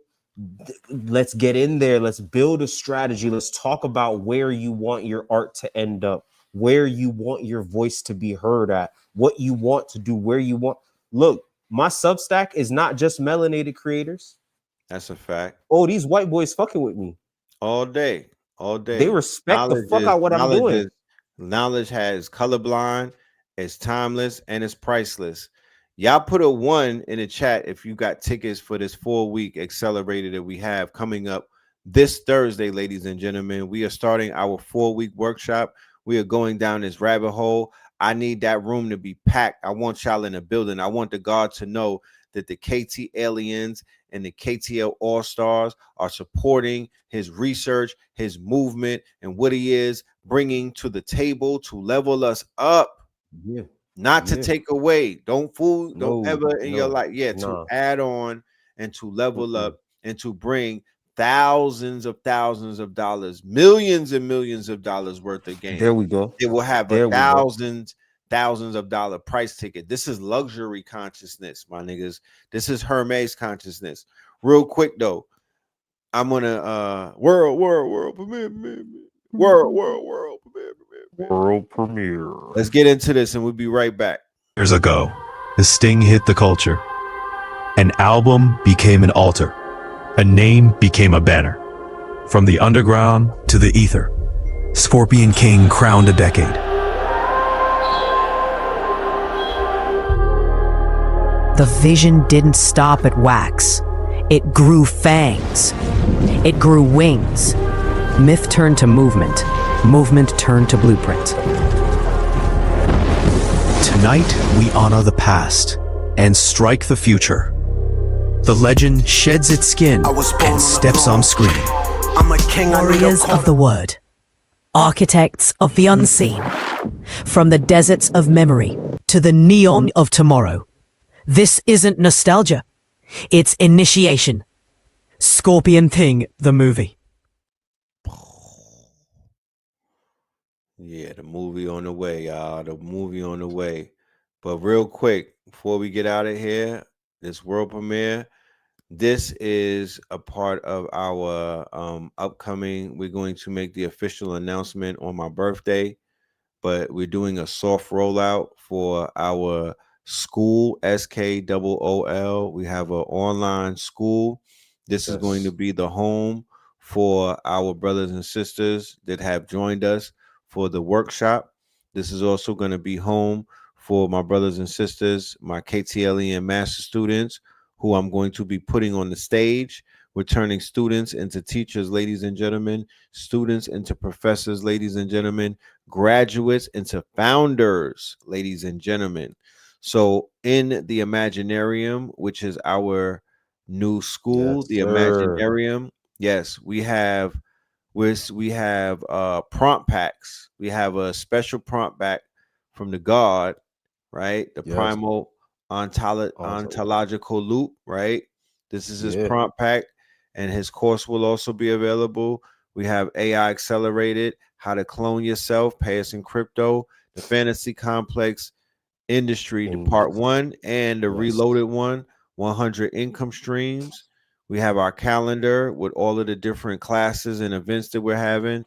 S7: Let's get in there. Let's build a strategy. Let's talk about where you want your art to end up, where you want your voice to be heard at, what you want to do, where you want. Look, my Substack is not just melanated creators.
S6: That's a fact.
S7: Oh, these white boys fucking with me
S6: all day. They
S7: respect the fuck out what I'm doing.
S6: Knowledge has colorblind, it's timeless, and it's priceless. Y'all put a 1 in the chat if you got tickets for this 4-week accelerator that we have coming up this Thursday, ladies and gentlemen. We are starting our 4-week workshop. We are going down this rabbit hole. I need that room to be packed. I want y'all in the building. I want the God to know that the KT aliens and the KTL All-Stars are supporting his research, his movement, and what he is bringing to the table to level us up.
S7: Yeah.
S6: Not to take away. Don't ever in your life. Yeah,
S7: nah.
S6: to add on and to level up and to bring thousands of dollars, millions and millions of dollars worth of games.
S7: There we go.
S6: It will have
S7: There
S6: a
S7: we go.
S6: thousands of dollar price ticket. This is luxury consciousness, my niggas. This is Hermes consciousness. Real quick though, I'm gonna world premiere.
S7: World premiere.
S6: Let's get into this and we'll be right back.
S18: Years ago, the sting hit the culture. An album became an altar. A name became a banner. From the underground to the ether, Scorpion King crowned a decade.
S19: The vision didn't stop at wax. It grew fangs. It grew wings. Myth turned to movement. Movement turned to blueprint.
S18: Tonight, we honor the past and strike the future. The legend sheds its skin and steps on screen.
S19: I'm a king. Warriors of the word. Architects of the unseen. From the deserts of memory to the neon of tomorrow. This isn't nostalgia. It's initiation. Scorpion King, the movie.
S6: Yeah, the movie on the way, y'all. The movie on the way. But real quick, before we get out of here, this world premiere, this is a part of our upcoming. We're going to make the official announcement on my birthday, but we're doing a soft rollout for our school, SKOOL. We have an online school. This is going to be the home for our brothers and sisters that have joined us for the workshop. This is also going to be home for my brothers and sisters, my KTLE and master students, who I'm going to be putting on the stage. We're turning students into teachers, ladies and gentlemen, students into professors, ladies and gentlemen, graduates into founders, ladies and gentlemen. So in the Imaginarium, which is our new school, the Imaginarium, yes, we have prompt packs. We have a special prompt pack from the God, right? The primal ontological loop, right? This is his prompt pack, and his course will also be available. We have AI accelerated, how to clone yourself, pay us in crypto, the fantasy complex industry, the part 1 and the reloaded one, 100 income streams. We have our calendar with all of the different classes and events that we're having.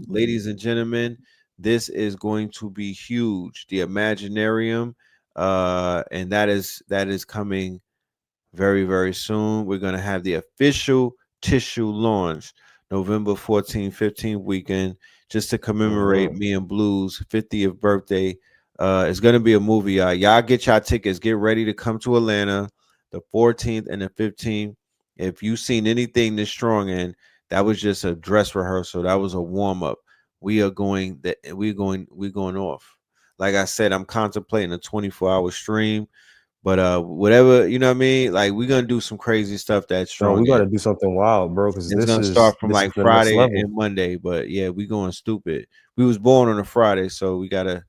S6: Ladies and gentlemen, this is going to be huge. The Imaginarium, and that is coming very, very soon. We're going to have the official tissue launch November 14th, 15th weekend, just to commemorate me and Blue's 50th birthday. It's going to be a movie, y'all. Y'all get y'all tickets. Get ready to come to Atlanta the 14th and the 15th. If you've seen anything this strong in, that was just a dress rehearsal. That was a warm up. We're going off. Like I said, I'm contemplating a 24-hour stream, but whatever, you know what I mean? Like, we're gonna do some crazy stuff that's strong.
S7: Bro, we gotta do something wild, bro. Because
S6: it's gonna start from like Friday and Monday. But yeah, we going stupid. We was born on a Friday, so we gotta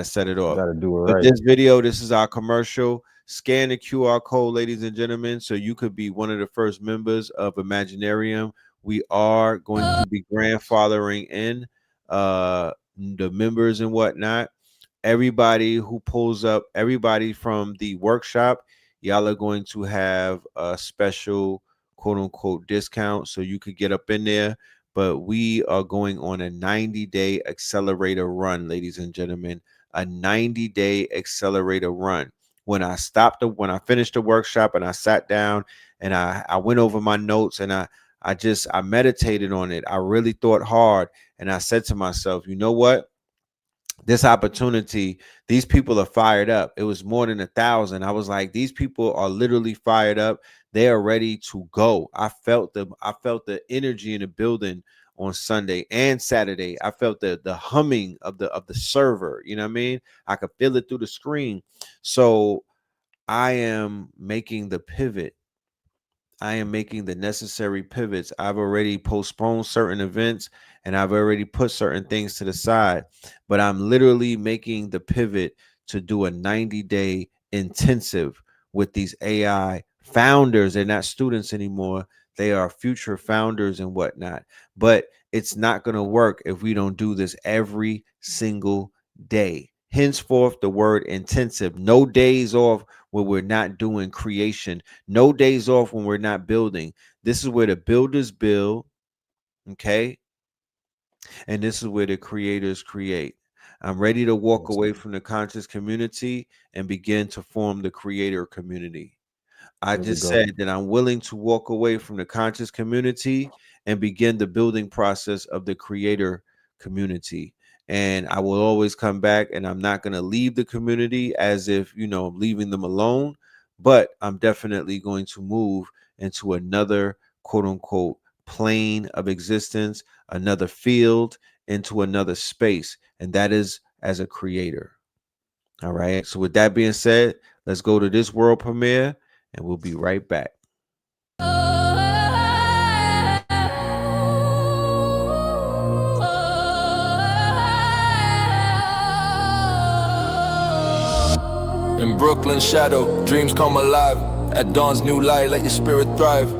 S6: set it off.
S7: Gotta do it
S6: but
S7: right.
S6: This video, this is our commercial. Scan the QR code, ladies and gentlemen, so you could be one of the first members of Imaginarium. We are going to be grandfathering in the members and whatnot. Everybody who pulls up, everybody from the workshop, y'all are going to have a special quote unquote discount, so you could get up in there. But we are going on a 90-day accelerator run, ladies and gentlemen, a 90-day accelerator run. When I finished the workshop and I sat down and I went over my notes and I meditated on it. I really thought hard, and I said to myself, you know what? this opportunity, these people are fired up. It was more than 1,000. I was like, these people are literally fired up. They are ready to go. I felt the energy in the building on Sunday and Saturday. I felt the humming of the server. You know what I mean? I could feel it through the screen. So I am making the pivot. I am making the necessary pivots. I've already postponed certain events and I've already put certain things to the side, but I'm literally making the pivot to do a 90-day intensive with these AI founders. They're not students anymore. They are future founders and whatnot, but it's not going to work if we don't do this every single day. Henceforth, the word intensive, no days off where we're not doing creation, no days off when we're not building. This is where the builders build, okay? And this is where the creators create. I'm ready to walk away from the conscious community and begin to form the creator community. I just said that I'm willing to walk away from the conscious community and begin the building process of the creator community. And I will always come back, and I'm not going to leave the community as if, I'm leaving them alone, but I'm definitely going to move into another quote unquote plane of existence, another field, into another space. And that is as a creator. All right. So with that being said, let's go to this world premiere and we'll be right back.
S20: In Brooklyn shadow, dreams come alive. At dawn's new light, let your spirit thrive.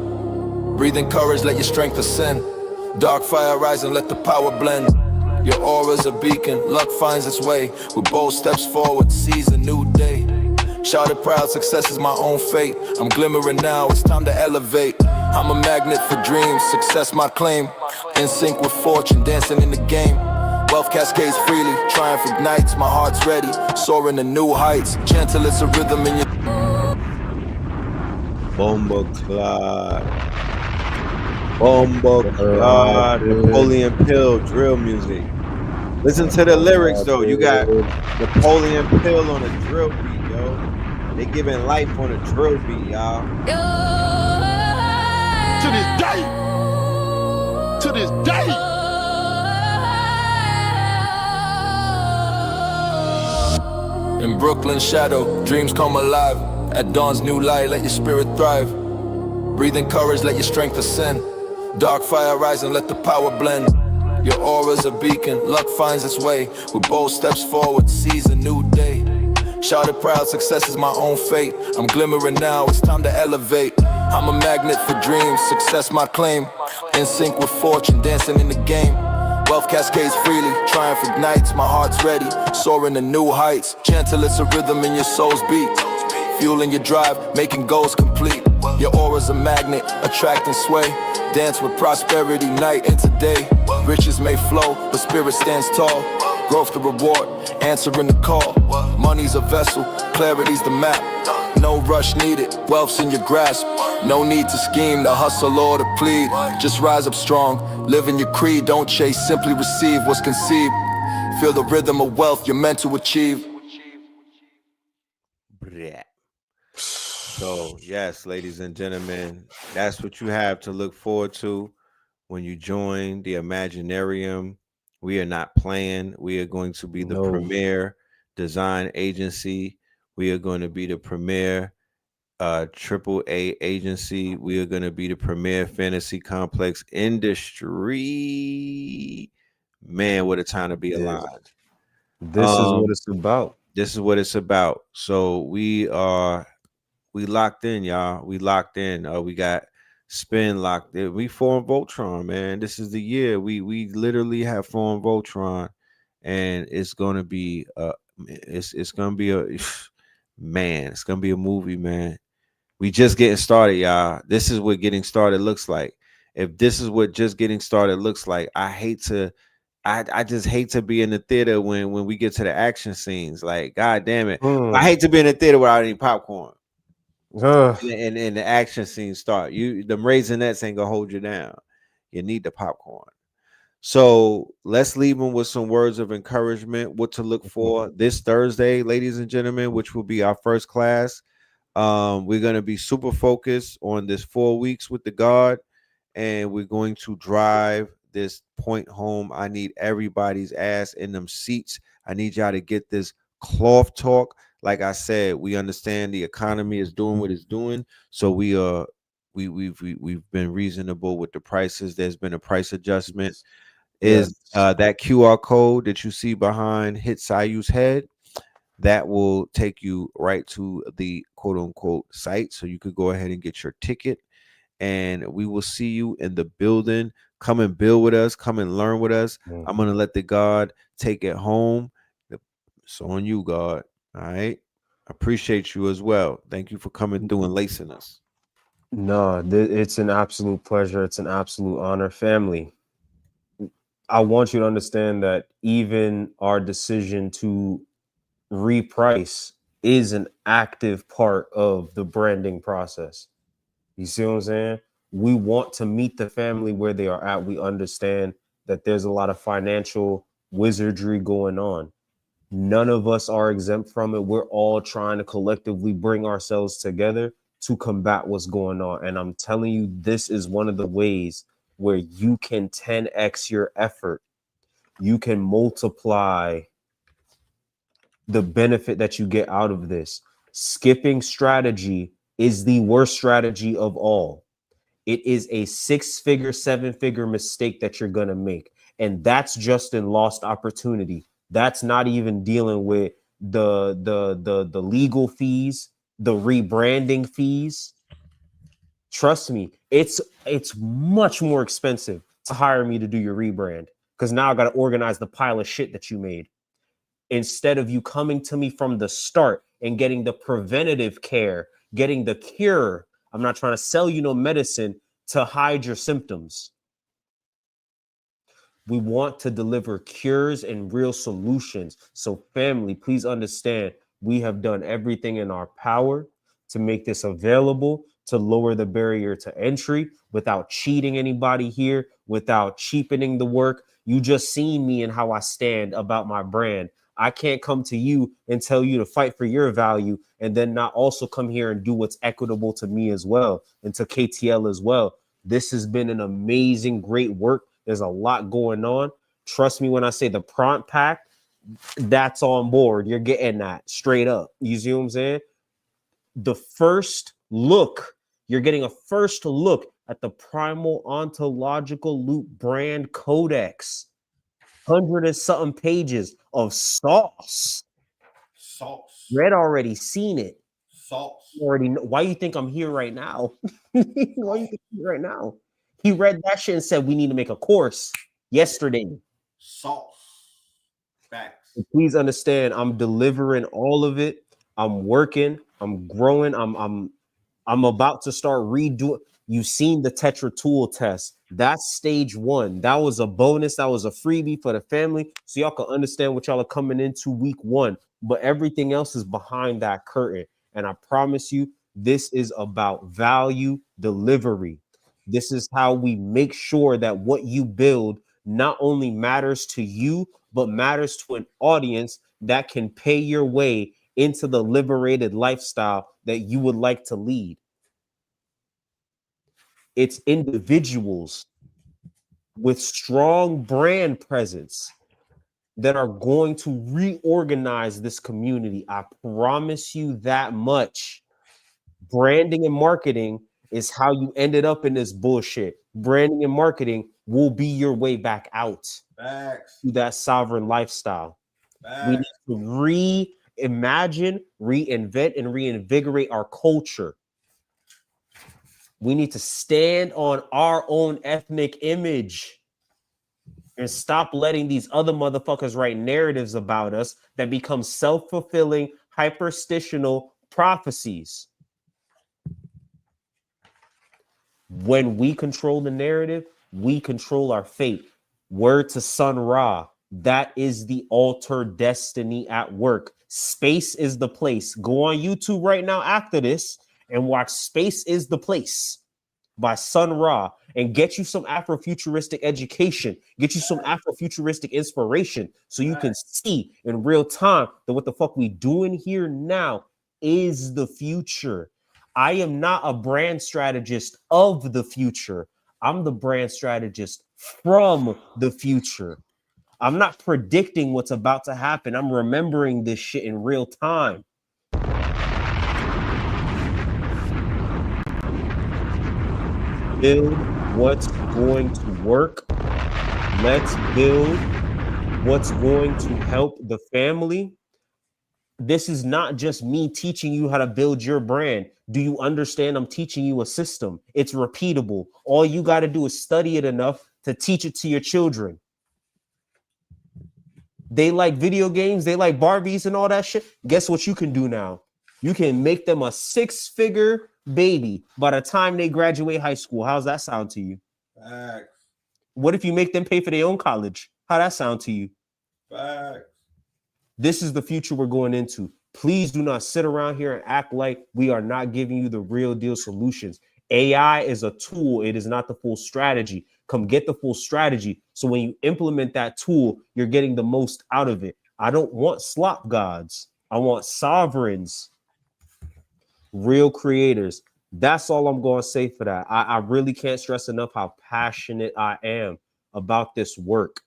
S20: Breathing courage, let your strength ascend. Dark fire rise and let the power blend. Your aura's a beacon, luck finds its way. With bold steps forward, seize a new day. Shouted proud, success is my own fate. I'm glimmering now, it's time to elevate. I'm a magnet for dreams, success my claim. In sync with fortune, dancing in the game. Wealth cascades freely, triumph ignites. My heart's ready, soaring to new heights. Gentle as a rhythm in your
S6: Bomba Clyde, Napoleon Pill, drill music. Listen to the lyrics though. You got Napoleon Pill on a drill beat, yo. They giving life on a drill beat, y'all.
S2: To this day. To this day.
S20: In Brooklyn shadow, dreams come alive. At dawn's new light, let your spirit thrive. Breathing courage, let your strength ascend. Dark fire rise and let the power blend. Your aura's a beacon, luck finds its way. With bold steps forward, seize a new day. Shouted proud, success is my own fate. I'm glimmering now, it's time to elevate. I'm a magnet for dreams, success my claim. In sync with fortune, dancing in the game. Wealth cascades freely, triumph ignites. My heart's ready, soaring to new heights. Gentle, it's a rhythm in your soul's beat. Fueling your drive, making goals complete. Your aura's a magnet, attracting sway. Dance with prosperity night into day. Riches may flow, but spirit stands tall. Growth the reward, answering the call. Money's a vessel, clarity's the map. No rush needed, wealth's in your grasp. No need to scheme, to hustle or to plead. Just rise up strong, live in your creed. Don't chase, simply receive what's conceived. Feel the rhythm of wealth you're meant to achieve.
S6: So, yes, ladies and gentlemen, that's what you have to look forward to when you join the Imaginarium. We are not playing. We are going to be the premier design agency. We are going to be the premier AAA agency. We are going to be the premier fantasy complex industry. Man, what a time to be alive.
S7: This is what it's about.
S6: This is what it's about. So we locked in, y'all. We locked in. We got Spin locked in. We formed Voltron, man. This is the year. We literally have formed Voltron, and it's gonna be it's gonna be a man. It's gonna be a movie, man. We just getting started, y'all. This is what getting started looks like. If this is what just getting started looks like, I just hate to be in the theater when we get to the action scenes. Like, God damn it. I hate to be in the theater without any popcorn. And the action scenes start. The Raisinets ain't gonna hold you down. You need the popcorn. So let's leave them with some words of encouragement, what to look for this Thursday, ladies and gentlemen, which will be our first class. We're going to be super focused on this 4 weeks with the God, and we're going to drive this point home. I need everybody's ass in them seats. I need y'all to get this cloth talk. Like I said, we understand the economy is doing what it's doing, so we've been reasonable with the prices. There's been a price adjustment. Is that QR code that you see behind Hitsuyu's head? That will take you right to the quote unquote site, so you could go ahead and get your ticket. And we will see you in the building. Come and build with us. Come and learn with us. I'm gonna let the God take it home. It's on you, God. All right. Appreciate you as well. Thank you for coming through and lacing us.
S7: No, it's an absolute pleasure. It's an absolute honor. Family, I want you to understand that even our decision to reprice is an active part of the branding process. You see what I'm saying? We want to meet the family where they are at. We understand that there's a lot of financial wizardry going on. None of us are exempt from it. We're all trying to collectively bring ourselves together to combat what's going on. And I'm telling you, this is one of the ways where you can 10x your effort. You can multiply the benefit that you get out of this. Skipping strategy is the worst strategy of all. It is a 6-figure, 7-figure mistake that you're going to make. And that's just in lost opportunity. That's not even dealing with the legal fees, the rebranding fees. Trust me, it's much more expensive to hire me to do your rebrand, because now I got to organize the pile of shit that you made. Instead of you coming to me from the start and getting the preventative care, getting the cure. I'm not trying to sell you no medicine to hide your symptoms. We want to deliver cures and real solutions. So family, please understand, we have done everything in our power to make this available, to lower the barrier to entry without cheating anybody here, without cheapening the work. You just seen me and how I stand about my brand. I can't come to you and tell you to fight for your value and then not also come here and do what's equitable to me as well and to KTL as well. This has been an amazing, great work. There's a lot going on. Trust me when I say the prompt pack, that's on board. You're getting that straight up. You see what I'm saying? The first look, you're getting a first look at the Primal Ontological Loop Brand Codex. 100 and something pages of sauce. Red already seen it. Already know. Why you think I'm here right now? Why you think I'm here right now? He read that shit and said we need to make a course yesterday.
S6: Facts.
S7: Please understand, I'm delivering all of it. I'm working. I'm growing. I'm about to start redoing. You've seen the Tetra tool test. That's stage 1. That was a bonus. That was a freebie for the family, so y'all can understand what y'all are coming into week 1. But everything else is behind that curtain. And I promise you, this is about value delivery. This is how we make sure that what you build not only matters to you, but matters to an audience that can pay your way into the liberated lifestyle that you would like to lead. It's individuals with strong brand presence that are going to reorganize this community. I promise you that much. Branding and marketing is how you ended up in this bullshit. Branding and marketing will be your way back out to that sovereign lifestyle. We need to reimagine, reinvent, and reinvigorate our culture. We need to stand on our own ethnic image and stop letting these other motherfuckers write narratives about us that become self-fulfilling, hyperstitional prophecies. When we control the narrative, we control our fate. Word to Sun Ra, that is the altered destiny at work. Space is the place. Go on YouTube right now after this and watch Space is the Place. by Sun Ra and get you some Afrofuturistic education, get you some Afrofuturistic inspiration so you can see in real time that what the fuck we doing here now is the future. I am not a brand strategist of the future. I'm the brand strategist from the future. I'm not predicting what's about to happen. I'm remembering this shit in real time. Build what's going to work. Let's build what's going to help the family. This is not just me teaching you how to build your brand. Do you understand? I'm teaching you a system. It's repeatable. All you got to do is study it enough to teach it to your children. They like video games. They like Barbies and all that shit. Guess what you can do now? You can make them a 6-figure baby by the time they graduate high school. How's that sound to you?
S6: Facts.
S7: What if you make them pay for their own college? How'd that sound to you?
S6: Facts.
S7: This is the future we're going into. Please do not sit around here and act like we are not giving you the real deal solutions. AI is a tool. It is not the full strategy. Come get the full strategy. So when you implement that tool, you're getting the most out of it. I don't want slop gods. I want sovereigns, real creators. That's all I'm going to say for that. I really can't stress enough how passionate I am about this work.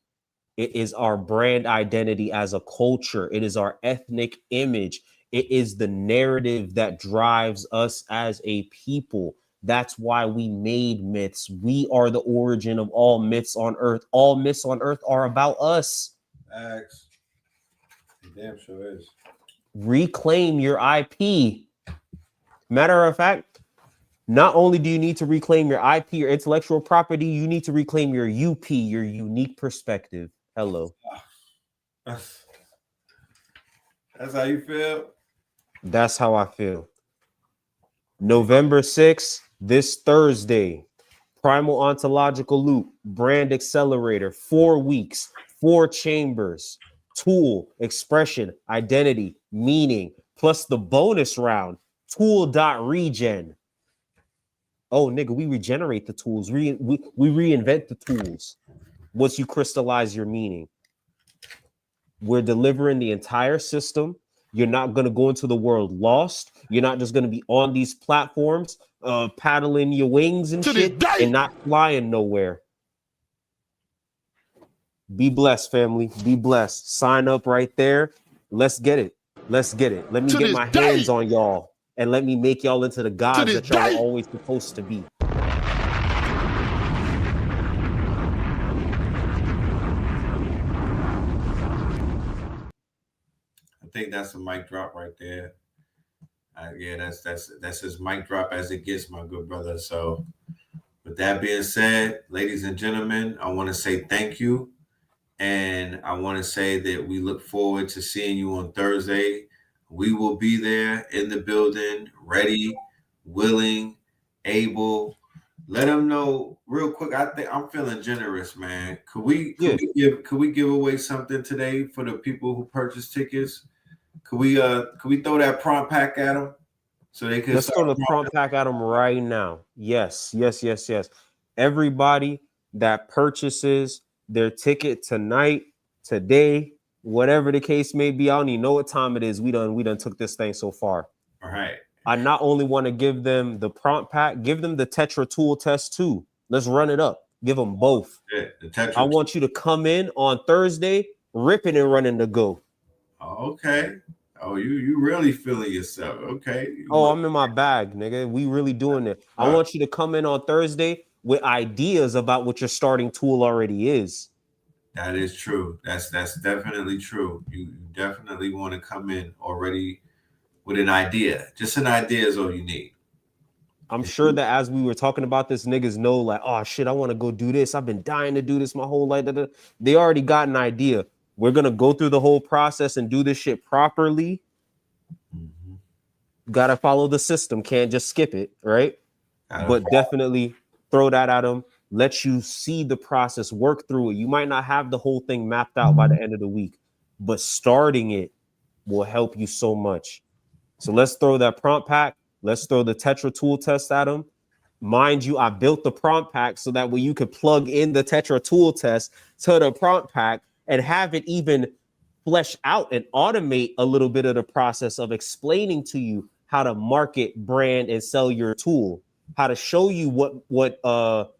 S7: It is our brand identity as a culture. It is our ethnic image. It is the narrative that drives us as a people. That's why we made myths. We are the origin of all myths on earth. All myths on earth are about us.
S6: Facts. Damn sure is.
S7: Reclaim your IP. Matter of fact, not only do you need to reclaim your IP, your intellectual property, you need to reclaim your UP, your unique perspective. Hello.
S6: That's how you feel?
S7: That's how I feel. November 6th, this Thursday, Primal Ontological Loop, Brand Accelerator, 4 weeks, 4 chambers, tool, expression, identity, meaning, plus the bonus round, tool.regen. Oh, nigga, we regenerate the tools. We reinvent the tools once you crystallize your meaning. We're delivering the entire system. You're not going to go into the world lost. You're not just going to be on these platforms, paddling your wings and shit and not flying nowhere. Be blessed, family. Be blessed. Sign up right there. Let's get it. Let's get it. Let me get my hands on y'all and let me make y'all into the gods that y'all are always supposed to be.
S6: I think that's a mic drop right there. Yeah, that's as mic drop as it gets, my good brother. So with that being said, ladies and gentlemen, I want to say thank you. And I want to say that we look forward to seeing you on Thursday. We will be there in the building, ready, willing, able. Let them know real quick. I think I'm feeling generous, man. Could we give away something today for the people who purchase tickets? Could we throw that prompt pack at them so they can?
S7: Let's throw the prompt pack at them right now. Yes. Everybody that purchases their ticket tonight, today, whatever the case may be, I don't even know what time it is. We done took this thing so far.
S6: All right.
S7: I not only want to give them the prompt pack, give them the Tetra tool test too. Let's run it up. Give them both.
S6: Yeah, the Tetra.
S7: I want you to come in on Thursday, ripping and running to go.
S6: Okay. Oh, you really feeling yourself. Okay.
S7: Oh, I'm in my bag, nigga. We really doing it. I want you to come in on Thursday with ideas about what your starting tool already is.
S6: That is true. That's definitely true. You definitely want to come in already with an idea. Just an idea is all you need.
S7: I'm sure that as we were talking about this, niggas know like, oh shit, I want to go do this. I've been dying to do this my whole life. They already got an idea. We're going to go through the whole process and do this shit properly. Got to follow the system. Can't just skip it, right? But definitely throw that at them. Let you see the process, work through it. You might not have the whole thing mapped out by the end of the week, but starting it will help you so much. So let's throw that prompt pack. Let's throw the Tetra tool test at them. Mind you, I built the prompt pack so that way you could plug in the Tetra tool test to the prompt pack and have it even flesh out and automate a little bit of the process of explaining to you how to market, brand, and sell your tool, how to show you what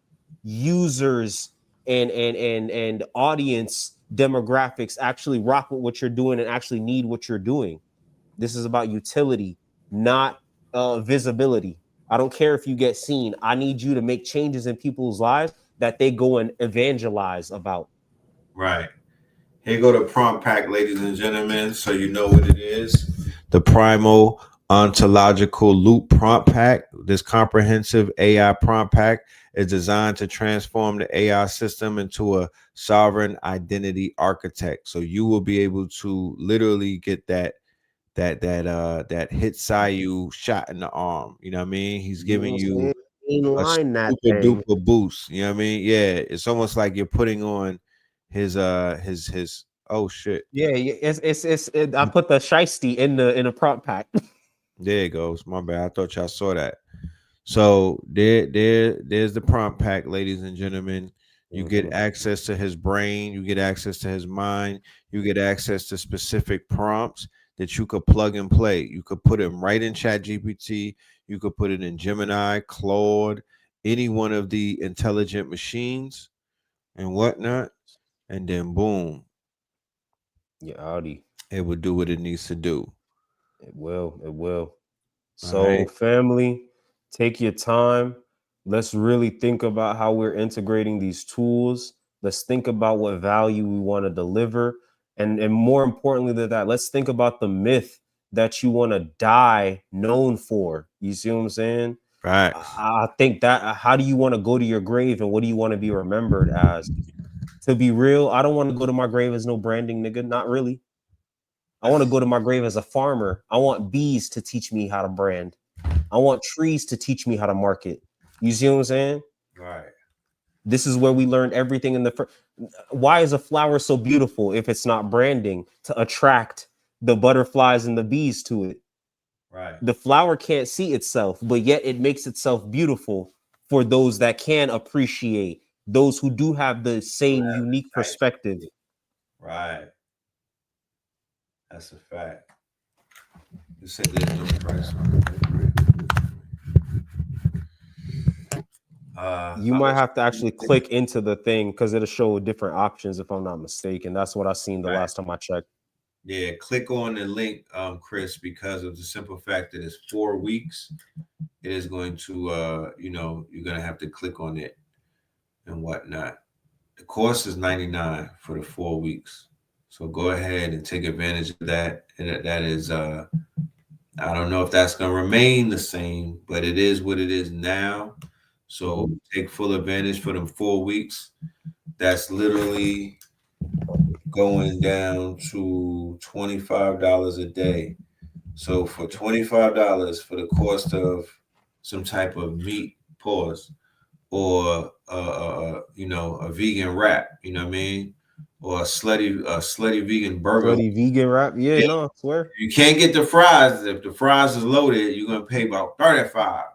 S7: users and audience demographics actually rock with what you're doing and actually need what you're doing. This is about utility, not visibility. I don't care if you get seen. I need you to make changes in people's lives that they go and evangelize about.
S6: Right. Here go the prompt pack, ladies and gentlemen, so you know what it is. The Primal Ontological Loop Prompt Pack. This comprehensive AI prompt pack is designed to transform the AI system into a sovereign identity architect. So you will be able to literally get that Hitsuyo shot in the arm. You know what I mean? He's giving you a super duper boost. You know what I mean? Yeah, it's almost like you're putting on his oh shit.
S7: Yeah, it's I put the shiesty in the prompt pack.
S6: There it goes. My bad. I thought y'all saw that. So there's the prompt pack, ladies and gentlemen. You get access to his brain, you get access to his mind, you get access to specific prompts that you could plug and play. You could put him right in ChatGPT, you could put it in Gemini, Claude, any one of the intelligent machines and whatnot, and then boom.
S7: Yeah, Audi.
S6: It will do what it needs to do.
S7: It will. So family, take your time. Let's really think about how we're integrating these tools. Let's think about what value we want to deliver. And more importantly than that, let's think about the myth that you want to die known for. You see what I'm saying?
S6: Right.
S7: I think that how do you want to go to your grave and what do you want to be remembered as? To be real, I don't want to go to my grave as no branding nigga. Not really. I want to go to my grave as a farmer. I want bees to teach me how to brand. I want trees to teach me how to market. You see what I'm saying?
S6: Right.
S7: This is where we learned everything in the first. Why is a flower so beautiful if it's not branding to attract the butterflies and the bees to it?
S6: Right.
S7: The flower can't see itself, but yet it makes itself beautiful for those that can appreciate, those who do have the same unique perspective.
S6: Right. That's a fact. You said there's no price on it.
S7: You might have to actually click into the thing because it'll show different options if I'm not mistaken. That's what I seen the last time I checked.
S6: Yeah, click on the link, Chris, because of the simple fact that it's 4 weeks. It is going to, you're going to have to click on it and whatnot. The course is $99 for the 4 weeks. So go ahead and take advantage of that. And that is, I don't know if that's going to remain the same, but it is what it is now. So take full advantage for them 4 weeks. That's literally going down to $25 a day. So for $25 for the cost of some type of meat, or a vegan wrap, you know what I mean? Or a slutty vegan burger.
S7: Slutty vegan wrap, yeah, no, I swear.
S6: You can't get the fries. If the fries is loaded, you're gonna pay about $35.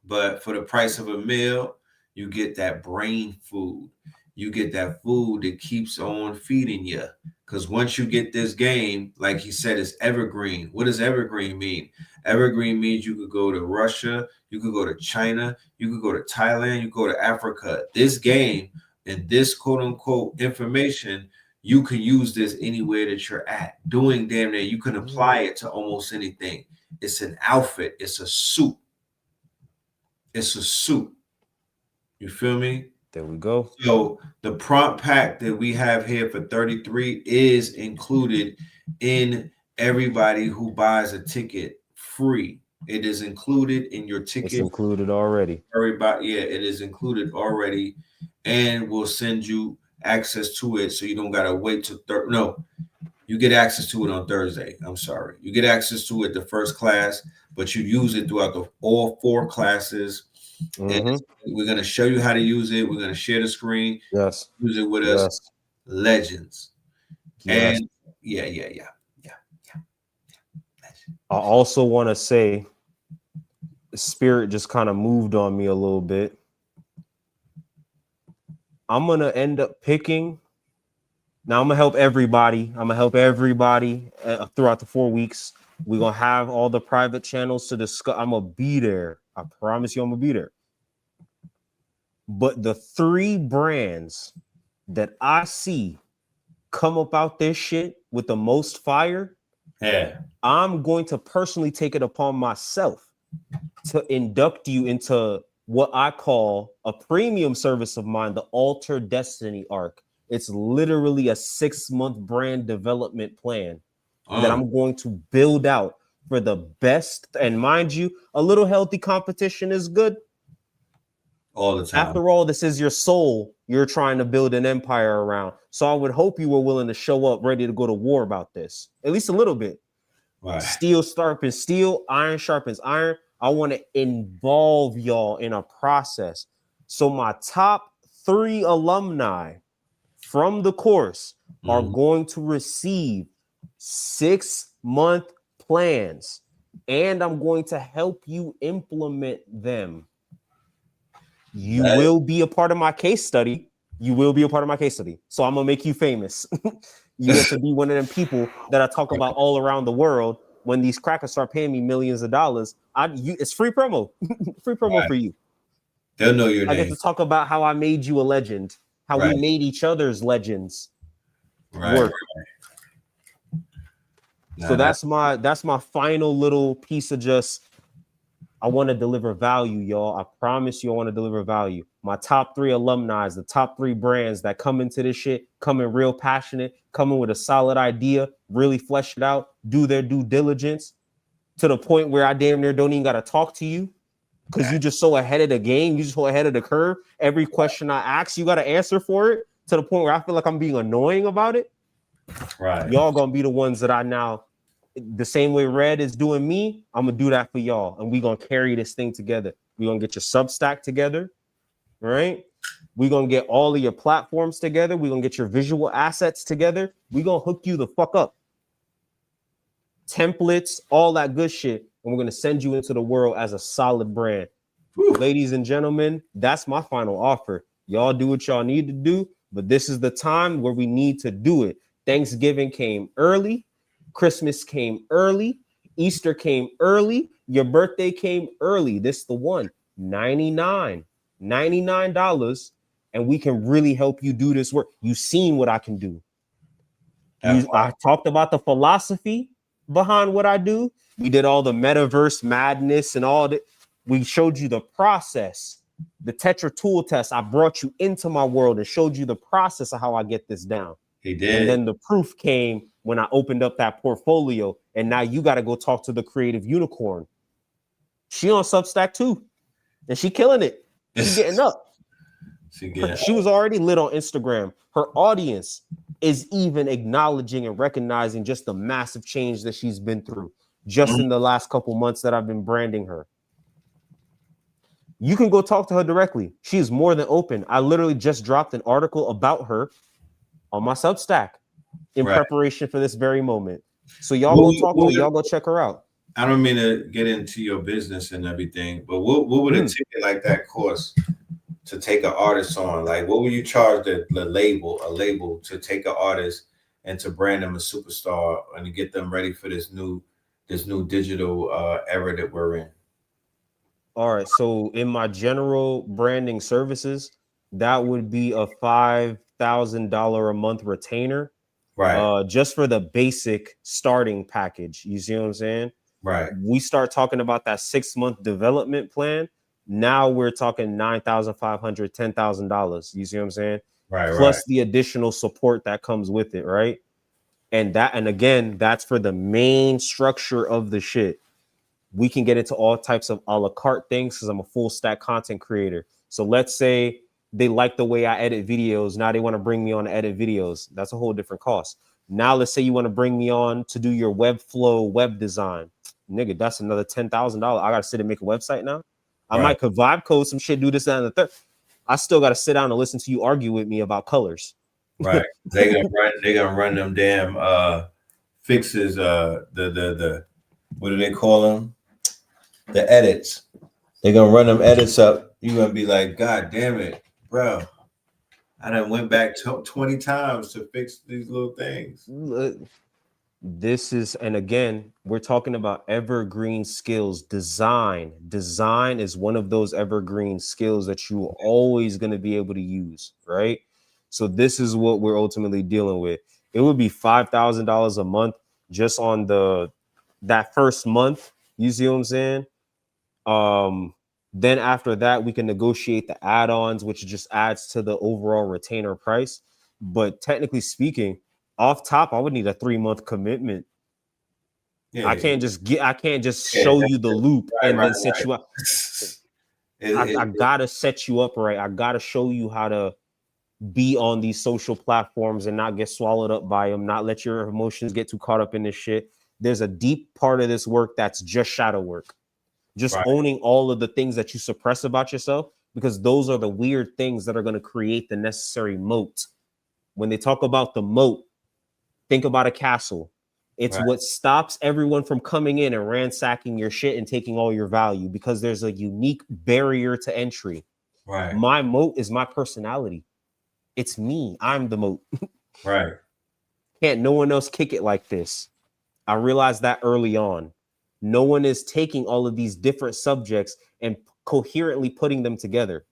S6: But for the price of a meal, you get that brain food. You get that food that keeps on feeding you. Because once you get this game, like he said, it's evergreen. What does evergreen mean? Evergreen means you could go to Russia, you could go to China, you could go to Thailand, you could go to Africa. This game and this quote unquote information, you can use this anywhere that you're at. Doing damn near, you can apply it to almost anything. It's an outfit, it's a suit. It's a suit. You feel me?
S7: There we go.
S6: So the prompt pack that we have here for $33 is included in everybody who buys a ticket free. It is included in your ticket.
S7: It's included already.
S6: Everybody, yeah, it is included already, and we'll send you access to it, so you don't gotta wait till no. You get access to it on Thursday. I'm sorry. You get access to it the first class, but you use it throughout all 4 classes. And we're going to show you how to use it. We're going to share the screen.
S7: Yes.
S6: Use it with us. Legends.
S7: Yes.
S6: And yeah.
S7: I also want to say, spirit just kind of moved on me a little bit. I'm gonna end up picking. Now I'm gonna help everybody. Throughout the 4 weeks. We're gonna have all the private channels to discuss. I'm gonna be there. I promise you, I'm gonna be there. But the 3 brands that I see come up out this shit with the most fire, I'm going to personally take it upon myself to induct you into what I call a premium service of mine, the Alter Destiny Arc. It's literally a 6-month brand development plan that I'm going to build out for the best. And mind you, a little healthy competition is good.
S6: All the time.
S7: After all, this is your soul you're trying to build an empire around. So I would hope you were willing to show up ready to go to war about this, at least a little bit.
S6: Right.
S7: Steel sharpens steel, iron sharpens iron. I want to involve y'all in a process. So my top 3 alumni from the course are going to receive 6-month plans, and I'm going to help you implement them. You will be a part of my case study. So I'm gonna make you famous. You get to be one of them people that I talk about all around the world. When these crackers start paying me millions of dollars, it's free promo. Free promo for you.
S6: They'll know your
S7: I
S6: name.
S7: get to talk about how I made you a legend, how we made each other's legends work. So that's my final little piece of just, I want to deliver value, y'all. I promise you I want to deliver value. My top 3 alumni, the top 3 brands that come into this shit, come in real passionate, come in with a solid idea, really flesh it out, do their due diligence to the point where I damn near don't even got to talk to you because you just so ahead of the game. You just so ahead of the curve. Every question I ask, you got to answer for it to the point where I feel like I'm being annoying about it.
S6: Right.
S7: Y'all going to be the ones that I now, the same way Red is doing me, I'm going to do that for y'all. And we're going to carry this thing together. We're going to get your Substack together, right? We're going to get all of your platforms together. We're going to get your visual assets together. We're going to hook you the fuck up. Templates, all that good shit. And we're going to send you into the world as a solid brand. Ladies and gentlemen, that's my final offer. Y'all do what y'all need to do, but this is the time where we need to do it. Thanksgiving came early. Christmas came early. Easter came early. Your birthday came early. This is the one. $99. And we can really help you do this work. You've seen what I can do. I talked about the philosophy behind what I do. We did all the metaverse madness and all that. We showed you the process, the Tetra tool test. I brought you into my world and showed you the process of how I get this down.
S6: He did.
S7: And then the proof came when I opened up that portfolio. And now you got to go talk to the creative unicorn. She on Substack too. And she killing it. She getting up. She was already lit on Instagram. Her audience is even acknowledging and recognizing just the massive change that she's been through just in the last couple months that I've been branding her. You can go talk to her directly. She is more than open. I literally just dropped an article about her on my Substack in preparation for this very moment. So y'all go talk to her. Y'all go check her out.
S6: I don't mean to get into your business and everything, but what would a ticket like that cost to take an artist on? Like, what would you charge a label to take an artist and to brand them a superstar and to get them ready for this new digital era that we're in?
S7: All right. So in my general branding services, that would be a $5,000 a month retainer.
S6: Right.
S7: Just for the basic starting package. You see what I'm saying?
S6: Right.
S7: We start talking about that 6-month development plan. Now we're talking $9,500, $10,000. You see what I'm saying?
S6: Right.
S7: Plus the additional support that comes with it, right? And again, that's for the main structure of the shit. We can get into all types of a la carte things because I'm a full stack content creator. So let's say they like the way I edit videos. Now they want to bring me on to edit videos. That's a whole different cost. Now let's say you want to bring me on to do your Webflow web design. Nigga, that's another $10,000. I got to sit and make a website now. I might could vibe code some shit, do this, that, and the third. I still got to sit down and listen to you argue with me about colors.
S6: Right. They gonna run them damn fixes. The what do they call them? The edits. They're gonna run them edits up. You're gonna be like, God damn it, bro. I done went back 20 times to fix these little things.
S7: This is, and again, we're talking about evergreen skills. Design is one of those evergreen skills that you're always going to be able to use, right? So this is what we're ultimately dealing with. It would be $5,000 a month just on that first month. You see what I'm saying? Then after that, we can negotiate the add-ons, which just adds to the overall retainer price. But technically speaking, off top, I would need a 3-month commitment. Yeah, I can't just show you the loop and then set you up. I gotta set you up right. I gotta show you how to be on these social platforms and not get swallowed up by them, not let your emotions get too caught up in this shit. There's a deep part of this work that's just shadow work. Just owning all of the things that you suppress about yourself, because those are the weird things that are going to create the necessary moat. When they talk about the moat, think about a castle. It's what stops everyone from coming in and ransacking your shit and taking all your value, because there's a unique barrier to entry.
S6: Right.
S7: My moat is my personality. It's me. I'm the moat.
S6: Right.
S7: Can't no one else kick it like this. I realized that early on. No one is taking all of these different subjects and coherently putting them together.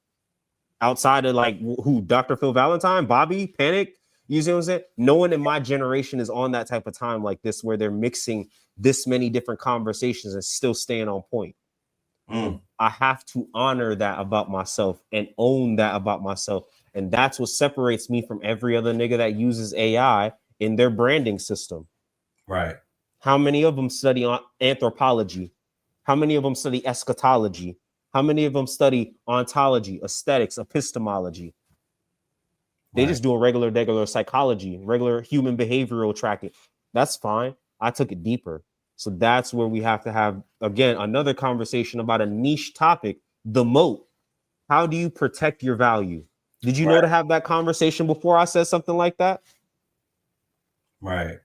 S7: Outside of like who, Dr. Phil Valentine, Bobby, Panic, you see what I'm saying? No one in my generation is on that type of time like this, where they're mixing this many different conversations and still staying on point. I have to honor that about myself and own that about myself. And that's what separates me from every other nigga that uses AI in their branding system.
S6: Right.
S7: How many of them study anthropology? How many of them study eschatology? How many of them study ontology, aesthetics, epistemology? They just do a regular psychology, regular human behavioral tracking. That's fine. I took it deeper. So that's where we have to have, again, another conversation about a niche topic, the moat. How do you protect your value? Did you know to have that conversation before I said something like that?
S6: Right.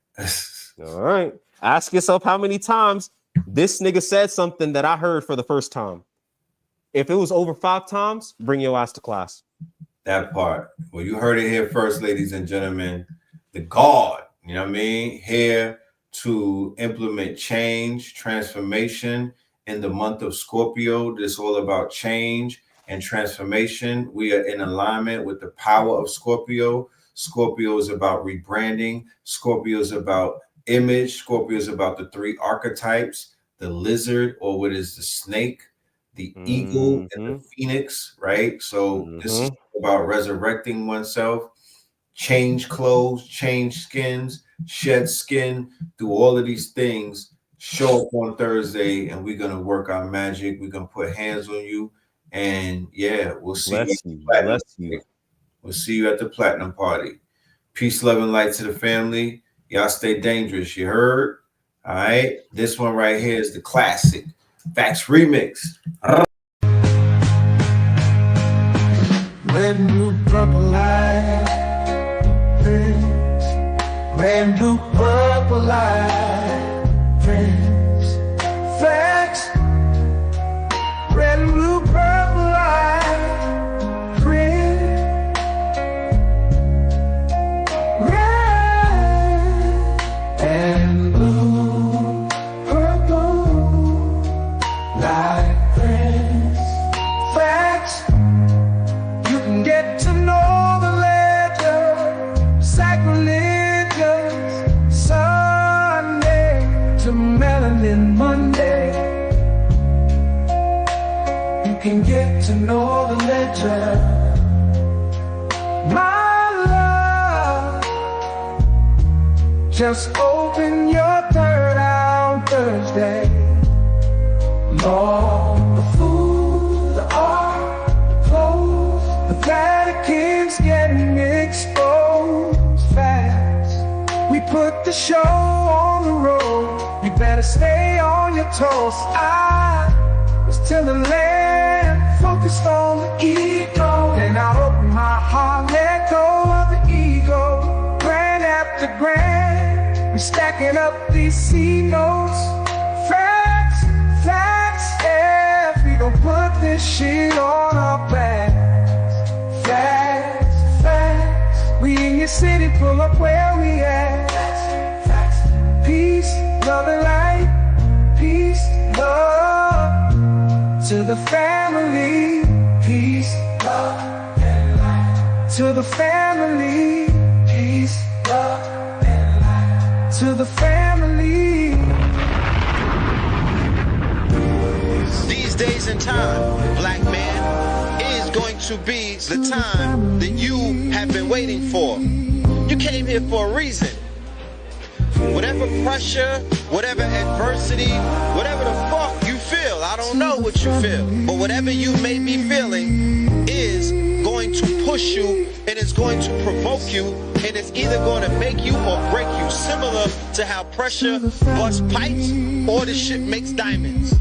S7: All right. Ask yourself how many times this nigga said something that I heard for the first time. If it was over 5 times, bring your ass to class.
S6: That part. Well, you heard it here first, ladies and gentlemen. The God, you know what I mean? Here to implement change, transformation in the month of Scorpio. This is all about change and transformation. We are in alignment with the power of Scorpio. Scorpio is about rebranding. Scorpio is about image. Scorpio is about the 3 archetypes: the lizard, or what is the snake, the eagle, and the phoenix, right? So this is about resurrecting oneself, change clothes, change skins, shed skin, do all of these things. Show up on Thursday and we're going to work our magic. We're going to put hands on you. And yeah, we'll see you. We'll see you at the platinum party. Peace, love, and light to the family. Y'all stay dangerous. You heard? All right. This one right here is the classic Facts Remix.
S9: Red, blue, purple light, friends. Red, blue, purple light, friends. Facts. Red, blue, purple light, friends. Red and blue, purple light, friends. Facts. Get to know the ledger, sacrilegious Sunday to Melanin Monday. You can get to know the ledger, my love. Just open your 3rd eye on Thursday. Lord, the food, the art, the clothes, the Vatican's getting exposed fast. We put the show on the road. You better stay on your toes. I was till the land focused on the ego. Then I open my heart, let go of the ego. Grand after grand, we stacking up these C notes. Facts, facts, yeah. We don't put pull up where we at. Peace, love and light. Peace, love to the family. Peace, love and light to the family. Peace, love and light to the family.
S21: These days and time, black man, is going to be the time that you have been waiting for. You came here for a reason. Whatever pressure, whatever adversity, whatever the fuck you feel, I don't know what you feel, but whatever you may be feeling is going to push you and it's going to provoke you and it's either going to make you or break you, similar to how pressure busts pipes or the shit makes diamonds.